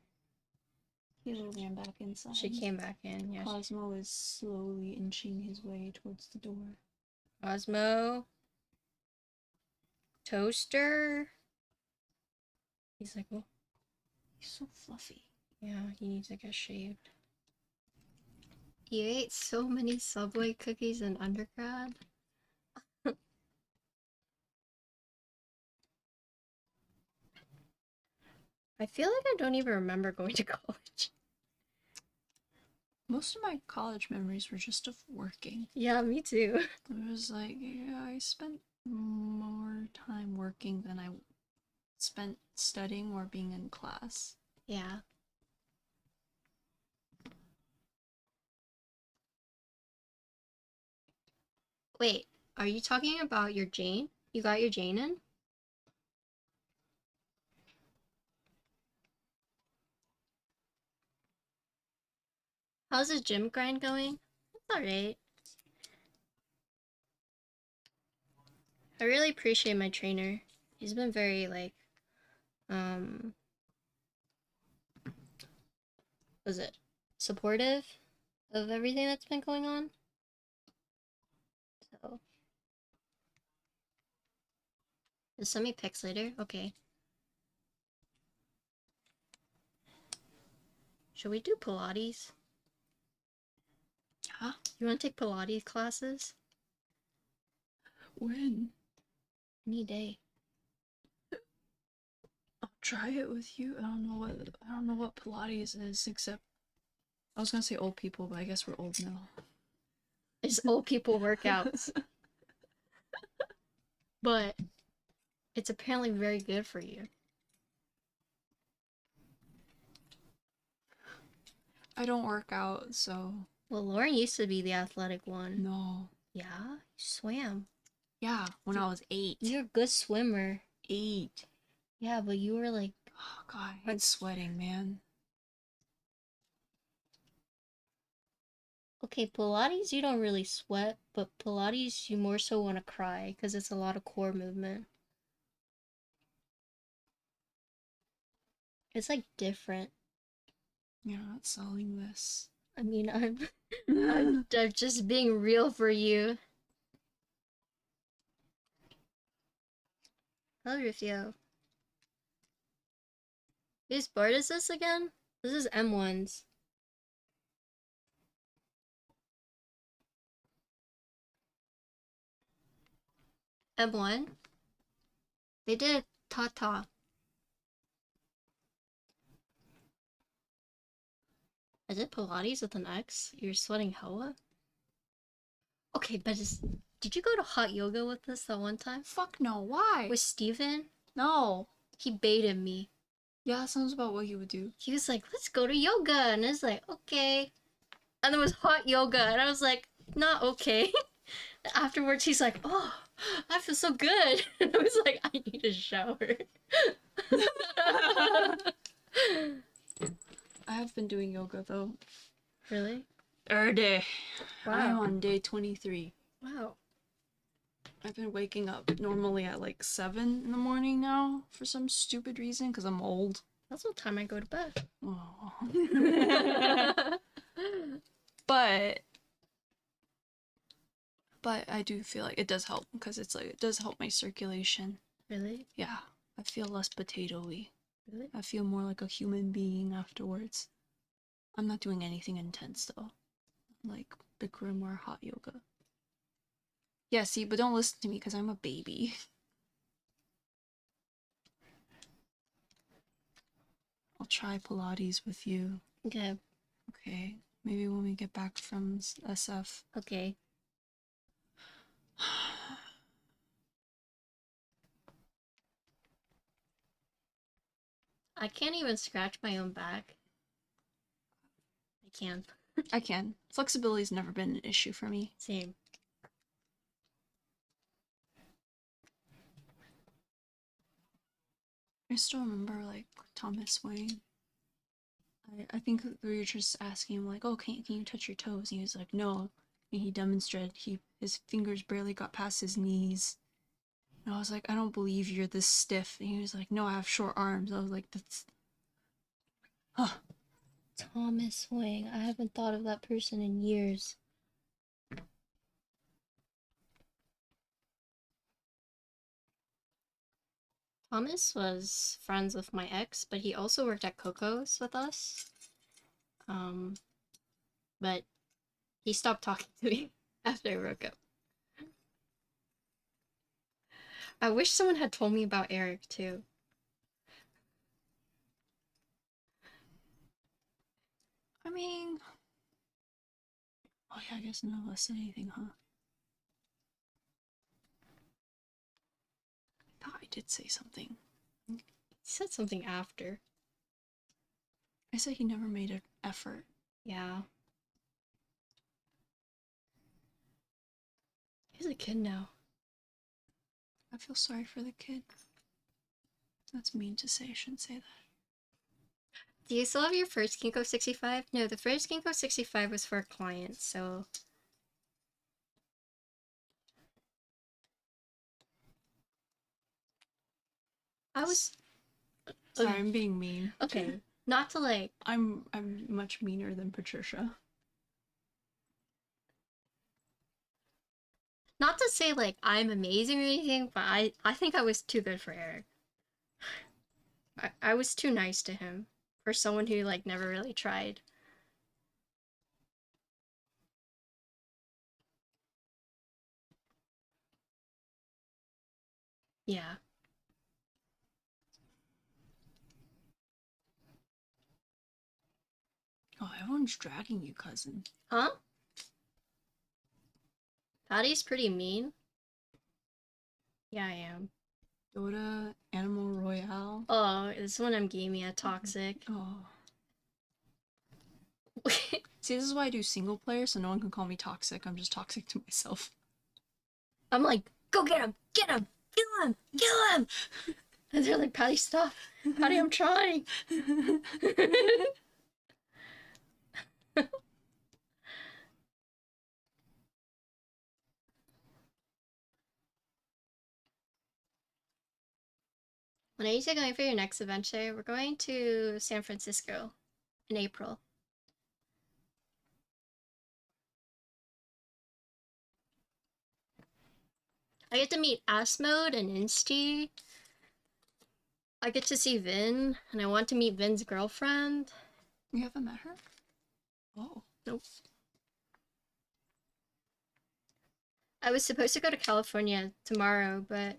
He ran back inside. She came back in, yeah. Cosmo is slowly inching his way towards the door. Cosmo. Toaster. He's like, oh. He's so fluffy. Yeah, he needs to get shaved. You ate so many Subway cookies in undergrad? I feel like I don't even remember going to college. Most of my college memories were just of working. Yeah, me too. It was like, yeah, I spent more time working than I spent studying or being in class. Yeah. Wait, are you talking about your Jane? You got your Jane in? How's the gym grind going? It's alright. I really appreciate my trainer. He's been very, like, was it supportive of everything that's been going on? So, just send me pics later? Okay. Should we do Pilates? Huh? You want to take Pilates classes? When? Any day. I'll try it with you. I don't know what Pilates is, except I was gonna say old people, but I guess we're old now. It's old people workouts. But it's apparently very good for you. I don't work out, so. Well, Lauren used to be the athletic one. No. Yeah, you swam. Yeah, when I was 8. You're a good swimmer. 8. Yeah, but you were like... Oh god, I hate sweating, man. Okay, Pilates, you don't really sweat, but Pilates, you more so want to cry because it's a lot of core movement. It's like different. You're not selling this. I mean, I'm just being real for you. Hello, Rufio. Whose board is this again? This is M1's. M1? They did Tata. Is it Pilates with an X? You're sweating hella? Okay, but did you go to hot yoga with us that one time? Fuck no, why? With Steven? No. He baited me. Yeah, that sounds about what he would do. He was like, let's go to yoga. And I was like, okay. And there was hot yoga. And I was like, not okay. Afterwards, he's like, oh, I feel so good. And I was like, I need a shower. I have been doing yoga though. Really? Every day. Wow. I'm on day 23. Wow. I've been waking up normally at like 7 in the morning now for some stupid reason because I'm old. That's what time I go to bed. Oh. But I do feel like it does help because it's like it does help my circulation. Really? Yeah, I feel less potato-y. Really? I feel more like a human being afterwards. I'm not doing anything intense though, like Bikram or hot yoga. Yeah, see, but don't listen to me because I'm a baby. I'll try Pilates with you. Okay. Okay, maybe when we get back from SF. Okay. I can't even scratch my own back. I can't. I can. Flexibility's never been an issue for me. Same. I still remember, like, Thomas Wayne. I think we were just asking him, like, oh, can you touch your toes? And he was like, no. And he demonstrated his fingers barely got past his knees. And I was like, I don't believe you're this stiff. And he was like, no, I have short arms. I was like, that's... Huh. Thomas Wang. I haven't thought of that person in years. Thomas was friends with my ex, but he also worked at Coco's with us. But he stopped talking to me after I broke up. I wish someone had told me about Eric too. I mean... Oh yeah, I guess none of us said anything, huh? I thought I did say something. He said something after. I said he never made an effort. Yeah. He's a kid now. I feel sorry for the kid. That's mean to say. I shouldn't say that. Do you still have your first Ginkgo65? No, the first Ginkgo65 was for a client, so... I was... Sorry, I'm being mean. Okay, not to like... I'm much meaner than Patricia. Not to say like I'm amazing or anything, but I think I was too good for Eric. I was too nice to him for someone who like never really tried. Yeah. Oh, everyone's dragging you, cousin. Huh? Patty's pretty mean. Yeah, I am. Dota, Animal Royale. Oh, this one I'm gaming at Toxic. Oh. See, this is why I do single player, so no one can call me toxic. I'm just toxic to myself. I'm like, go get him! Get him! Kill him! Kill him! And they're like, Patty, stop! Patty, I'm trying! When are you two going for your next adventure? We're going to San Francisco in April. I get to meet Asmode and Insty. I get to see Vin, and I want to meet Vin's girlfriend. You haven't met her? Oh. Nope. I was supposed to go to California tomorrow, but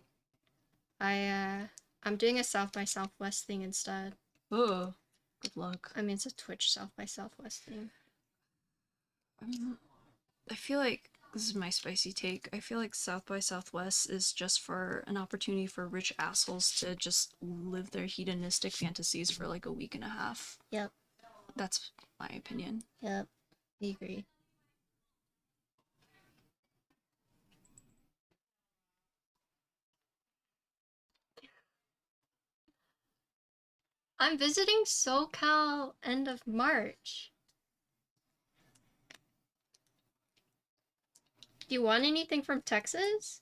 I'm doing a South by Southwest thing instead. Oh. Good luck. I mean, it's a Twitch South by Southwest thing. I feel like this is my spicy take. I feel like South by Southwest is just for an opportunity for rich assholes to just live their hedonistic fantasies for like a week and a half. Yep. That's my opinion. Yep. I agree. I'm visiting SoCal end of March. Do you want anything from Texas?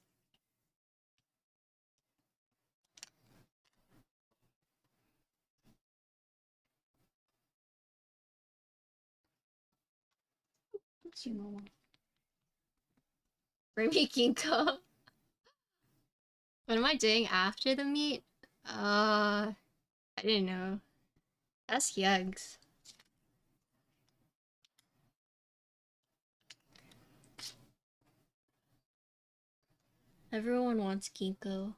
What's your normal? Bring me Ginkgo. What am I doing after the meet? I didn't know. That's Yugs. Everyone wants Ginkgo.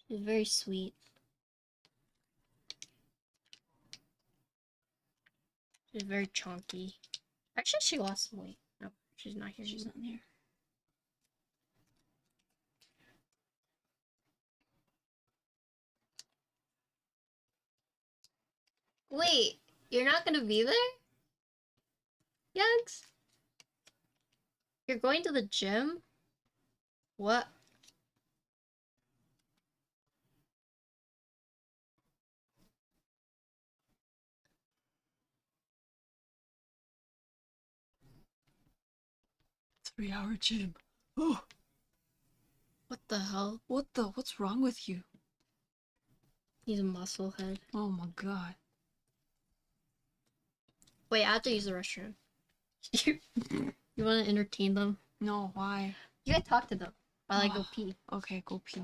She's very sweet. She's very chunky. Actually, she lost some weight. No, she's not here. She's not here. Wait, you're not gonna be there? Yugs? You're going to the gym? What? Three-hour gym. Oh! What the hell? What's wrong with you? He's a muscle head. Oh my god. Wait, I have to use the restroom. You want to entertain them? No, why? You gotta talk to them while I go pee. Okay, go pee.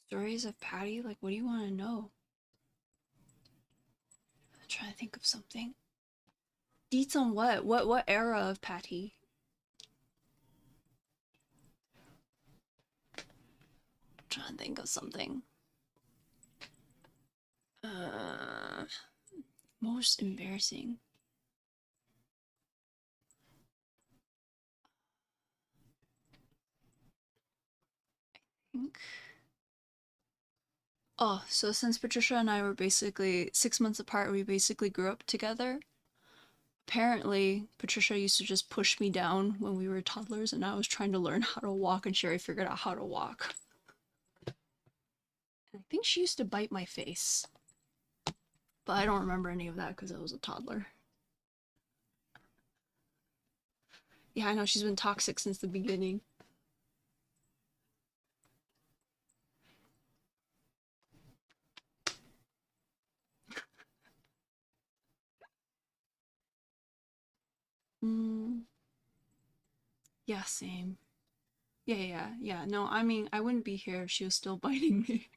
Stories of Patty? Like, what do you want to know? I'm trying to think of something. Deets on what? What era of Patty? I'm trying to think of something. Most embarrassing. I think. Oh, so since Patricia and I were basically 6 months apart, we basically grew up together. Apparently, Patricia used to just push me down when we were toddlers and I was trying to learn how to walk and she already figured out how to walk. And I think she used to bite my face. But I don't remember any of that because I was a toddler. Yeah, I know, she's been toxic since the beginning. Yeah, same. Yeah. No, I mean, I wouldn't be here if she was still biting me.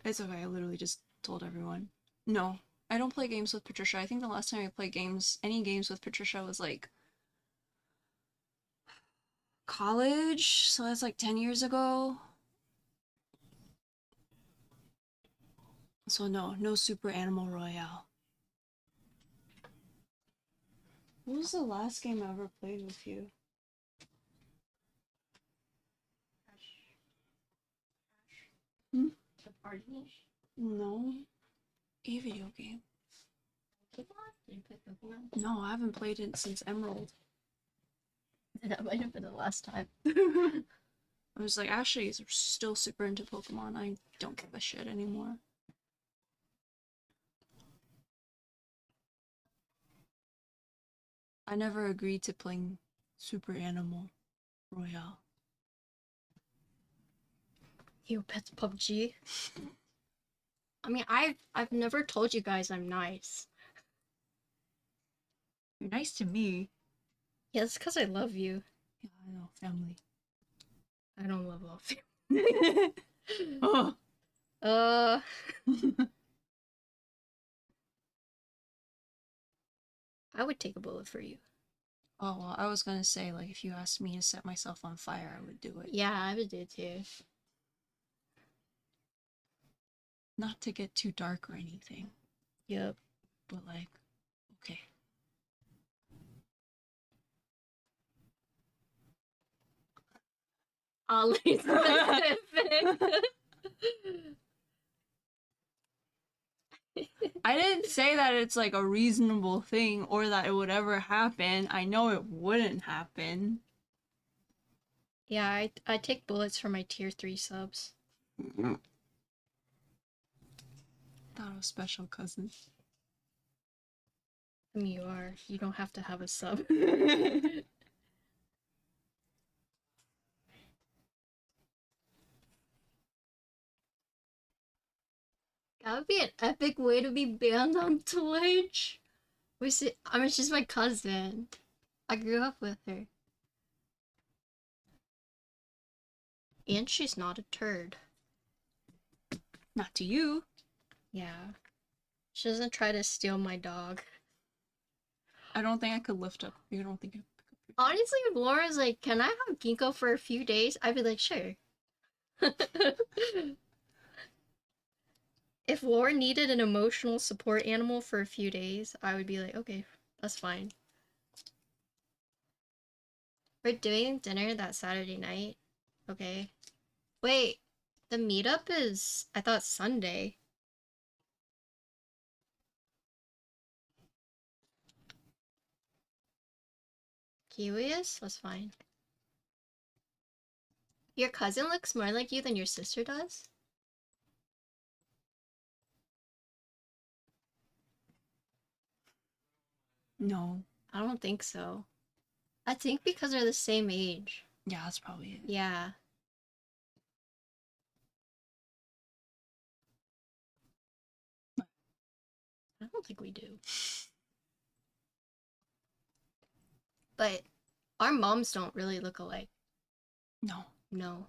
It's okay, I literally just told everyone. No, I don't play games with Patricia. I think the last time I played any games with Patricia was like college, so that's like 10 years ago. So no Super Animal Royale. What was the last game I ever played with you? Hmm? The party? No. A video game. Pokemon? Did you play Pokemon? No, I haven't played it since Emerald. That might have been the last time. I was like, Ashley is still super into Pokemon. I don't give a shit anymore. I never agreed to playing Super Animal Royale. You pets PUBG. I mean, I've never told you guys I'm nice. You're nice to me. Yeah, it's because I love you. Yeah, I know, family. I don't love all family. Oh. I would take a bullet for you. Oh, well, I was gonna say, like, if you asked me to set myself on fire, I would do it. Yeah, I would do it too. Not to get too dark or anything. Yep. But, like, okay. Oddly specific. I didn't say that it's like a reasonable thing or that it would ever happen. I know it wouldn't happen. Yeah, I take bullets for my tier 3 subs. Thought it was special, cousin. I mean, you are. You don't have to have a sub. That would be an epic way to be banned on Twitch. I mean, she's my cousin. I grew up with her. And she's not a turd. Not to you. Yeah. She doesn't try to steal my dog. I don't think I could lift up. You don't think I could pick up your... Honestly, if Laura's like, can I have Ginkgo for a few days? I'd be like, sure. If Laura needed an emotional support animal for a few days, I would be like, okay, that's fine. We're doing dinner that Saturday night. Okay. Wait, the meetup is, I thought Sunday. Curious? That's fine. Your cousin looks more like you than your sister does? No. I don't think so. I think because they're the same age. Yeah, that's probably it. Yeah. I don't think we do. But our moms don't really look alike. No. No.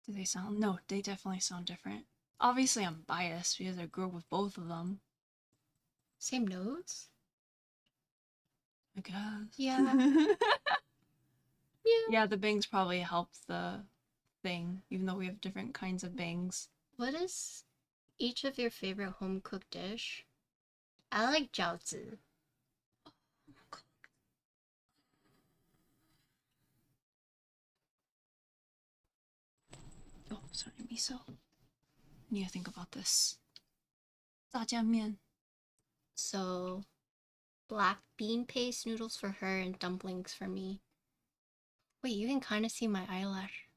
Do they sound? No, they definitely sound different. Obviously, I'm biased because I grew up with both of them. Same nose? I guess. Yeah. Yeah. Yeah, the bangs probably helped the thing, even though we have different kinds of bangs. What is each of your favorite home cooked dish? I like jiaozi. Oh, sorry, miso. I need to think about this. 炸酱面. So, black bean paste noodles for her and dumplings for me. Wait, you can kind of see my eyelash.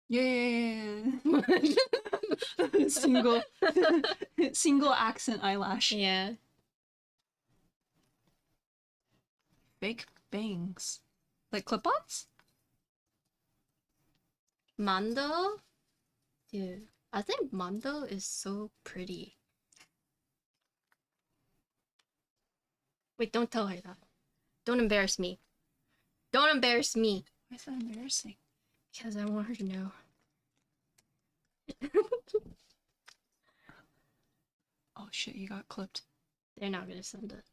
Yeah. single accent eyelash. Yeah. Fake bangs. Like clip-ons? Mando? Dude, I think Mando is so pretty. Wait, don't tell her that. Don't embarrass me. Don't embarrass me. Why is that embarrassing? Because I want her to know. Oh shit, you got clipped. They're not gonna send it.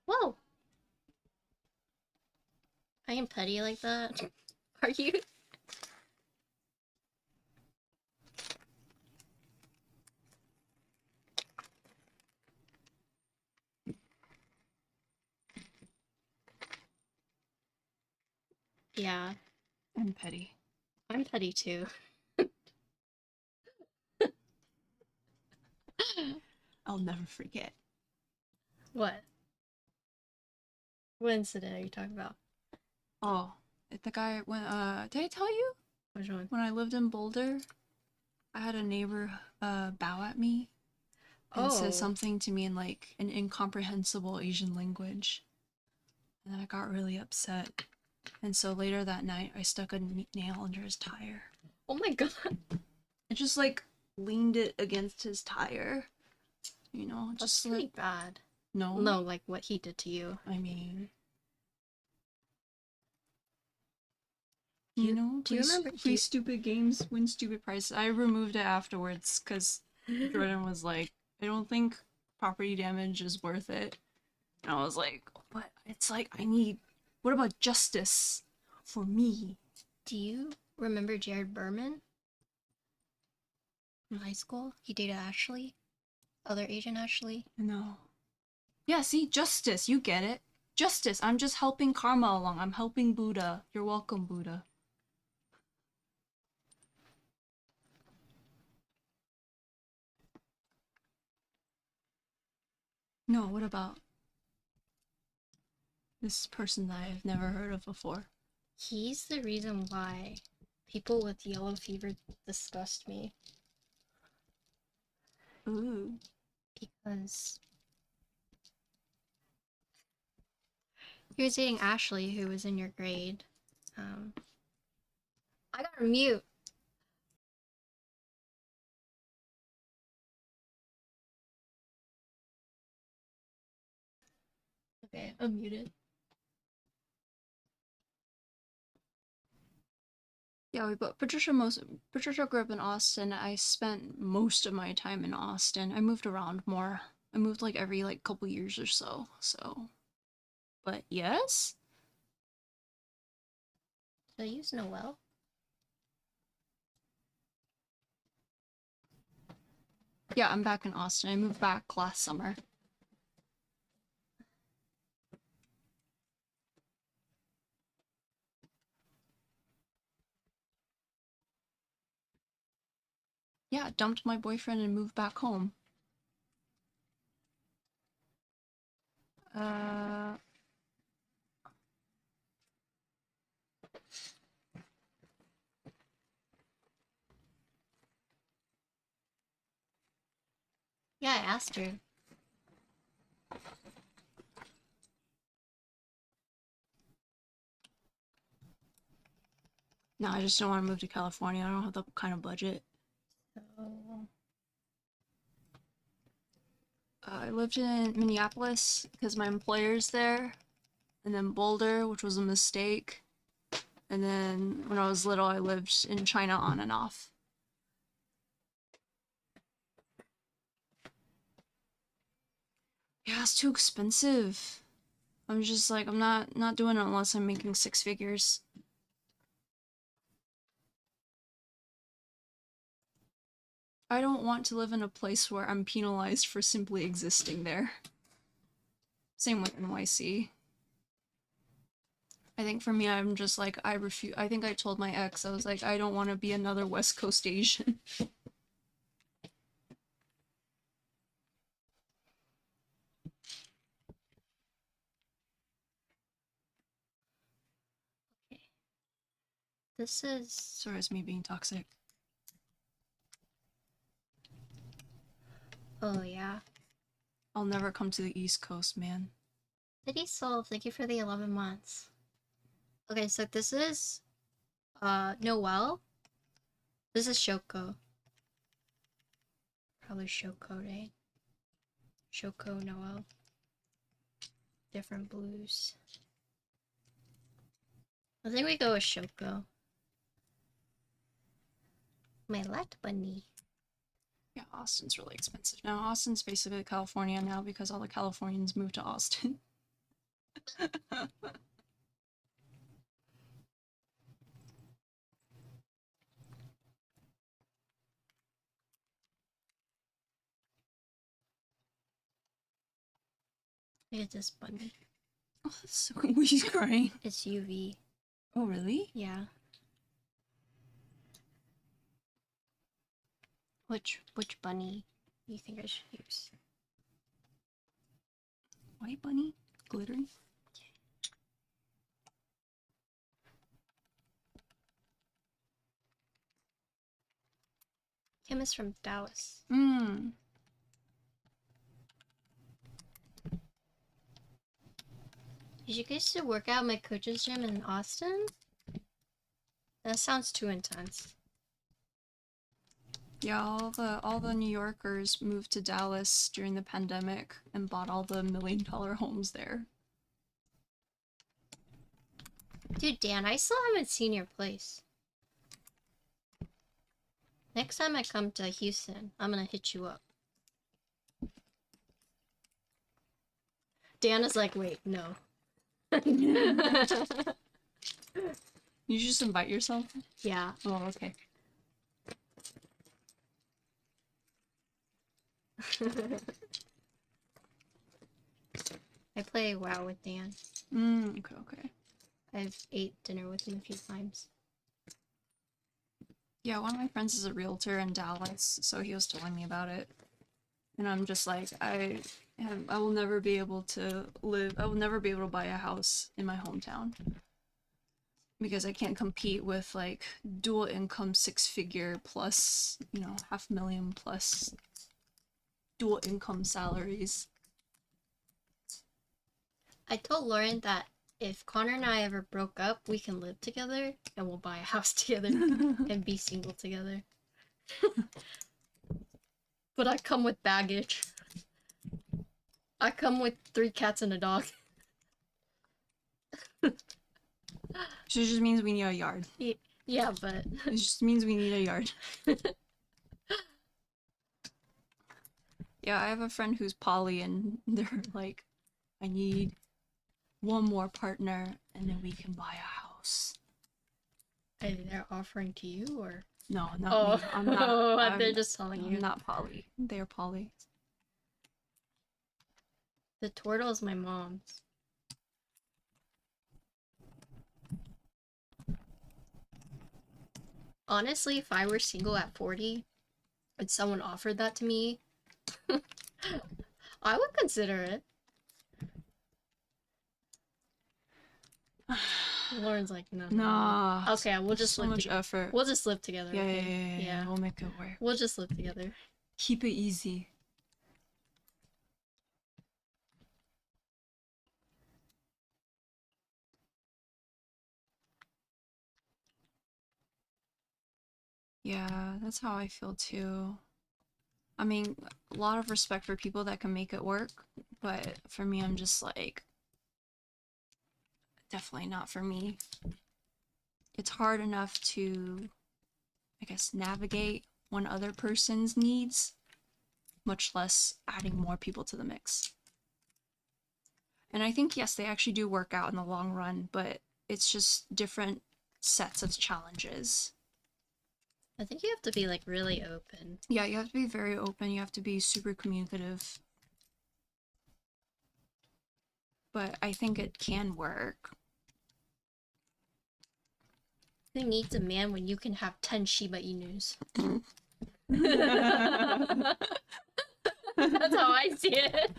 Whoa! I am petty like that. Are you? Yeah. I'm petty. I'm petty too. I'll never forget. What? What incident are you talking about? Oh, the guy when did I tell you? Which one? When I lived in Boulder, I had a neighbor bow at me and say something to me in like an incomprehensible Asian language. And then I got really upset. And so later that night, I stuck a nail under his tire. Oh my god. I just like leaned it against his tire. You know, That's just pretty like bad. no, No, like what he did to you. I mean, Do you play, remember? play stupid games, win stupid prizes. I removed it afterwards because Jordan was like, I don't think property damage is worth it. And I was like, but it's like, what about justice for me? Do you remember Jared Berman? From high school? He dated Ashley? Other Asian Ashley? No. Yeah, see, justice, you get it. Justice, I'm just helping karma along. I'm helping Buddha. You're welcome, Buddha. No, what about this person that I've never heard of before? He's the reason why people with yellow fever disgust me. Ooh. Because he was dating Ashley, who was in your grade. I got her mute. Okay, I'm muted. Yeah, but Patricia grew up in Austin. I spent most of my time in Austin. I moved around more. I moved like every like couple years or so. But yes? Did I use Noel? Yeah, I'm back in Austin. I moved back last summer. Yeah, dumped my boyfriend and moved back home. Yeah, I asked her. No, I just don't want to move to California. I don't have the kind of budget. So... I lived in Minneapolis because my employer's there, and then Boulder, which was a mistake. And then when I was little, I lived in China on and off. Yeah, it's too expensive. I'm just like, I'm not doing it unless I'm making 6 figures. I don't want to live in a place where I'm penalized for simply existing there. Same with NYC. I think for me, I'm just like, I think I told my ex, I was like, I don't want to be another West Coast Asian. Okay. This is... Sorry, it's me being toxic. Oh, yeah. I'll never come to the East Coast, man. City Solve, thank you for the 11 months. Okay, so this is... Noel. This is Shoko. Probably Shoko, right? Shoko, Noel. Different blues. I think we go with Shoko. My light bunny. Yeah, Austin's really expensive now. Austin's basically California now because all the Californians moved to Austin. Look at this bunny. Oh, that's so cool. She's crying. It's UV. Oh, really? Yeah. Which bunny do you think I should use? White bunny? Glittery? Kim is from Dallas. Mmm. Did you guys do work out at my coach's gym in Austin? That sounds too intense. Yeah, all the New Yorkers moved to Dallas during the pandemic and bought all the $1 million homes there. Dude, Dan, I still haven't seen your place. Next time I come to Houston, I'm gonna hit you up. Dan is like, wait, no. You just invite yourself? Yeah. Oh, okay. I play WoW with Dan. Okay, okay. I've ate dinner with him a few times. Yeah, one of my friends is a realtor in Dallas, so he was telling me about it. And I'm just like, I will never be able to buy a house in my hometown. Because I can't compete with like dual income 6-figure plus, you know, $500,000 plus dual income salaries. I told Lauren that if Connor and I ever broke up, we can live together and we'll buy a house together and be single together. But I come with baggage. I come with 3 cats and a dog. So it just means we need a yard. Yeah, but... It just means we need a yard. Yeah, I have a friend who's poly and they're like, I need one more partner and then we can buy a house. Are they offering to you or? No, not me. I'm not. They're just telling you. I'm not poly. They're poly. The turtle is my mom's. Honestly, if I were single at 40 and someone offered that to me, I would consider it. Lauren's like, no. Nah. Okay, we'll just live together. Effort. We'll just live together. Yeah, okay? yeah. We'll make it work. We'll just live together. Keep it easy. Yeah, that's how I feel too. I mean, a lot of respect for people that can make it work, but for me, I'm just like, definitely not for me. It's hard enough to, I guess, navigate one other person's needs, much less adding more people to the mix. And I think, yes, they actually do work out in the long run, but it's just different sets of challenges. I think you have to be like really open. Yeah, you have to be very open. You have to be super communicative. But I think it can work. Who needs a man when you can have 10 Shiba Inus? That's how I see it.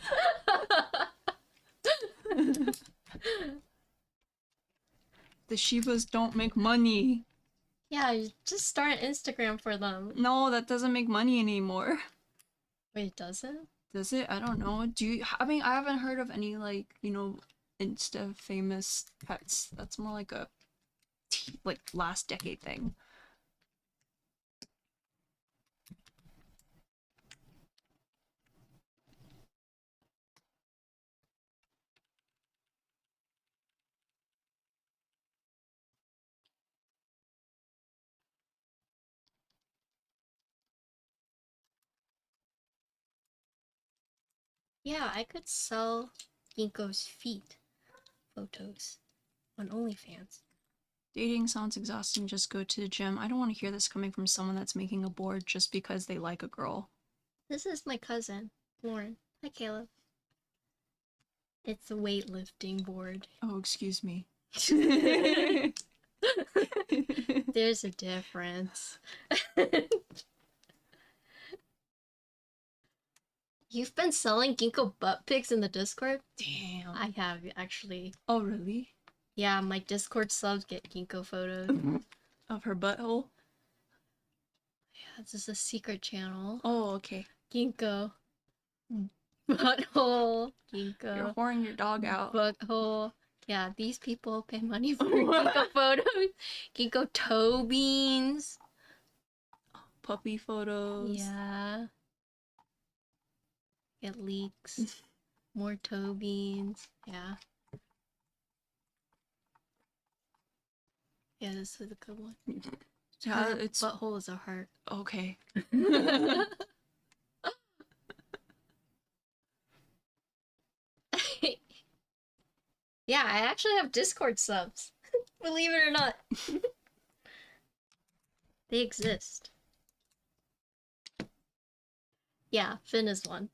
The Shibas don't make money. Yeah, you just start an Instagram for them. No, that doesn't make money anymore. Wait, it doesn't? Does it? I don't know. I mean, I haven't heard of any, like, you know, Insta famous pets. That's more like a, like, last decade thing. Yeah, I could sell Ginkgo's feet photos on OnlyFans. Dating sounds exhausting, just go to the gym. I don't want to hear this coming from someone that's making a board just because they like a girl. This is my cousin, Lauren. Hi, Caleb. It's a weightlifting board. Oh, excuse me. There's a difference. You've been selling ginkgo butt pics in the Discord? Damn. I have, actually. Oh, really? Yeah, my Discord subs get ginkgo photos. Of her butthole? Yeah, this is a secret channel. Oh, okay. Ginkgo. Butthole. Ginkgo. You're whoring your dog out. Butthole. Yeah, these people pay money for ginkgo photos. Ginkgo toe beans. Puppy photos. Yeah. It leaks. More toe beans. Yeah. Yeah, this is a good one. Yeah, Her it's butthole is a heart. okay. Yeah, I actually have Discord subs. Believe it or not. They exist. Yeah, Finn is one.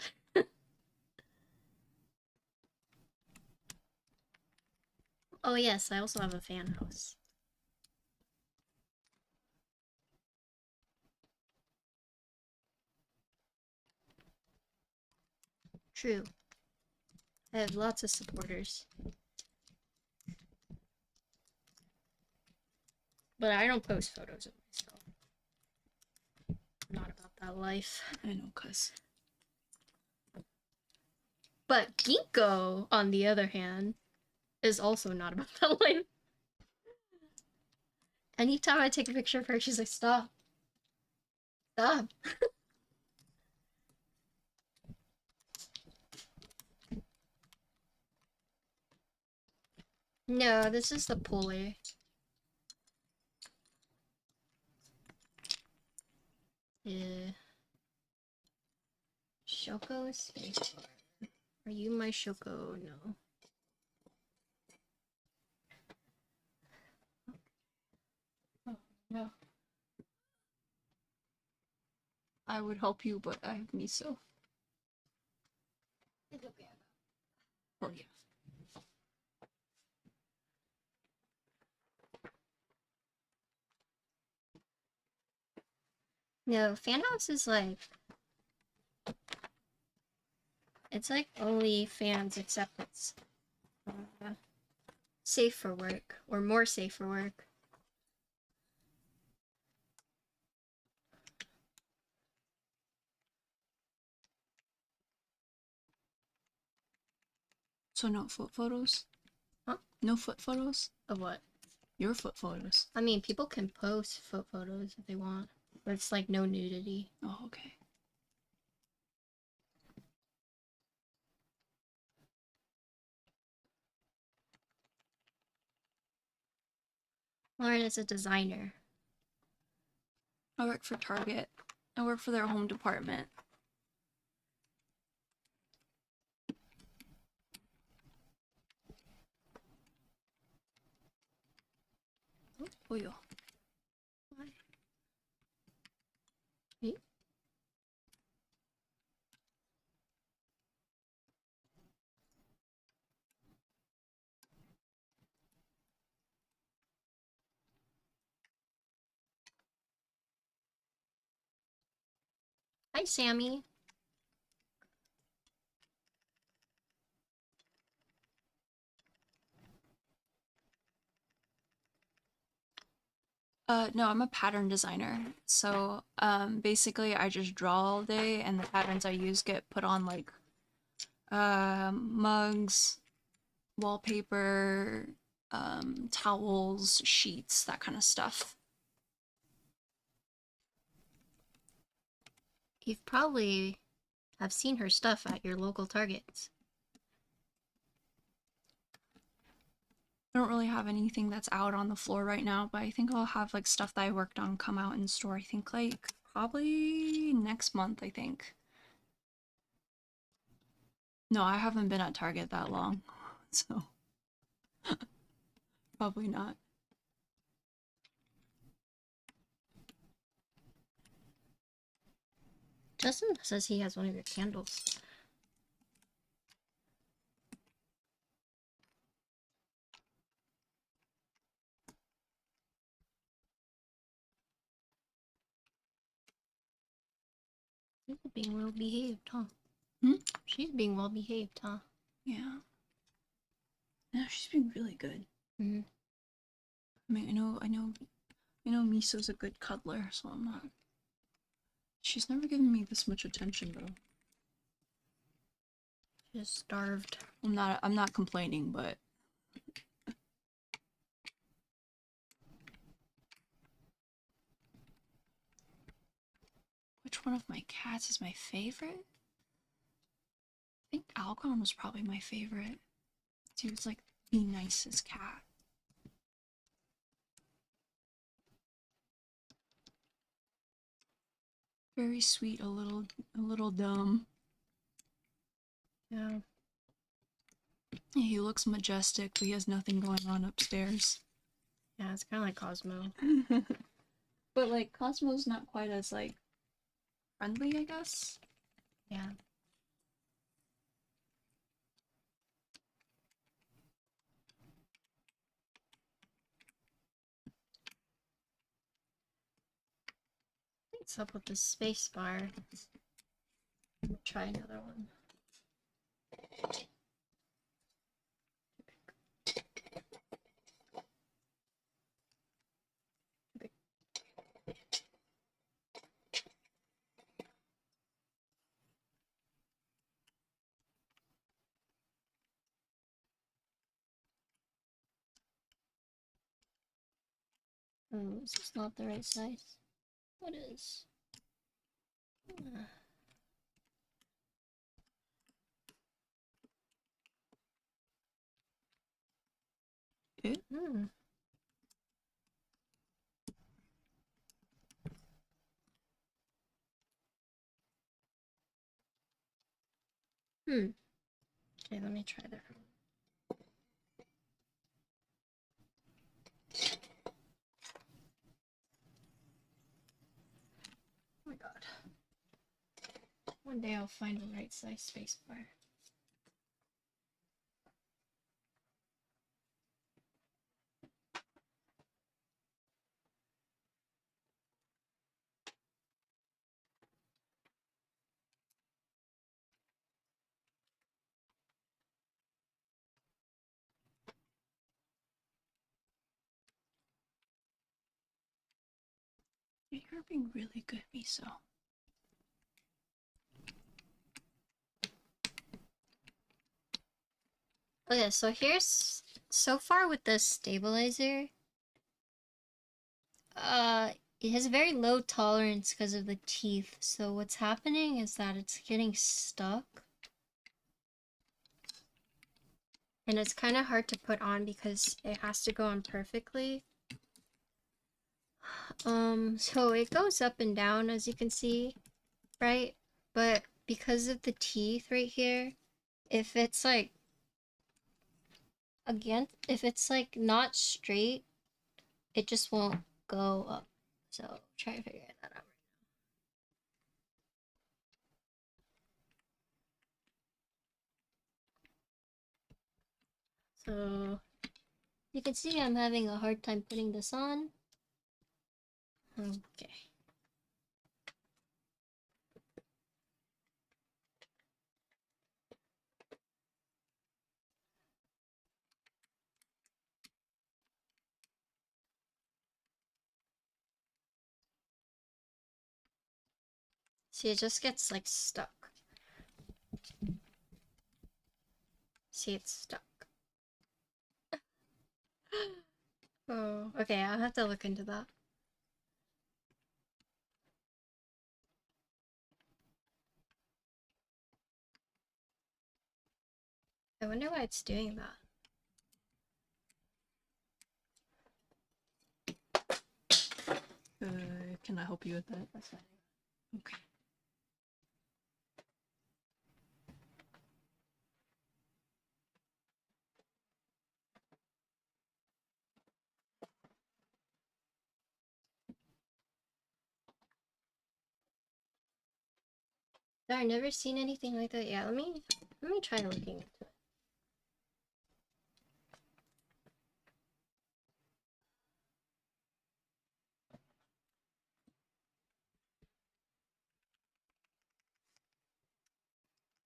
Oh yes, I also have a fan house. True. I have lots of supporters. But I don't post photos of myself. I'm not about that life. I know, cuz. But Ginkgo, on the other hand, is also not about that life. Anytime I take a picture of her, she's like, stop. Stop. No, this is the polar. Yeah. Shoko is Spacebar. Are you my Shoko? No. Oh, no. I would help you, but I have miso. It's okay. Oh, yeah. No, fan house is like, it's like only fans except it's safe for work, or more safe for work. So no foot photos? Huh? No foot photos? Of what? Your foot photos. I mean, people can post foot photos if they want, but it's like no nudity. Oh, okay. Lauren is a designer. I work for Target. I work for their home department. Oh, yeah. Why? Wait. Hi, Sammy. No, I'm a pattern designer. So, basically I just draw all day and the patterns I use get put on like, mugs, wallpaper, towels, sheets, that kind of stuff. You've probably have seen her stuff at your local Targets. I don't really have anything that's out on the floor right now, but I think I'll have like stuff that I worked on come out in store. I think like probably next month, I think. No, I haven't been at Target that long, so probably not. Justin says he has one of your candles. People being well behaved, huh? Hmm? She's being well behaved, huh? Yeah. No, she's been really good. Mm-hmm. I mean, I know Miso's a good cuddler, so I'm not. She's never given me this much attention though. Just starved. I'm not complaining, but which one of my cats is my favorite? I think Alcon was probably my favorite. He was like the nicest cat. Very sweet, a little dumb. Yeah. He looks majestic, but he has nothing going on upstairs. Yeah, it's kind of like Cosmo. But like Cosmo's not quite as like friendly, I guess. Yeah. What's up with the spacebar? Try another one. Oh, is this not the right size? What is? Hmm. Okay, let me try that. Oh my god. One day I'll find the right size spacebar. You're being really good, Miso. Okay, so here's so far with the stabilizer. It has very low tolerance because of the teeth. So what's happening is that it's getting stuck. And it's kind of hard to put on because it has to go on perfectly. So it goes up and down as you can see, right? But because of the teeth right here, if it's like if it's like not straight, it just won't go up. So try to figure that out. So you can see I'm having a hard time putting this on. Okay. See, it just gets like stuck. See, it's stuck. Oh, okay, I'll have to look into that. I wonder why it's doing that. Can I help you with that? That's fine. Okay. I've never seen anything like that. Yeah, let me try looking into it.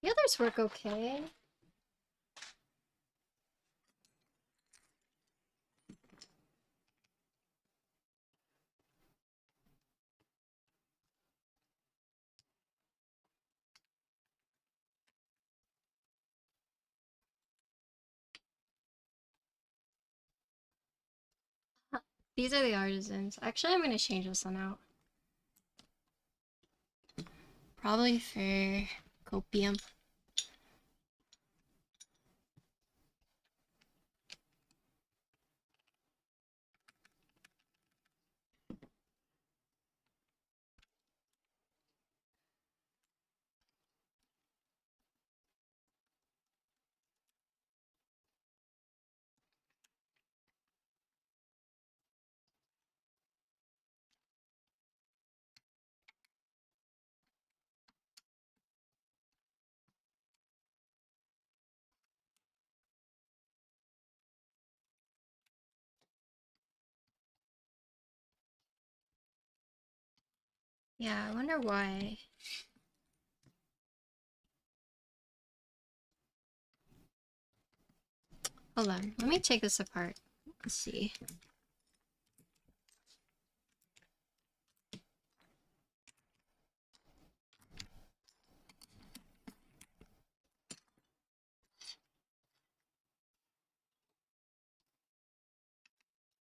Yeah, others work okay. These are the Artisans. Actually, I'm gonna change this one out. Probably for copium. Yeah, I wonder why. Hold on, let me take this apart. Let's see.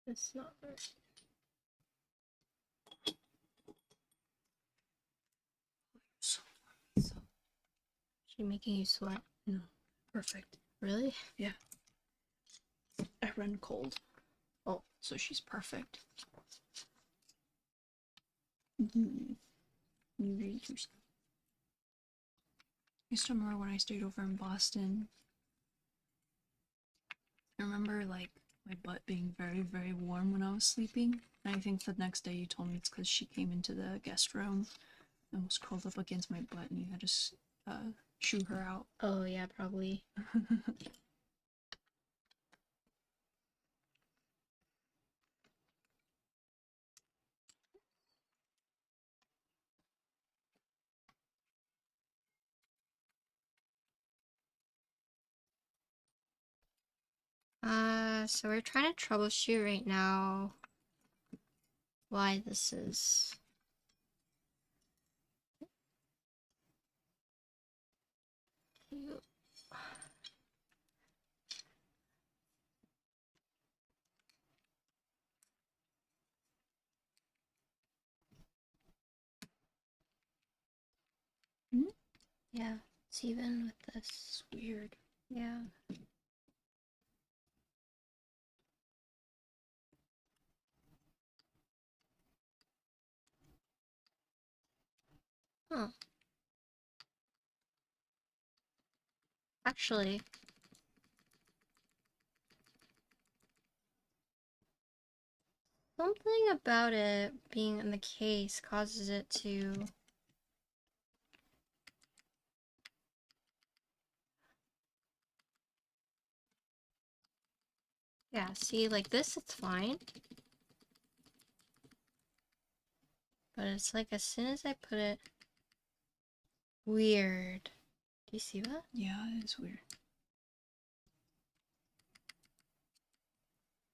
It's not right. She making you sweat? No. Perfect. Really? Yeah. I run cold. Oh, so she's perfect. You really do stuff. I used to remember when I stayed over in Boston. I remember like my butt being very, very warm when I was sleeping. And I think the next day you told me it's because she came into the guest room and was curled up against my butt and you had to shoo her out. Oh yeah, probably. So we're trying to troubleshoot right now why this is. Yeah, it's even with this. It's weird. Yeah. Huh. Actually, something about it being in the case causes it to... Yeah, see, like this, it's fine. But it's like as soon as I put it... Weird. Do you see that? Yeah, it's weird.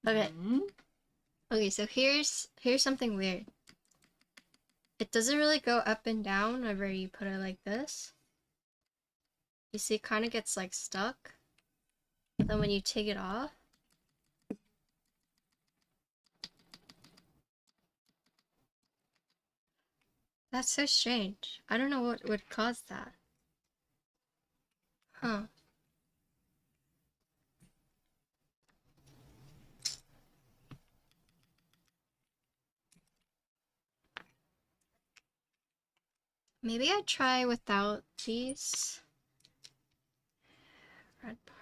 Okay. Okay, so here's something weird. It doesn't really go up and down whenever you put it like this. You see, it kind of gets like stuck. But then when you take it off, that's so strange. I don't know what would cause that. Huh. Maybe I try without these. Red part.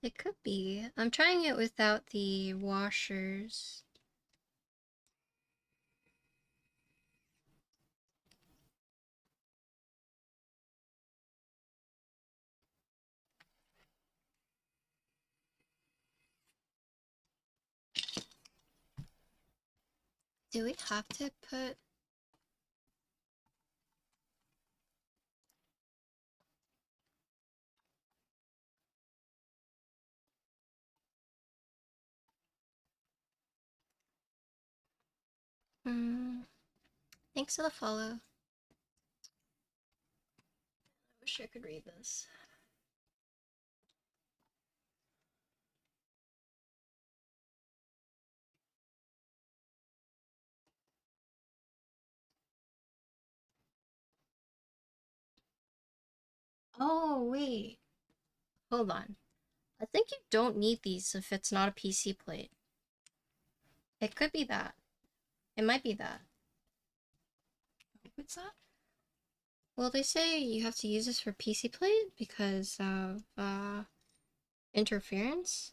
It could be. I'm trying it without the washers. Do we have to put... Thanks for the follow. I wish I could read this. Oh, wait. Hold on. I think you don't need these if it's not a PC plate. It could be that. It might be that. What's that? Well, they say you have to use this for PC plate because of interference.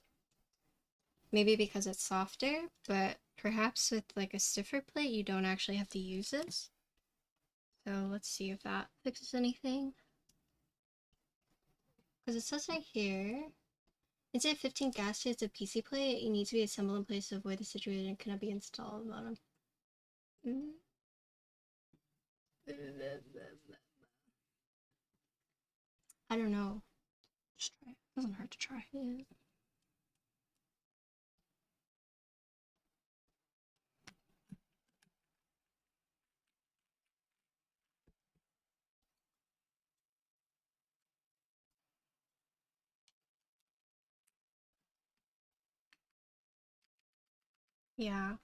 Maybe because it's softer, but perhaps with like a stiffer plate you don't actually have to use this. So let's see if that fixes anything. Because it says right here, instead of 15 gaskets of PC plate, you need to be assembled in place to avoid the situation and cannot be installed on the bottom. I don't know. Just try it. Doesn't hurt to try. Yeah. Yeah.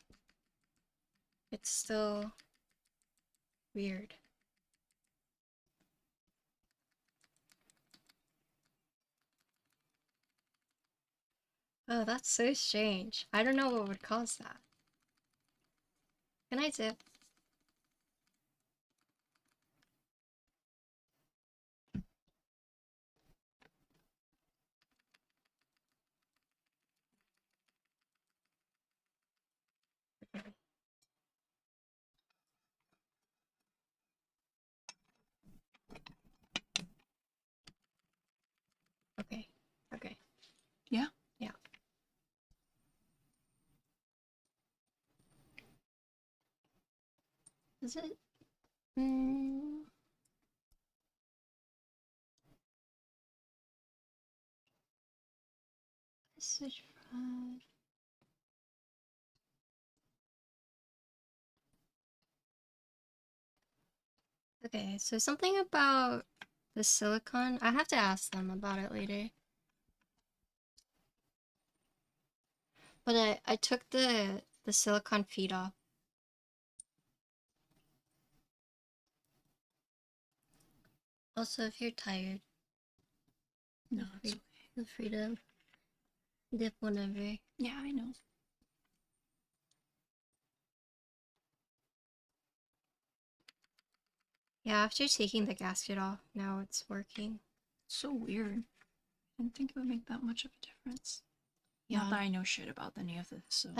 It's still weird. Oh, that's so strange. I don't know what would cause that. Good night, Zip. Okay. Okay. Yeah? Yeah. Is it? Message from... Okay, so something about the silicone. I have to ask them about it later. But I took the silicone feet off. Also, if you're tired, No, it's okay. feel free to dip whenever. Yeah, I know. Yeah, after taking the gasket off, now it's working. It's so weird. I didn't think it would make that much of a difference. Yeah. Not that I know shit about any of this, so...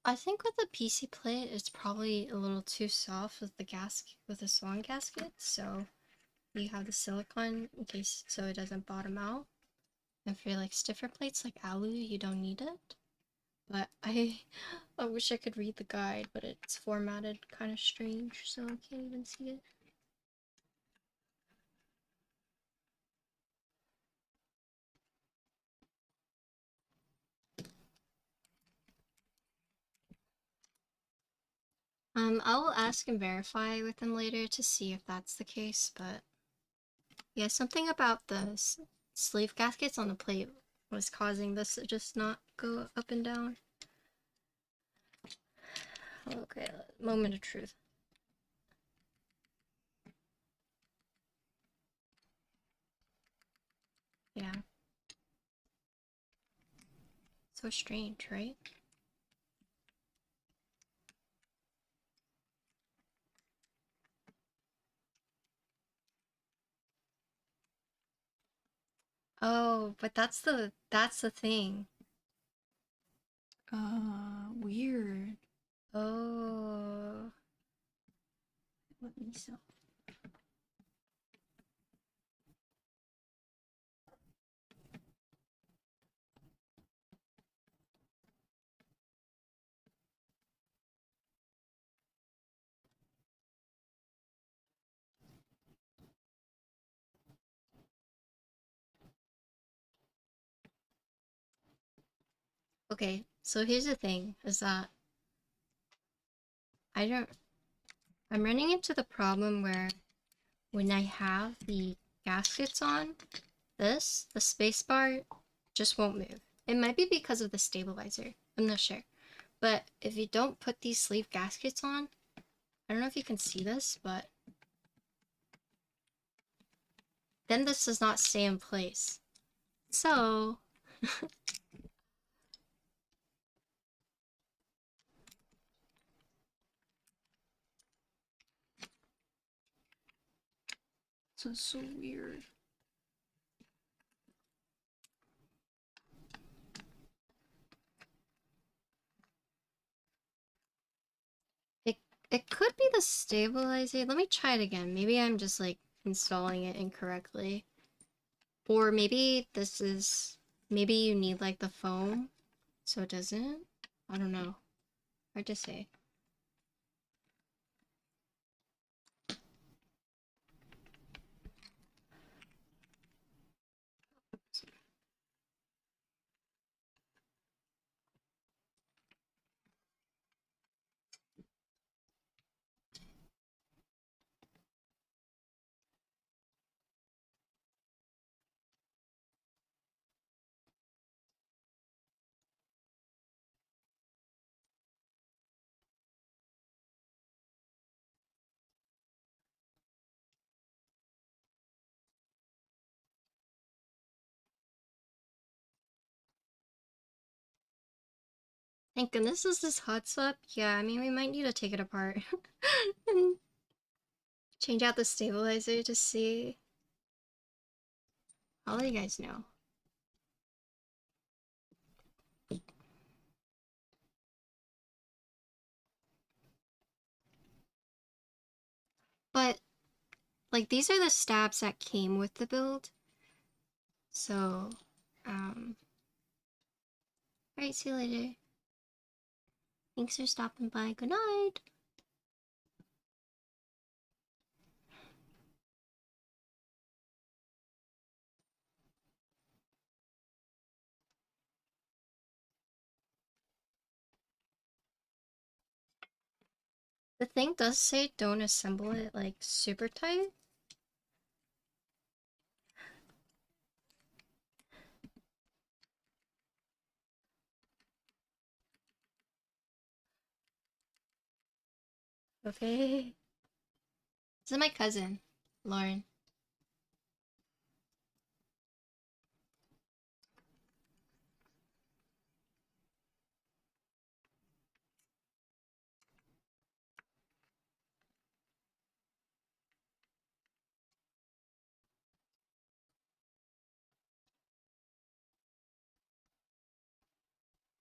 I think with the PC plate, it's probably a little too soft with the gasket, with the Swan gasket, so you have the silicone in case so it doesn't bottom out. And for like stiffer plates like alu, you don't need it. But I wish I could read the guide, but it's formatted kind of strange, so I can't even see it. I will ask and verify with them later to see if that's the case, but yeah, something about the sleeve gaskets on the plate was causing this to just not go up and down. Okay, moment of truth. Yeah. So strange, right? Oh, but that's the thing. Weird. Oh. Let me see. Okay, so here's the thing, is that I'm running into the problem where when I have the gaskets on, the spacebar just won't move. It might be because of the stabilizer, I'm not sure. But if you don't put these sleeve gaskets on, I don't know if you can see this, but then this does not stay in place. So, This is so weird. it could be the stabilizer. Let me try it again. Maybe I'm just like installing it incorrectly. Or maybe this is, maybe you need like the foam so it doesn't. I don't know. Hard to say. Thank goodness this is hot swap. Yeah, I mean, we might need to take it apart and change out the stabilizer to see. I'll let you guys know. But, like, these are the stabs that came with the build. So, alright, see you later. Thanks for stopping by. Good night. The thing does say don't assemble it, like, super tight. Okay. This is my cousin, Lauren.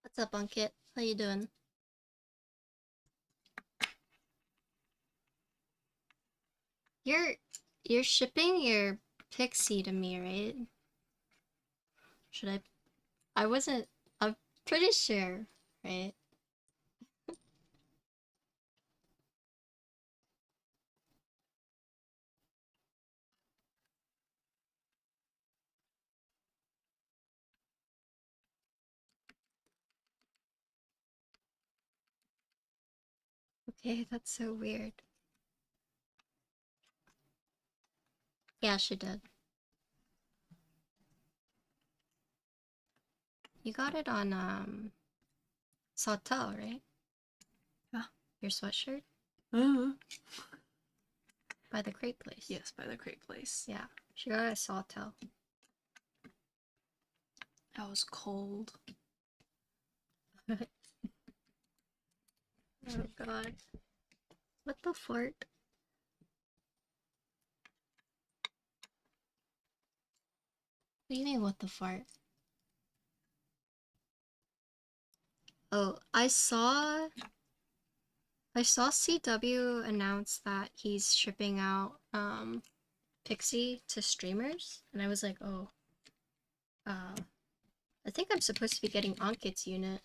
What's up, Unkit? How you doing? You're shipping your pixie to me, right? Should I? I wasn't. I'm pretty sure, right? Okay, that's so weird. Yeah, she did. You got it on Sawtell, right? Yeah. Your sweatshirt? By the crate place. Yes, by the crate place. Yeah, she got it at Sawtell. I was cold. Oh god. What the fart? What do you mean, what the fart? Oh, I saw CW announce that he's shipping out Pixie to streamers, and I was like, oh, I think I'm supposed to be getting Ankit's unit.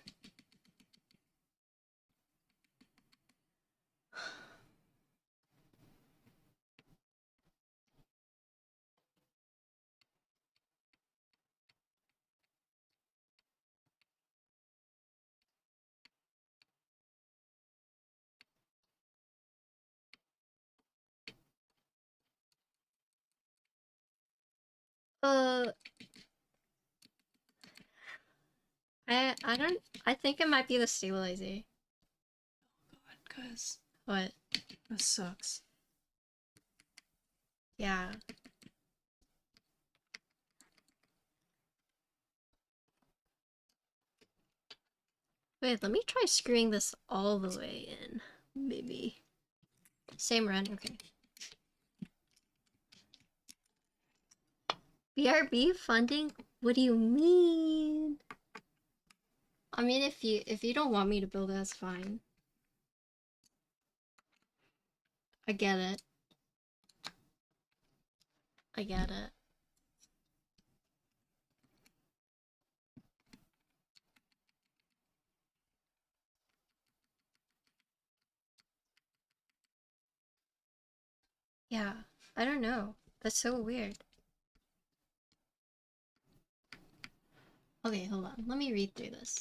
Uh, I think it might be the stabilizer. God, cuz What? this sucks. Yeah. Wait, let me try screwing this all the way in. Maybe. Same run, okay. BRB funding? What do you mean? I mean, if you don't want me to build it, that's fine. I get it. I get it. Yeah, I don't know. That's so weird. Okay, hold on. Let me read through this.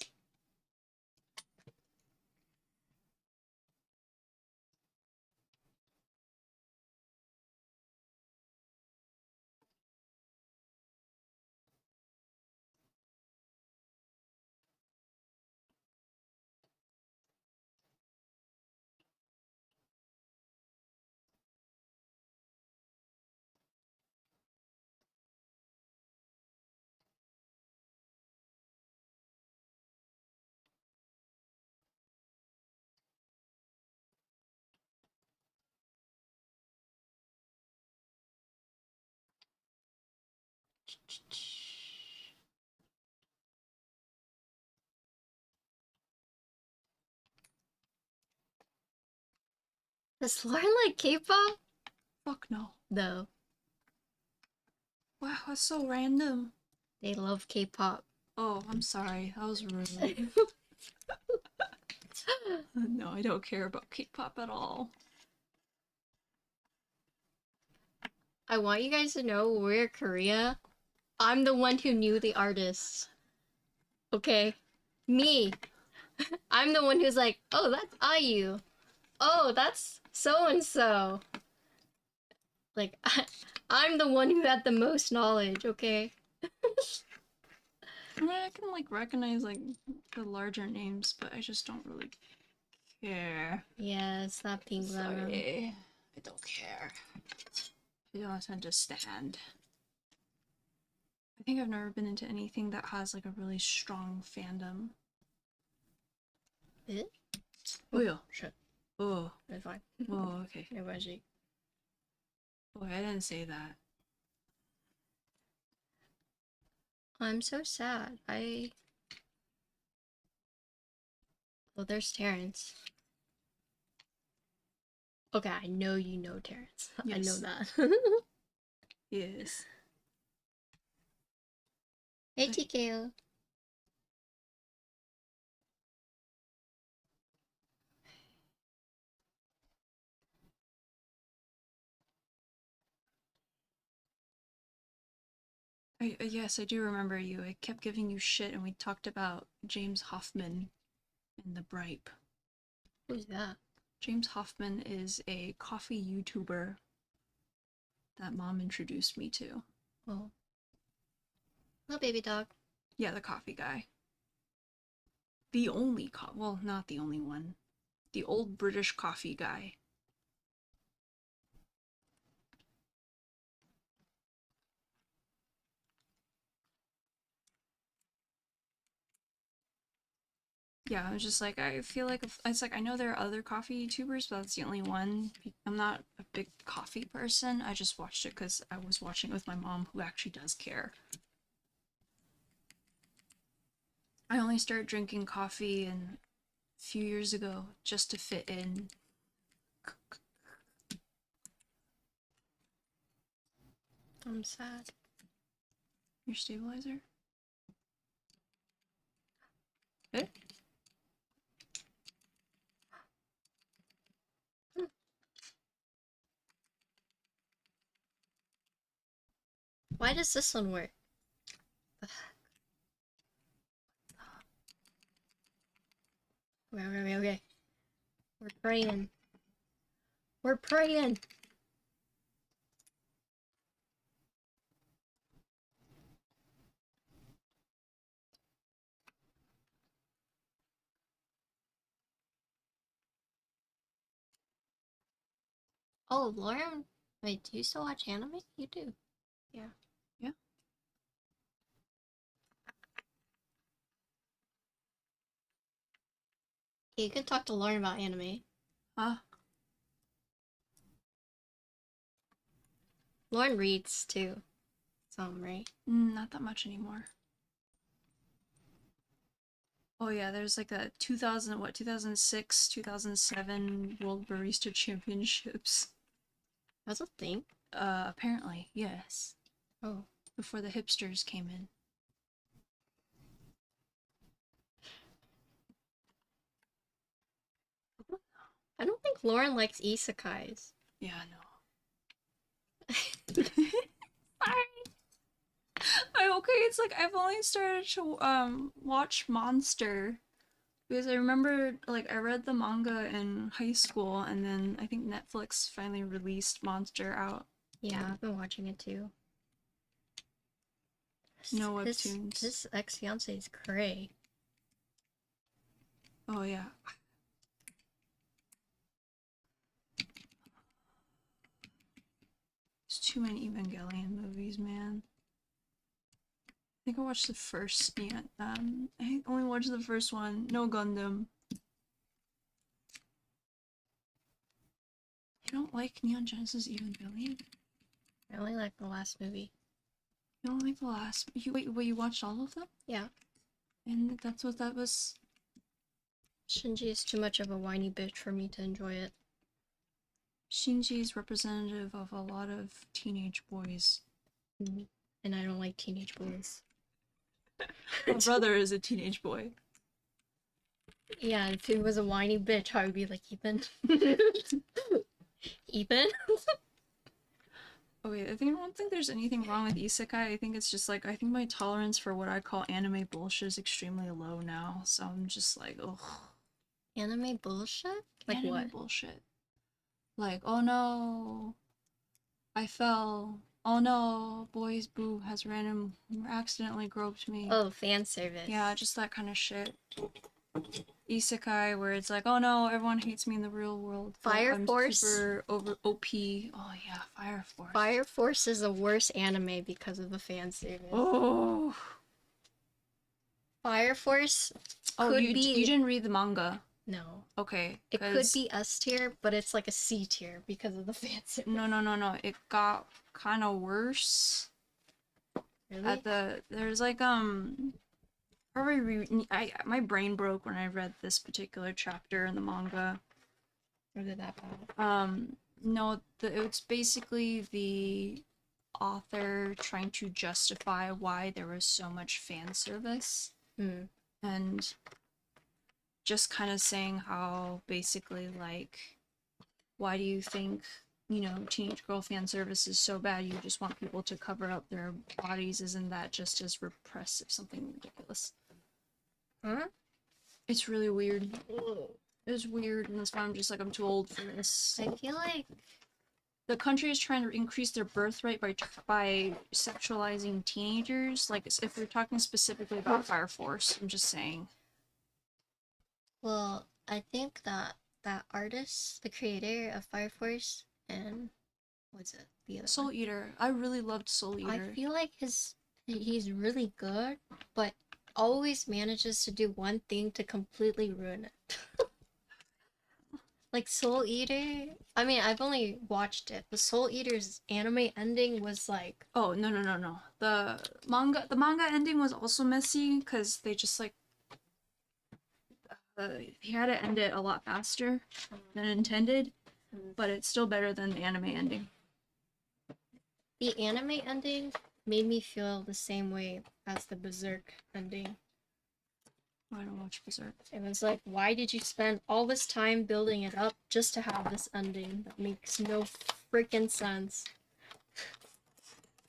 Does Lauren like K-pop? Fuck no. No, Wow, that's so random. they love K-pop. Oh, I'm sorry. That was rude. No, I don't care about K-pop at all. I want you guys to know we're Korea. I'm the one who knew the artists. Okay? Me. I'm the one who's like, oh, that's IU. Oh, that's so-and-so. Like, I'm the one who had the most knowledge, okay? I mean, I can like recognize like the larger names, but I just don't really care. Yeah, it's not Pink Lemon. Sorry. I don't care. I don't understand. I think I've never been into anything that has like a really strong fandom. It? Oh yeah. Shit. Oh. It's fine. Oh, okay. No worries. Oh, I didn't say that. I'm so sad. Well, there's Terrence. Okay, I know you know Terrence. Yes. I know that. Yes. Hey, TKO. Yes, I do remember you. I kept giving you shit and we talked about James Hoffman and the Bripe. Who's that? James Hoffman is a coffee YouTuber that mom introduced me to. Oh. Hello, baby dog. Yeah, the coffee guy. The only well, not the only one. The old British coffee guy. Yeah, I was just like, I feel like it's like I know there are other coffee YouTubers, but that's the only one. I'm not a big coffee person. I just watched it because I was watching it with my mom, who actually does care. I only started drinking coffee a few years ago just to fit in. I'm sad. Your stabilizer? Eh? Why does this one work? Okay. We're praying. We're praying. Oh, Lauren, wait, do you still watch anime? You do. Yeah. Yeah. Yeah, you can talk to Lauren about anime. Huh? Lauren reads too. Some, right? Not that much anymore. Oh yeah, there's like a 2006, 2007 World Barista Championships. That's a thing. Apparently, yes. Oh. Before the hipsters came in. I don't think Lauren likes isekais. Yeah, no. Sorry. Okay, it's like I've only started to watch Monster because I remember like I read the manga in high school and then I think Netflix finally released Monster out. Yeah, I've been watching it too. No webtoons. His ex-fiance is cray. Oh yeah. There's too many Evangelion movies, man. I think I watched the first, yeah, I only watched the first one. No Gundam. You don't like Neon Genesis Evangelion? I only like the last movie. You don't like the last? Wait, you watched all of them? Yeah. And that's what that was? Shinji is too much of a whiny bitch for me to enjoy it. Shinji is representative of a lot of teenage boys. And I don't like teenage boys. My brother is a teenage boy. Yeah, if he was a whiny bitch, I would be like, Ethan. Ethan? Okay, I don't think there's anything wrong with isekai. I think it's just like, I think my tolerance for what I call anime bullshit is extremely low now. So I'm just like, ugh. Anime bullshit? Like Anime what? bullshit. Like, oh no, I fell. Oh no, boys boo has accidentally groped me. Oh, fan service. Yeah, just that kind of shit. Isekai, where it's like, oh no, everyone hates me in the real world. Fire I'm Force? super over OP. Oh yeah, Fire Force. Fire Force is the worst anime because of the fan service. Oh. Fire Force Oh, could you be... didn't read the manga? No. Okay. It could be S tier, but it's like a C tier because of the fan service. No. It got kind of worse. Really? There's like my brain broke when I read this particular chapter in the manga. Or did that bad? No, it's basically the author trying to justify why there was so much fan service. And just kind of saying how basically like, why do you think, you know, teenage girl fan service is so bad? You just want people to cover up their bodies. Isn't that just as repressive? Something ridiculous. Huh? It's really weird. It was weird, and that's why I'm just like, I'm too old for this. I feel like the country is trying to increase their birth rate by sexualizing teenagers. Like, if we're talking specifically about Fire Force, I'm just saying. Well, I think that artist, the creator of Fire Force, and what's it? The other Soul one? Eater. I really loved Soul Eater. I feel like he's really good, but always manages to do one thing to completely ruin it. Like Soul Eater, I mean, I've only watched it, but Soul Eater's anime ending was like... Oh, no. The manga ending was also messy, because they just like... he had to end it a lot faster than intended, but it's still better than the anime ending. The anime ending made me feel the same way as the Berserk ending. I don't watch Berserk. It was like, why did you spend all this time building it up just to have this ending? That makes no freaking sense.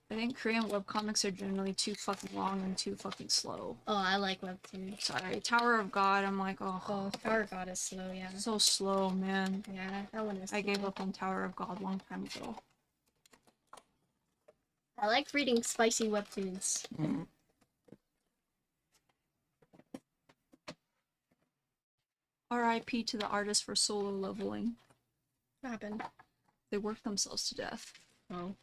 I think Korean webcomics are generally too fucking long and too fucking slow. Oh, I like webtoons. Sorry, Tower of God, I'm like, oh. Oh, Tower of God is slow, yeah. So slow, man. Yeah, that one is I gave up on Tower of God a long time ago. I like reading spicy webtoons. R.I.P. to the artist for solo leveling. What happened? They work themselves to death. Oh.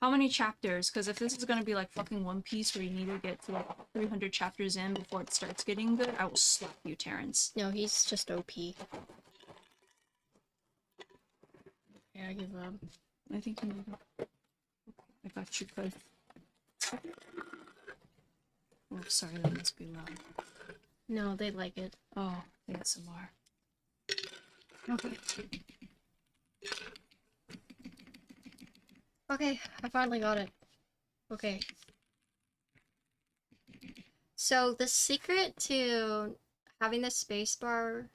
How many chapters? Because if this is gonna be like fucking One Piece where you need to get to like 300 chapters in before it starts getting good, I will slap you, Terrence. No, he's just OP. Yeah, I give up. I think you need to... I got you, bud. Oh, sorry, that must be loud. No, they like it. Oh, ASMR. Okay. Okay, I finally got it. Okay. So the secret to having the spacebar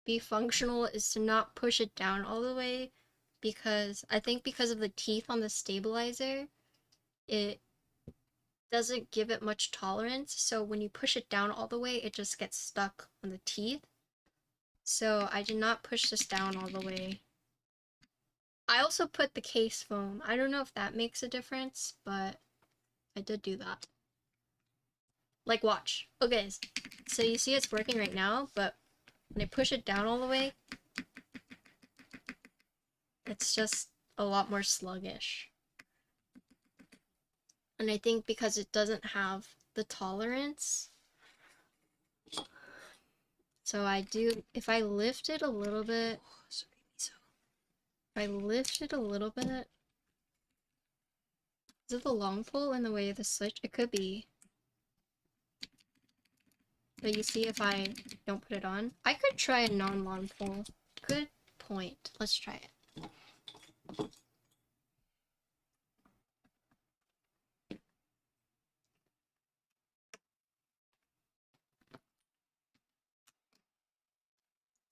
be functional is to not push it down all the way, because I think because of the teeth on the stabilizer, it doesn't give it much tolerance, so when you push it down all the way, it just gets stuck on the teeth. So I did not push this down all the way. I also put the case foam. I don't know if that makes a difference, but I did do that. Like, watch. Okay, so you see it's working right now, but when I push it down all the way, it's just a lot more sluggish. And I think because it doesn't have the tolerance, so I do, if I lift it a little bit, if I lift it a little bit, is it the long pull in the way of the switch? It could be. But you see if I don't put it on? I could try a non-long pull. Good point. Let's try it.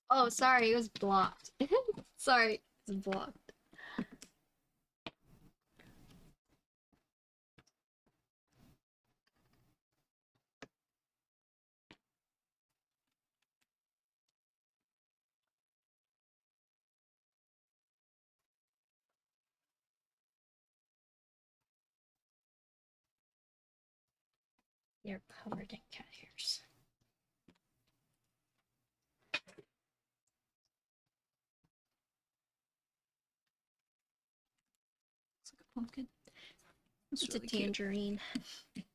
Oh, sorry, it was blocked. Sorry, it's blocked. You're covered in cat hairs. It's like a pumpkin. It's really a tangerine. Cute.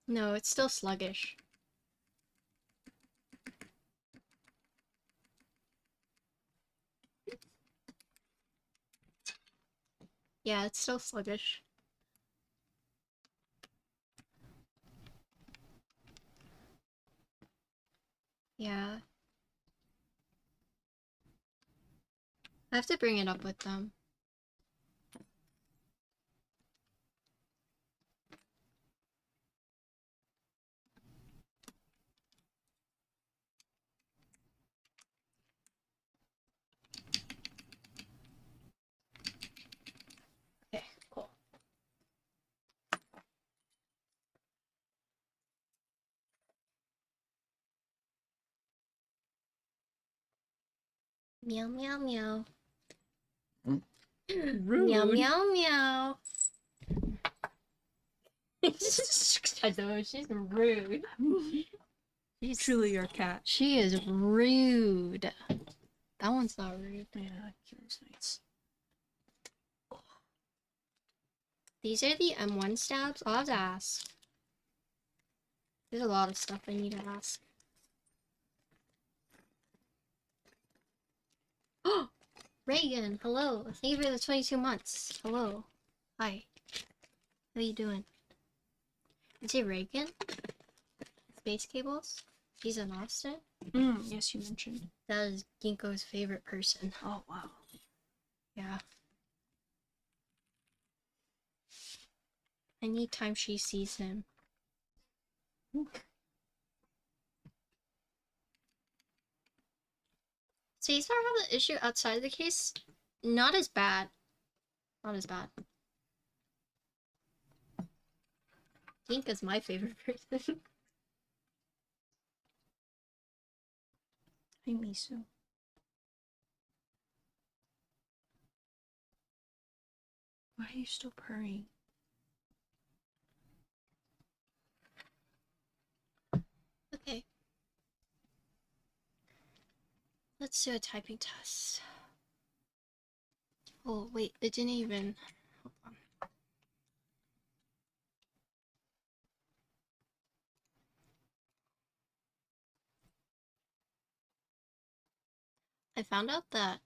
No, it's still sluggish. Yeah, it's still sluggish. Yeah. I have to bring it up with them. Okay, cool. Meow, meow, meow. Rude. Meow, meow, meow. I know, she's rude. She's Truly your cat. She is rude. That one's not rude. Yeah, he was nice. These are the M1 stabs. I'll have to ask. There's a lot of stuff I need to ask. Oh, Reagan, hello. Thank you for the 22 months. Hello. Hi. How you doing? Is he Reagan? Space Cables? He's in Austin? Yes, you mentioned. That is Ginkgo's favorite person. Oh, wow. Yeah. Anytime she sees him. So you start have the issue outside the case? Not as bad. Not as bad. Gink is my favorite person. Hi, Miso. Why are you still purring? Let's do a typing test. Oh, wait, it didn't even... Hold on. I found out that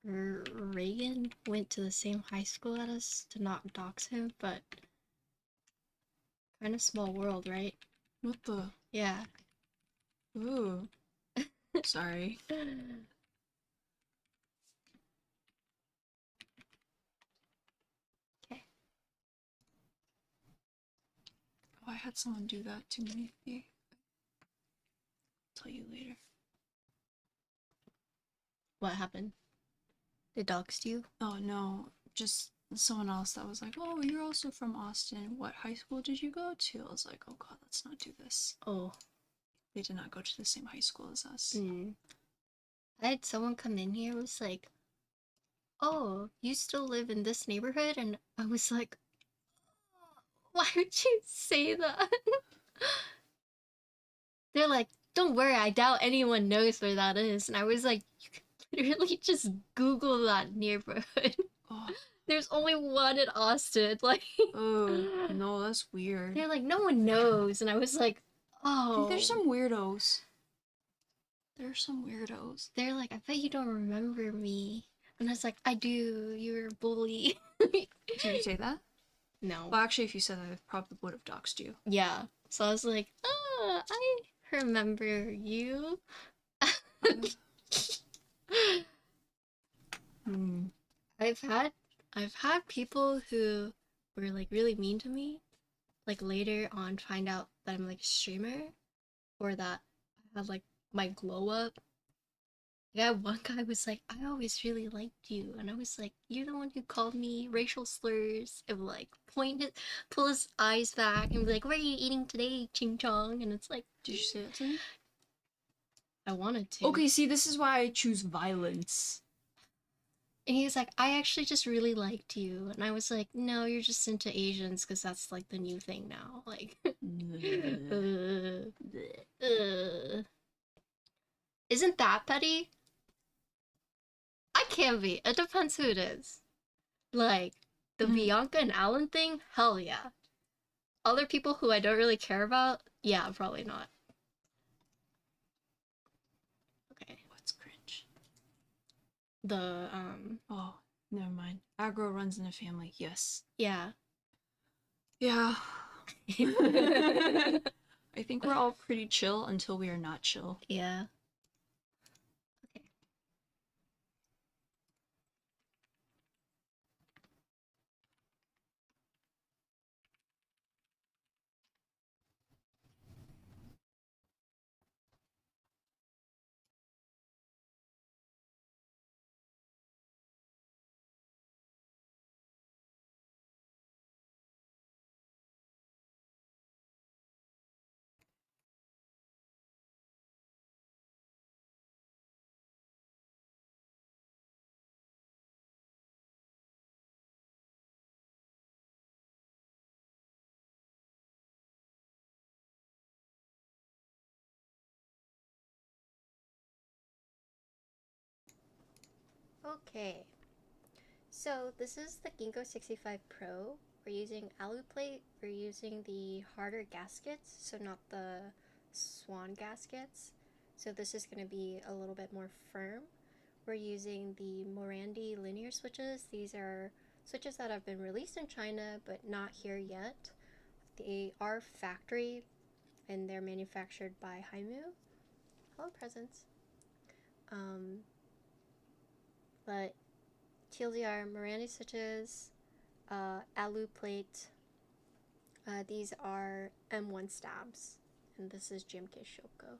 Reagan went to the same high school as us, to not dox him, but kind of small world, right? What the? Yeah. Ooh. Sorry. Okay. Oh, I had someone do that to me. I'll tell you later. What happened? They doxed you? Oh no, just someone else that was like, oh, you're also from Austin. What high school did you go to? I was like, oh god, let's not do this. Oh. They did not go to the same high school as us. I had someone come in here who was like, oh, you still live in this neighborhood? And I was like, why would you say that? They're like, don't worry, I doubt anyone knows where that is. And I was like, you can literally just Google that neighborhood. Oh. There's only one in Austin. Like, oh, no, that's weird. They're like, no one knows. And I was like, oh. I think there's some weirdos. There's some weirdos. They're like, I bet you don't remember me. And I was like, I do. You're a bully. Did you say that? No. Well, actually, if you said that, I probably would have doxed you. Yeah. So I was like, oh, I remember you. I've had people who were like really mean to me, like later on find out that I'm like a streamer, or that I had like my glow up. Yeah, one guy was like, I always really liked you, and I was like, you're the one who called me racial slurs, and like pull his eyes back and be like, what are you eating today, ching chong? And it's like, did you say that to him? I wanted to. Okay, see, this is why I choose violence. And he was like, I actually just really liked you. And I was like, no, you're just into Asians because that's like the new thing now. Like, Isn't that petty? I can be. It depends who it is. Like, the Bianca and Alan thing? Hell yeah. Other people who I don't really care about? Yeah, probably not. Okay. What's cringe? Oh, never mind. Aggro runs in a family. Yes. Yeah. Yeah. I think we're all pretty chill until we are not chill. Yeah. Okay. Okay. So this is the Ginkgo65 Pro. We're using alu plate. We're using the harder gaskets, so not the Swan gaskets. So this is going to be a little bit more firm. We're using the Morandi linear switches. These are switches that have been released in China but not here yet. They are factory and they're manufactured by Haimu. Hello, presents. But TLDR, Morandi switches, alu plate. These are M1 stabs, and this is Jimke Shoko.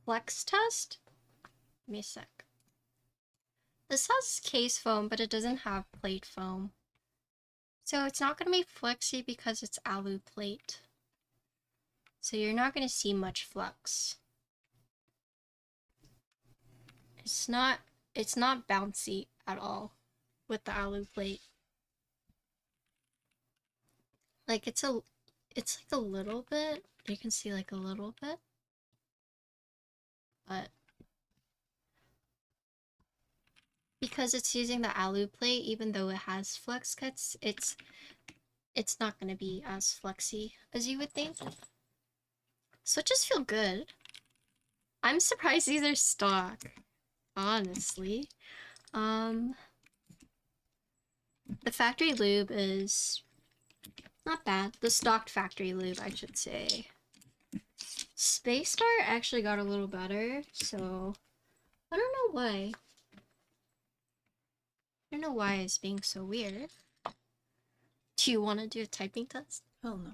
Flex test? Give me a sec. This has case foam, but it doesn't have plate foam. So it's not going to be flexy because it's alu plate. So you're not going to see much flex. It's not bouncy at all with the alu plate. Like it's like a little bit. You can see like a little bit. But because it's using the alu plate, even though it has flex cuts, it's not going to be as flexy as you would think. Switches feel good. I'm surprised these are stock, honestly. The factory lube is not bad. The stocked factory lube, I should say. Spacebar actually got a little better, so I don't know why. I don't know why it's being so weird. Do you want to do a typing test? Hell no.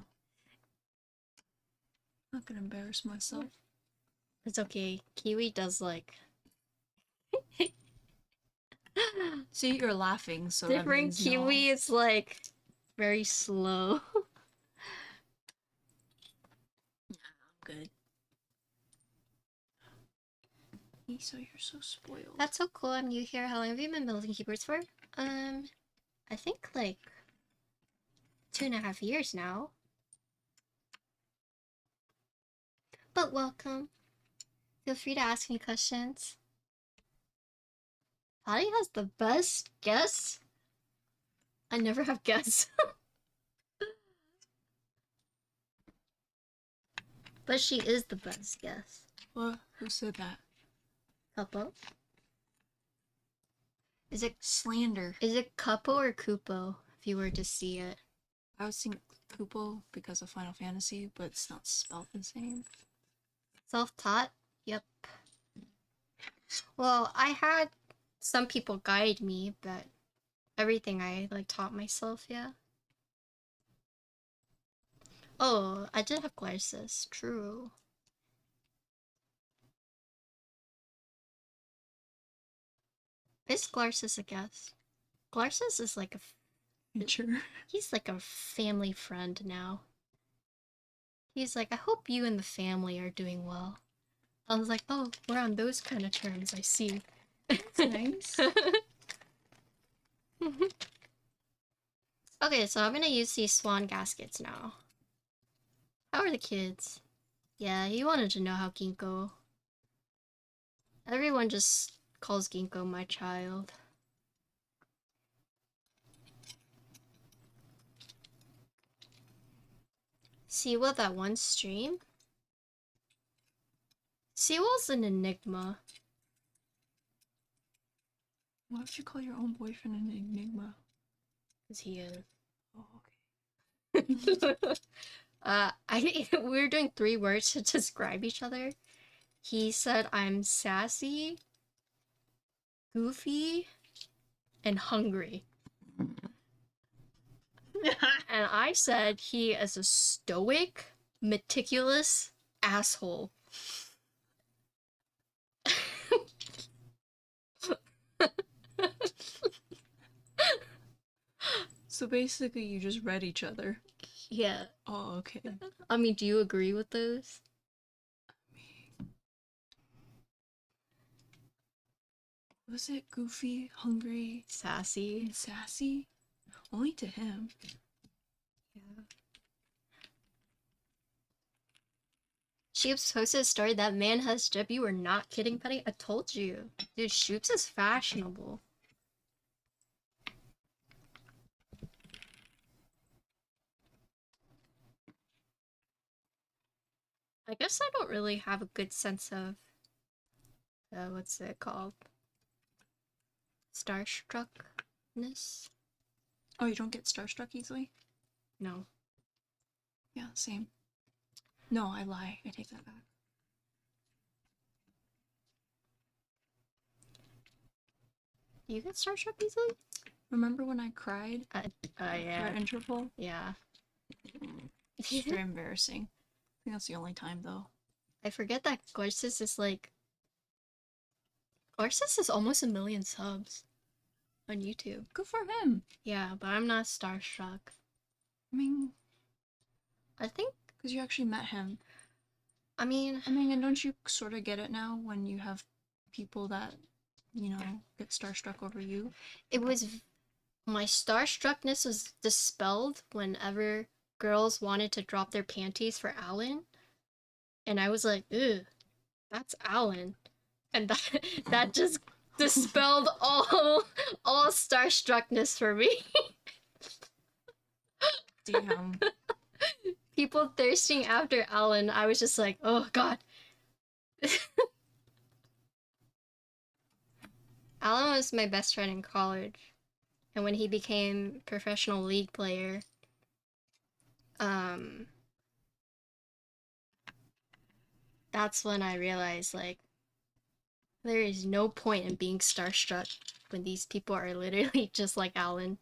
I'm not gonna embarrass myself. It's okay. Kiwi does like See, you're laughing, so different. that means Kiwi no. is like very slow. I'm good. Lisa, you're so spoiled. That's so cool. I'm new here. How long have you been building keyboards for? I think like 2.5 years now. But welcome. Feel free to ask me questions. Patty has the best guess. I never have guess. But she is the best guess. What? Who said that? Couple? Is it Slander. Is it Cupo or Kupo, if you were to see it? I would think Kupo because of Final Fantasy, but it's not spelled the same. Self-taught? Yep. Well, I had some people guide me, but everything I like taught myself, yeah. Oh, I did have glasses, true. Is Glarsis a guest? Glarsis is like Sure. he's like a family friend now. He's like, I hope you and the family are doing well. I was like, oh, we're on those kind of terms, I see. That's nice. Okay, so I'm gonna use these Swan gaskets now. How are the kids? Yeah, he wanted to know how Ginkgo. Everyone just calls Ginkgo my child. Seawell that one stream? Seawell's an enigma. Why would you call your own boyfriend an enigma? Cause he is. Oh, okay. We were doing 3 words to describe each other. He said I'm sassy, goofy, and hungry. And I said he is a stoic, meticulous asshole. So basically, you just read each other. Yeah. Oh, okay. I mean, do you agree with those? Was it goofy, hungry, Sassy. and sassy? Only to him. Yeah. Shoops posted a story that man has drip. You were not kidding, Penny. I told you. Dude, Shoops is fashionable. I guess I don't really have a good sense of what's it called? Starstruckness? Oh, you don't get starstruck easily? No. Yeah, same. No, I lie. I take that back. Do you get starstruck easily? Remember when I cried? Yeah. At interval? Yeah. It's very embarrassing. think that's the only time, though. I forget that Garces is like... Garces is almost 1 million subs on YouTube. Good for him. Yeah, but I'm not starstruck. I mean, I think... because you actually met him. I mean, and don't you sort of get it now when you have people that, you know, get starstruck over you? it was... My starstruckness was dispelled whenever girls wanted to drop their panties for Alan. And I was like, ew, that's Alan. And that just dispelled all starstruckness for me. Damn. People thirsting after Alan, I was just like, oh god. Alan was my best friend in college. And when he became professional league player, that's when I realized, like, there is no point in being starstruck when these people are literally just like Alan.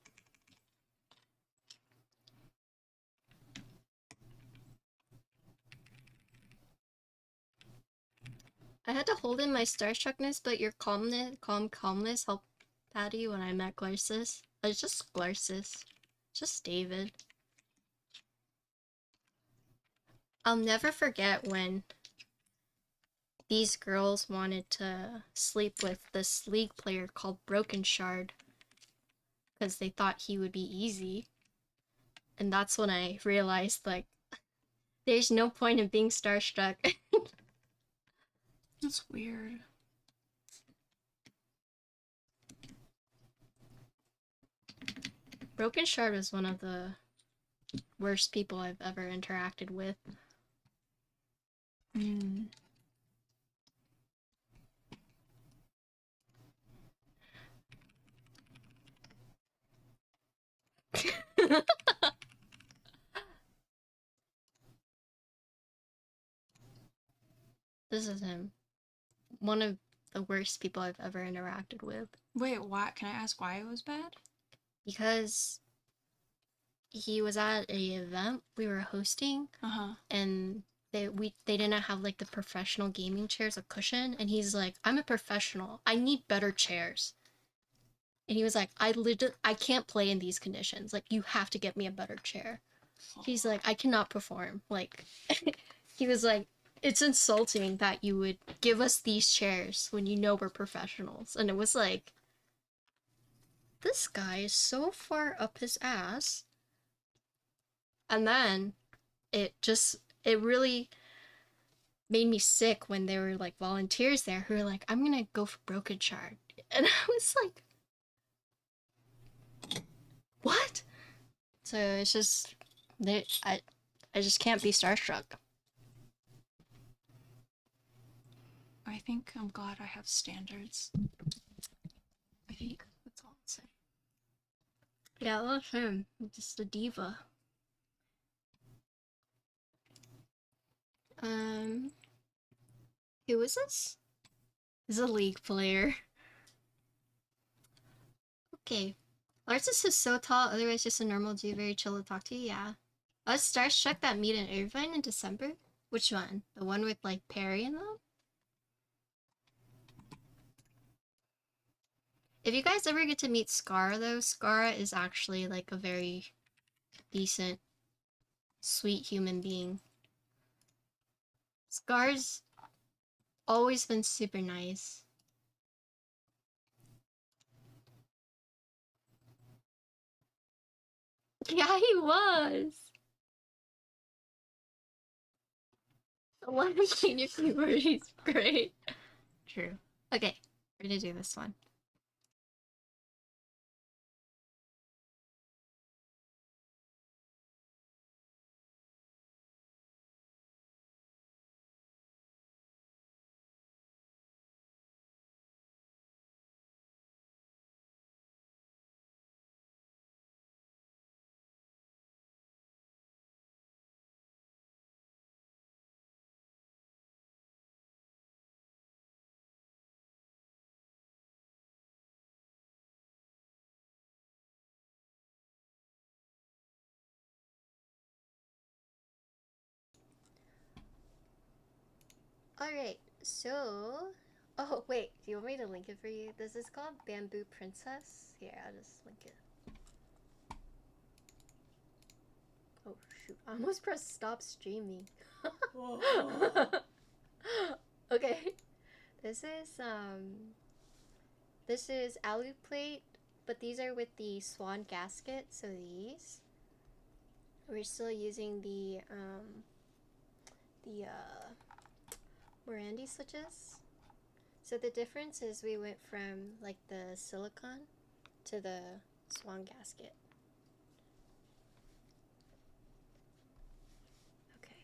I had to hold in my starstruckness, but your calmness helped Patty when I met Glarcis. It's just Glarcis. Just David. I'll never forget when these girls wanted to sleep with this league player called Broken Shard because they thought he would be easy. And that's when I realized, like, there's no point in being starstruck. That's weird. Broken Shard was one of the worst people I've ever interacted with. This is him. One of the worst people I've ever interacted with. Wait, why? Can I ask why it was bad? Because he was at an event we were hosting, and they didn't have like the professional gaming chairs, a cushion, and he's like, I'm a professional, I need better chairs. And he was like, I can't play in these conditions, like, you have to get me a better chair. He's like, I cannot perform, like. He was like, it's insulting that you would give us these chairs when you know we're professionals. And it was like, this guy is so far up his ass. And then it really made me sick when there were like volunteers there who were like, I'm gonna go for Broken Shard. And I was like, what? So it's just, I just can't be starstruck. I think I'm glad I have standards. I think that's all I'll say. Yeah, I love him. I'm just a diva. Who is this? This is a league player. Okay. Larsis is so tall, otherwise just a normal dude, very chill to talk to. Yeah. Us starstruck that meet in Irvine in December? Which one? The one with like Perry and them? If you guys ever get to meet Scar though, Scar is actually like a very decent, sweet human being. Scar's always been super nice. Yeah, he was! The one who cleaned your keyboard, he's great. True. Okay, we're gonna do this one. Alright, so... Oh, wait, do you want me to link it for you? This is called Bamboo Princess. Here, I'll just link it. Oh, shoot. I almost pressed stop streaming. Okay. This is alu plate, but these are with the Swan gasket, so these. We're still using the Morandi switches. So the difference is we went from like the silicone to the Swan gasket. Okay.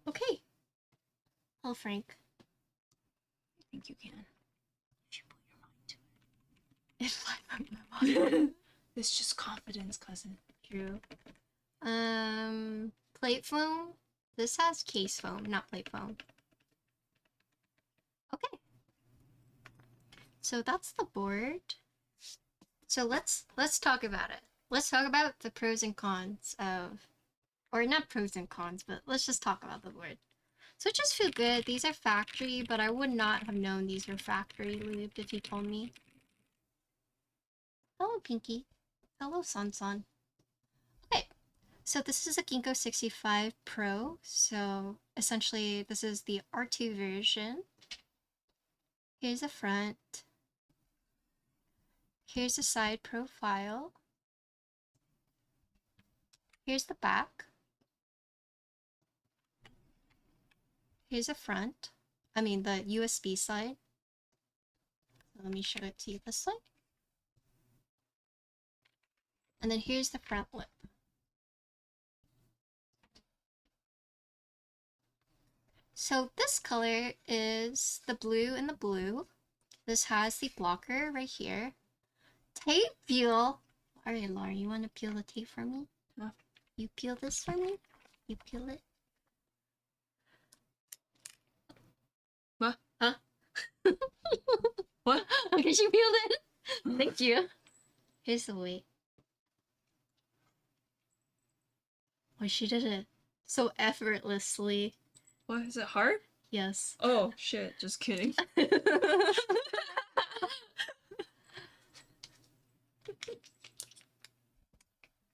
Okay. Oh, Frank. I think you can. You should put your mind to If I put my mind. It's just confidence, cousin. True. Plate foam. This has case foam, not plate foam. Okay. So that's the board. So let's talk about it. Let's talk about the pros and cons of, or not pros and cons, but let's just talk about the board. Switches feel good. These are factory, but I would not have known these were factory lubed if you told me. Hello, Pinky. Hello, San. Okay, so this is a Ginkgo65 Pro. So essentially, this is the R2 version. Here's the front. Here's the side profile. Here's the back. Here's the front. I mean, the USB side. So let me show it to you this way. And then here's the front lip. So this color is the blue and the blue. This has the blocker right here. Tape peel. Alright, Laura, you want to peel the tape for me? Huh? You peel this for me? You peel it? What? Huh? What? Okay, she peeled it. Thank you. Here's the weight. Oh, she did it so effortlessly. What, is it hard? Yes. Oh, shit, just kidding.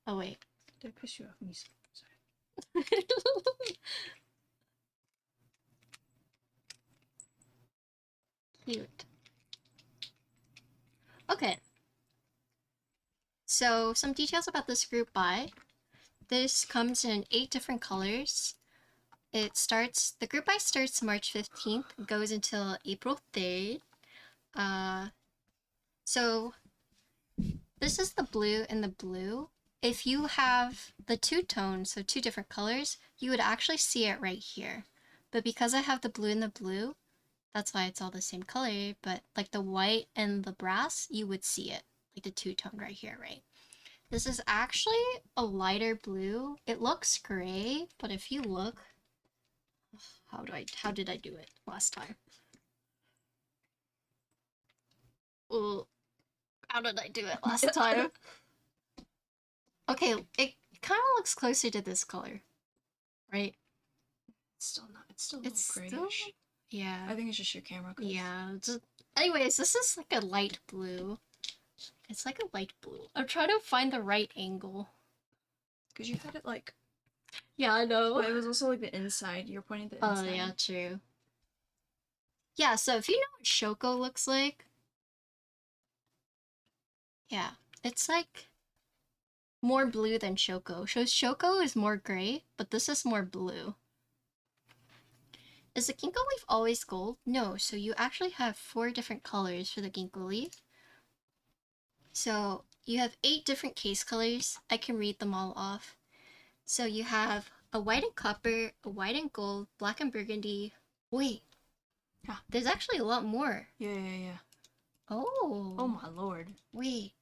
Oh, wait. Did I piss you off? Sorry. Cute. Okay. So, some details about this group buy. this comes in 8 different colors. The group buy starts March 15th, goes until April 3rd. So this is the blue and the blue. If you have the 2 tones, so 2 different colors, you would actually see it right here. But because I have the blue and the blue, that's why it's all the same color, but like the white and the brass, you would see it, like the 2-tone right here, right? This is actually a lighter blue. It looks gray, but if you look, how did I do it last time? Well, how did I do it last time? Okay, it kind of looks closer to this color, right? It's still not. It's still a It's little still, grayish. yeah. I think it's just your camera. Yeah. Anyways, this is like a light blue. It's like a light blue. I'm trying to find the right angle. Because you had it like. Yeah, I know. But it was also like the inside. You're pointing at the inside. Oh, yeah, true. Yeah, so if you know what Shoko looks like, yeah, it's like more blue than Shoko. So Shoko is more gray, but this is more blue. Is the Ginkgo leaf always gold? No, so you actually have 4 different colors for the Ginkgo leaf. So you have 8 different case colors. I can read them all off. So you have a white and copper, a white and gold, black and burgundy. Wait, there's actually a lot more. Yeah. Oh. Oh my lord. Wait,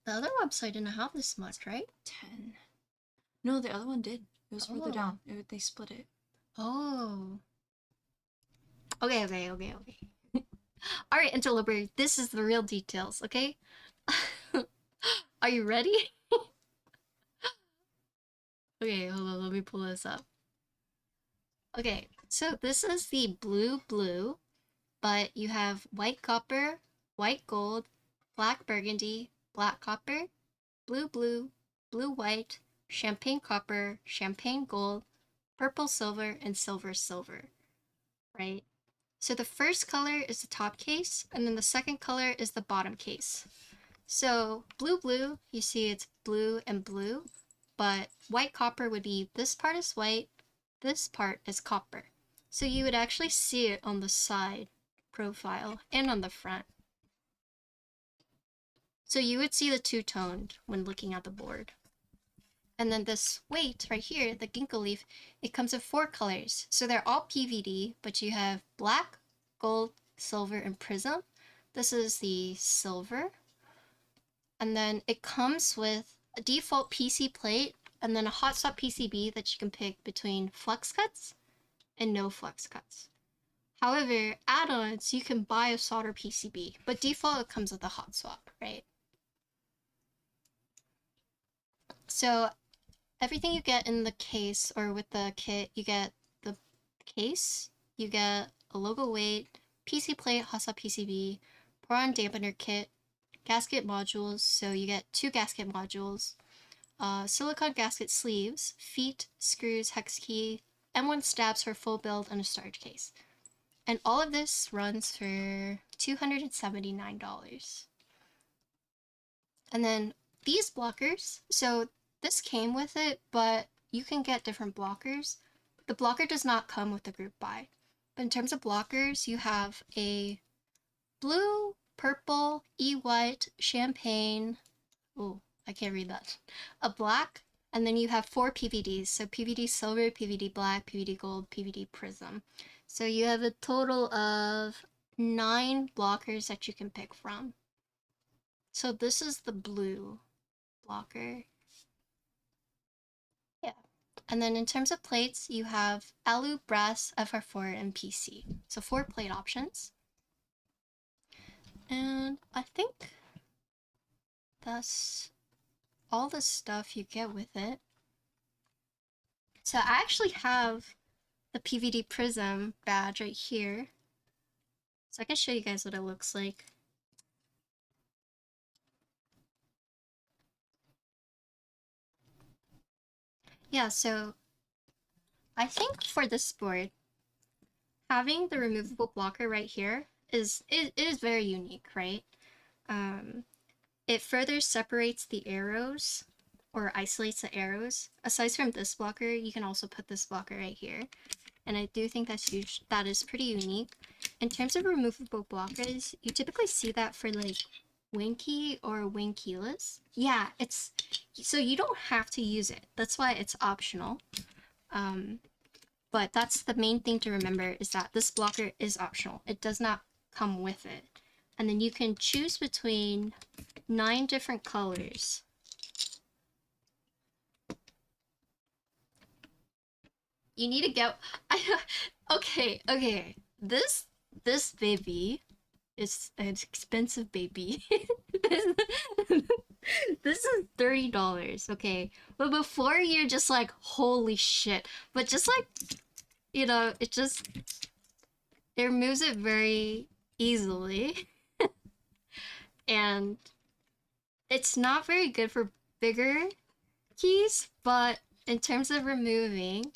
the other website didn't have this much, right? 10. No, the other one did. It was further down. They split it. Oh. Okay. Alright, Interloper, this is the real details, okay? Are you ready? Okay, hold on, let me pull this up. Okay, so this is the blue, but you have white copper, white gold, black burgundy, black copper, blue, blue white, champagne copper, champagne gold, purple silver, and silver, right? So the first color is the top case, and then the second color is the bottom case. So blue, you see it's blue and blue, but white copper would be this part is white, this part is copper. So you would actually see it on the side profile and on the front. So you would see the 2-toned when looking at the board. And then this weight right here, the Ginkgo leaf, it comes in 4 colors. So they're all PVD, but you have black, gold, silver, and prism. This is the silver. And then it comes with a default PC plate and then a hot swap PCB that you can pick between flex cuts and no flex cuts. However, add-ons, you can buy a solder PCB, but default it comes with a hot swap, right? So everything you get in the case or with the kit, you get the case, you get a logo weight, PC plate, hot swap PCB, boron dampener kit, gasket modules, so you get 2 gasket modules, silicone gasket sleeves, feet, screws, hex key, M1 stabs for full build, and a storage case. And all of this runs for $279. And then these blockers, so this came with it, but you can get different blockers. The blocker does not come with the group buy. But in terms of blockers, you have a blue, purple, E-white, champagne, oh, I can't read that, a black, and then you have 4 PVDs, so PVD silver, PVD black, PVD gold, PVD prism. So you have a total of 9 blockers that you can pick from. So this is the blue blocker. Yeah. And then in terms of plates, you have alu, brass, FR4, and PC. So 4 plate options. And I think that's all the stuff you get with it. So I actually have the PVD prism badge right here. So I can show you guys what it looks like. Yeah, so I think for this board, having the removable blocker right here is very unique, right? It further separates the arrows or isolates the arrows. Aside from this blocker, you can also put this blocker right here. And I do think that's huge. That is pretty unique. In terms of removable blockers, you typically see that for like Winky or Winkeyless. Yeah, it's so you don't have to use it. That's why it's optional. But that's the main thing to remember, is that this blocker is optional. It does not come with it. And then you can choose between 9 different colors. You need to get okay. This baby is an expensive baby. This is $30, okay? But before you're just like, holy shit. But just like, you know, it removes it very easily. And it's not very good for bigger keys, but in terms of removing,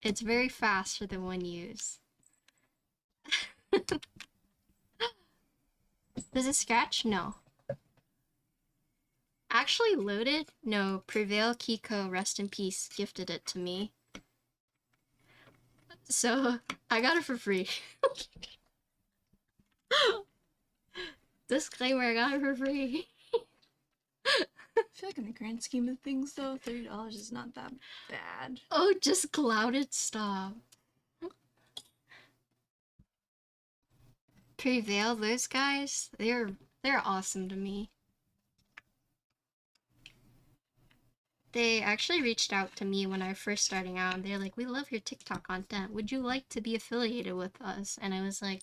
it's very fast for the one use. Does it scratch? No. Actually loaded? No. Prevail Keyco, rest in peace, gifted it to me. So, I got it for free. Disclaimer, I got it for free. I feel like in the grand scheme of things, though, $30 is not that bad. Oh, just clouded, stop. Prevail, those guys, they're awesome to me. They actually reached out to me when I was first starting out, and they're like, we love your TikTok content. Would you like to be affiliated with us? And I was like,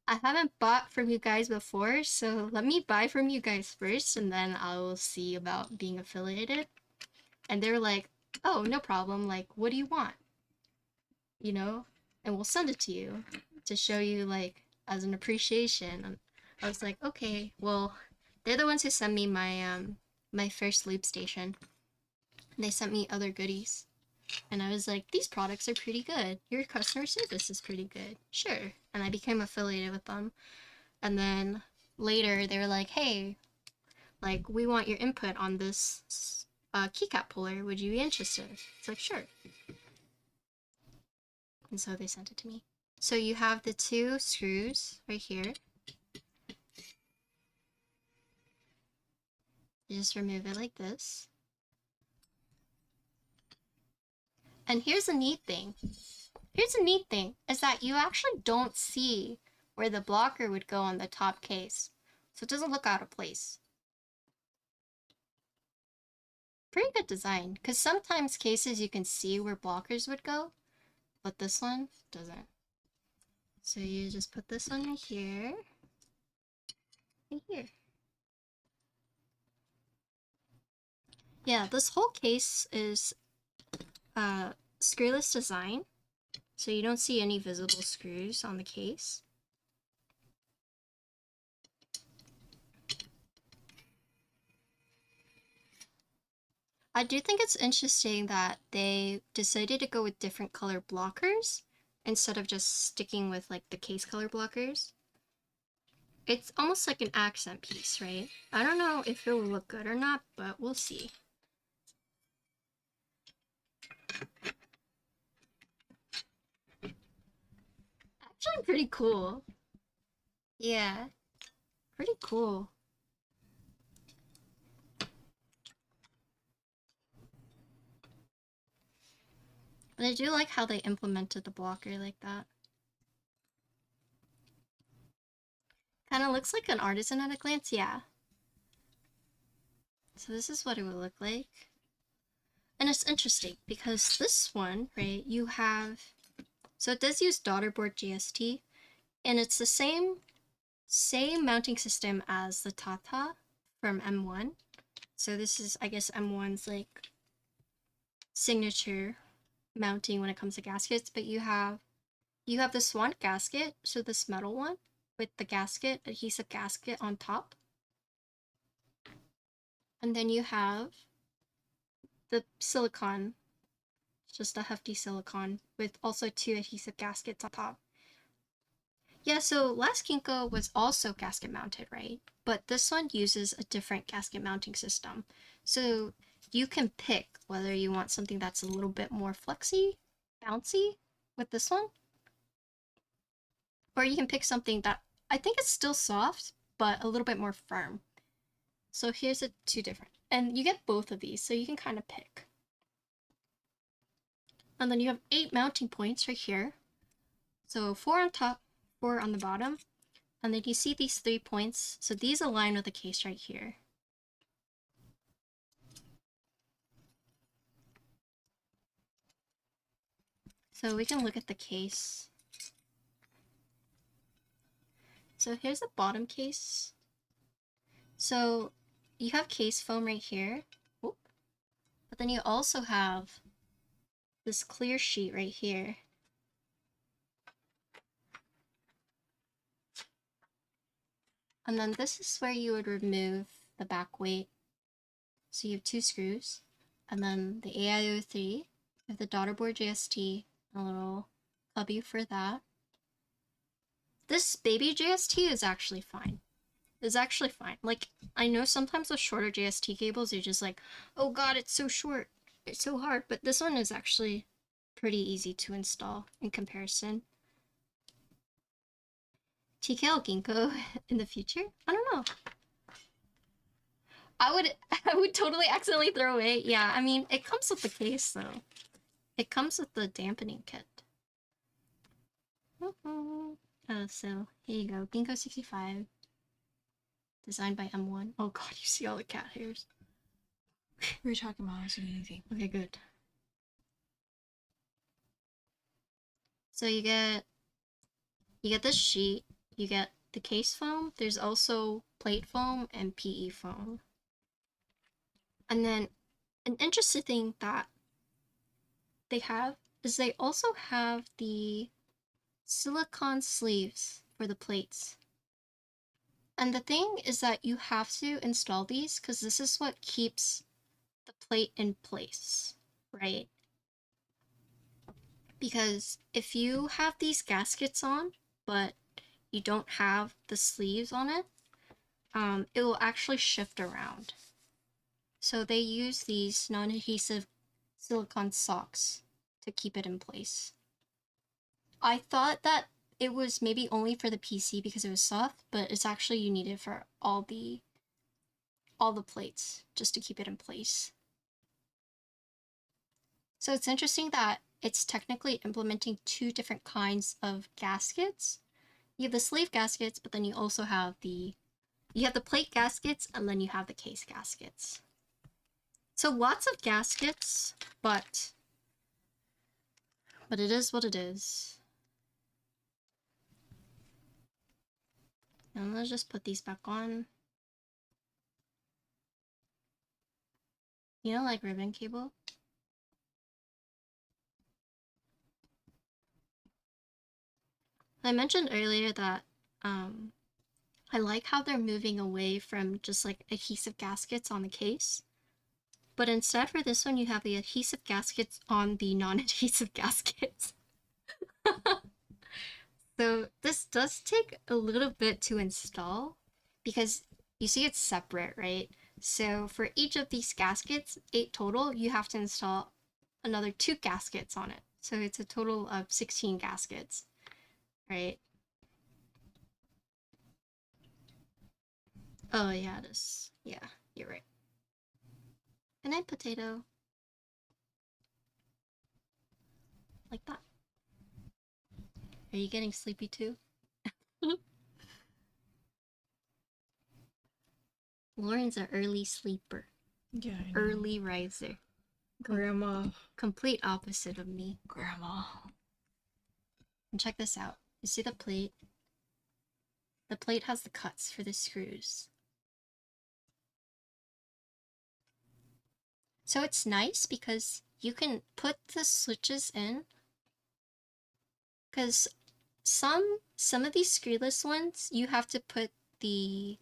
I haven't bought from you guys before, so let me buy from you guys first, and then I will see about being affiliated. And they were like, oh, no problem. Like, what do you want? You know? And we'll send it to you to show you, like, as an appreciation. And I was like, okay, well, they're the ones who sent me my, my first loop station. And they sent me other goodies. And I was like, these products are pretty good. Your customer service is pretty good. Sure. And I became affiliated with them. And then later they were like, hey, like, we want your input on this keycap puller. Would you be interested? It's like, sure. And so they sent it to me. So you have the 2 screws right here. You just remove it like this. And here's a neat thing. Is that you actually don't see where the blocker would go on the top case. So it doesn't look out of place. Pretty good design, because sometimes cases you can see where blockers would go, but this one doesn't. So you just put this one right here. Right here. Yeah, this whole case is screwless design, so you don't see any visible screws on the case. I do think it's interesting that they decided to go with different color blockers instead of just sticking with like the case color blockers. It's almost like an accent piece, right? I don't know if it will look good or not, but we'll see. Actually pretty cool. Yeah, pretty cool. But I do like how they implemented the blocker like that. Kind of looks like an artisan at a glance, yeah. So this is what it would look like. And it's interesting because this one, right, you have, so it does use daughterboard GST, and it's the same mounting system as the Tata from M1. So this is, I guess, M1's like signature mounting when it comes to gaskets, but you have the Swan gasket, so this metal one with the gasket, adhesive gasket on top. And then you have the silicone, just a hefty silicone with also 2 adhesive gaskets on top. Yeah, so last Ginkgo was also gasket mounted, right? But this one uses a different gasket mounting system. So you can pick whether you want something that's a little bit more flexy, bouncy with this one, or you can pick something that I think it's still soft, but a little bit more firm. So here's the two different, and you get both of these, so you can kind of pick. And then you have 8 mounting points right here. So 4 on top, 4 on the bottom. And then you see these 3 points. So these align with the case right here. So we can look at the case. So here's the bottom case. So you have case foam right here. Oop. But then you also have this clear sheet right here. And then this is where you would remove the back weight. So you have 2 screws. And then the AIO3, you have the daughter board JST, a little cubby for that. This baby JST is actually fine. It's actually fine. Like, I know sometimes with shorter JST cables, you're just like, oh god, it's so short. It's so hard. But this one is actually pretty easy to install in comparison. TKL Ginkgo in the future? I don't know. I would totally accidentally throw away. Yeah, I mean, it comes with the case, though. It comes with the dampening kit. So here you go. Ginkgo65. Designed by M1. Oh god, you see all the cat hairs. We were talking about anything. Okay, good. So you get this sheet, you get the case foam, there's also plate foam and PE foam. And then an interesting thing that they have is they also have the silicone sleeves for the plates. And the thing is that you have to install these because this is what keeps the plate in place, right? Because if you have these gaskets on, but you don't have the sleeves on it, it will actually shift around. So they use these non-adhesive silicone socks to keep it in place. I thought that it was maybe only for the PC because it was soft, but it's actually you need it for all the plates just to keep it in place. So it's interesting that it's technically implementing 2 different kinds of gaskets. You have the sleeve gaskets, but then you also have the plate gaskets, and then you have the case gaskets. So lots of gaskets, but it is what it is. And let's just put these back on. You know, like ribbon cable? I mentioned earlier that I like how they're moving away from just like adhesive gaskets on the case. But instead for this one, you have the adhesive gaskets on the non-adhesive gaskets. So this does take a little bit to install because you see it's separate, right? So for each of these gaskets, 8 total, you have to install another 2 gaskets on it. So it's a total of 16 gaskets, right? Oh yeah, it is. Yeah, you're right. Good night, potato. Like that. Are you getting sleepy too? Lauren's an early sleeper. Yeah, I know. Early riser. Grandma. Complete opposite of me. Grandma. And check this out. You see the plate? The plate has the cuts for the screws. So it's nice because you can put the switches in. Because some of these screwless ones, you have to put the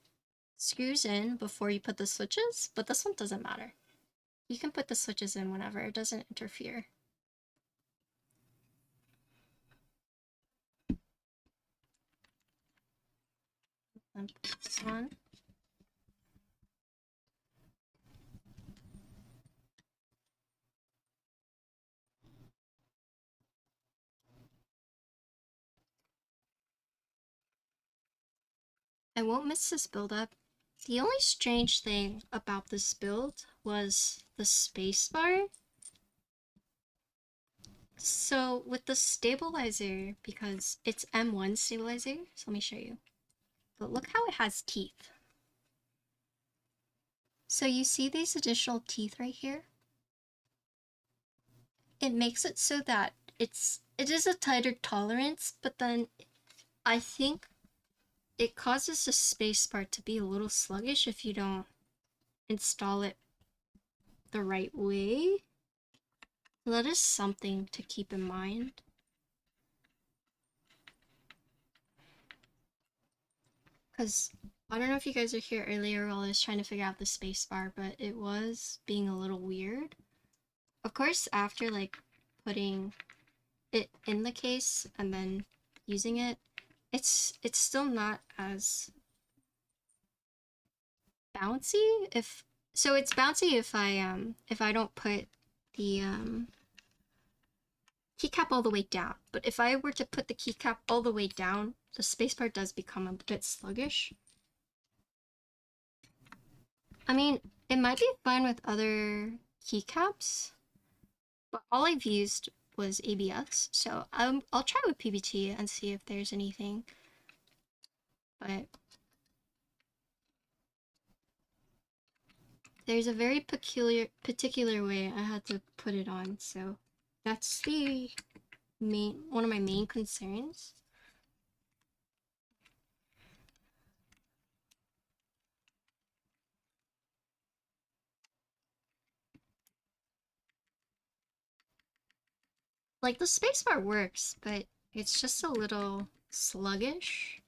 screws in before you put the switches, but this one doesn't matter. You can put the switches in whenever, it doesn't interfere. Then put this on. I won't miss this build-up. The only strange thing about this build was the spacebar. So with the stabilizer, because it's M1 stabilizer, so let me show you. But look how it has teeth. So you see these additional teeth right here? It makes it so that it is a tighter tolerance, but then I think it causes the spacebar to be a little sluggish if you don't install it the right way. So that is something to keep in mind. Because I don't know if you guys were here earlier while I was trying to figure out the spacebar, but it was being a little weird. Of course, after like putting it in the case and then using it, it's still not as bouncy. So it's bouncy if I don't put the keycap all the way down. But if I were to put the keycap all the way down, the spacebar does become a bit sluggish. I mean, it might be fine with other keycaps, but all I've used was ABS, so I'll try with PBT and see if there's anything. But there's a very particular way I had to put it on, so that's the one of my main concerns. Like, the spacebar works, but it's just a little sluggish.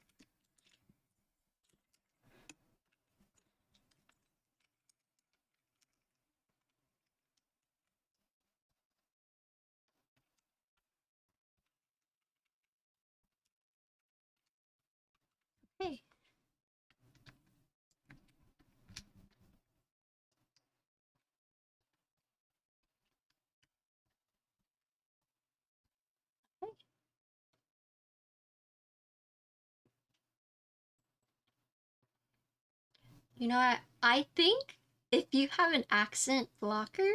Hey. You know what? I think if you have an accent blocker,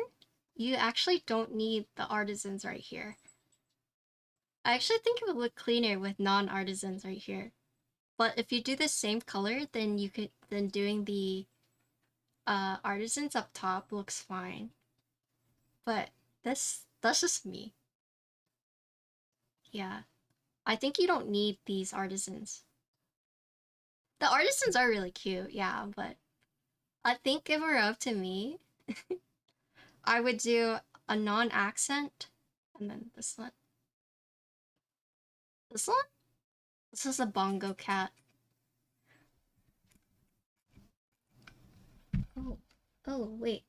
you actually don't need the artisans right here. I actually think it would look cleaner with non-artisans right here. But if you do the same color, then doing the artisans up top looks fine. But that's just me. Yeah. I think you don't need these artisans. The artisans are really cute, yeah, but I think if it were up to me, I would do a non-accent and then this one. This one? This is a bongo cat. Oh, wait.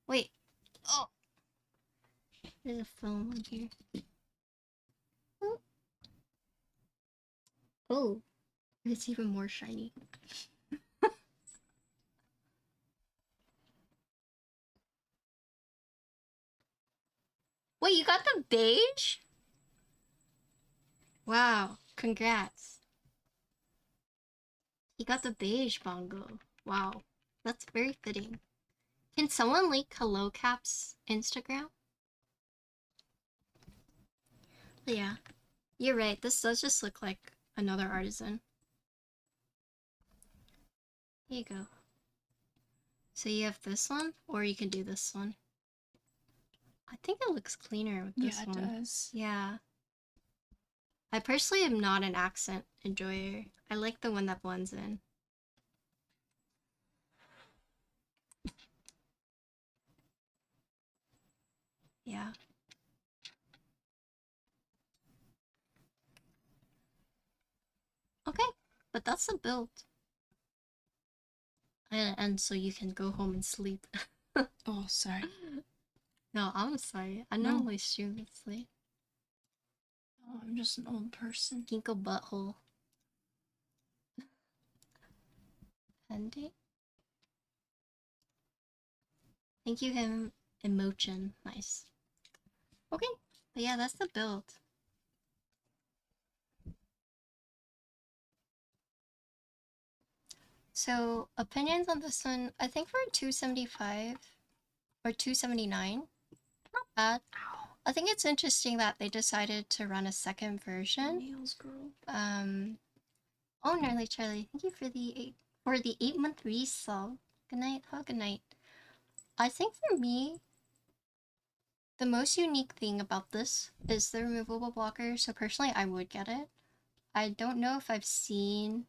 Wait. Oh! There's a film on here. Oh, it's even more shiny. Wait, you got the beige? Wow, congrats. You got the beige bongo. Wow, that's very fitting. Can someone link Hello Cap's Instagram? But yeah, you're right. This does just look like another artisan. Here you go. So you have this one, or you can do this one. I think it looks cleaner with this one. Yeah, it does. Yeah. I personally am not an accent enjoyer. I like the one that blends in. Yeah. Okay, but that's the build. And so you can go home and sleep. Oh, sorry. No, I'm sorry. I No. normally stream this late. Oh, I'm just an old person. Ginkgo butthole. Morandi. Thank you, him. Emotion. Nice. Okay. But yeah, that's the build. So, opinions on this one, I think for 275 or 279, not bad. I think it's interesting that they decided to run a second version. Nails, girl. Oh, Gnarly Charlie, thank you for the 8-month resub. Good night. Have a good night. I think for me, the most unique thing about this is the removable blocker. So personally, I would get it. I don't know if I've seen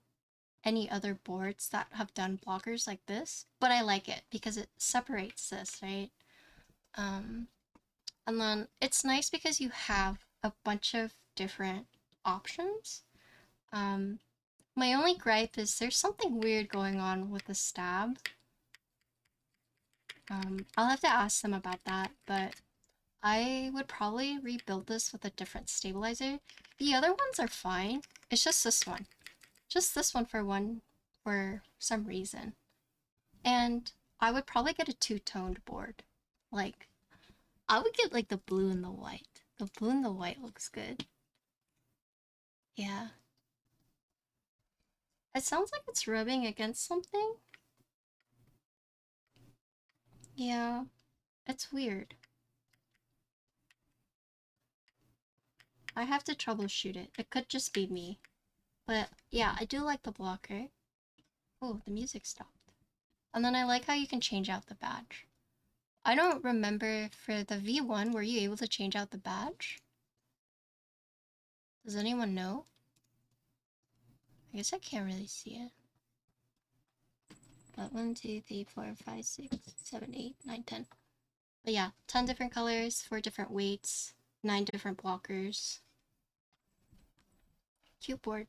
any other boards that have done blockers like this, but I like it because it separates this, right? And then it's nice because you have a bunch of different options. My only gripe is there's something weird going on with the stab. I'll have to ask them about that, but I would probably rebuild this with a different stabilizer. The other ones are fine. It's just this one. Just this one for some reason. And I would probably get a two-toned board. Like, I would get like the blue and the white. The blue and the white looks good. Yeah. It sounds like it's rubbing against something. Yeah. It's weird. I have to troubleshoot it. It could just be me. But yeah, I do like the blocker. Oh, the music stopped. And then I like how you can change out the badge. I don't remember for the V1, were you able to change out the badge? Does anyone know? I guess I can't really see it. But 1, 2, 3, 4, 5, 6, 7, 8, 9, 10. But yeah, 10 different colors, 4 different weights, 9 different blockers. Cute board.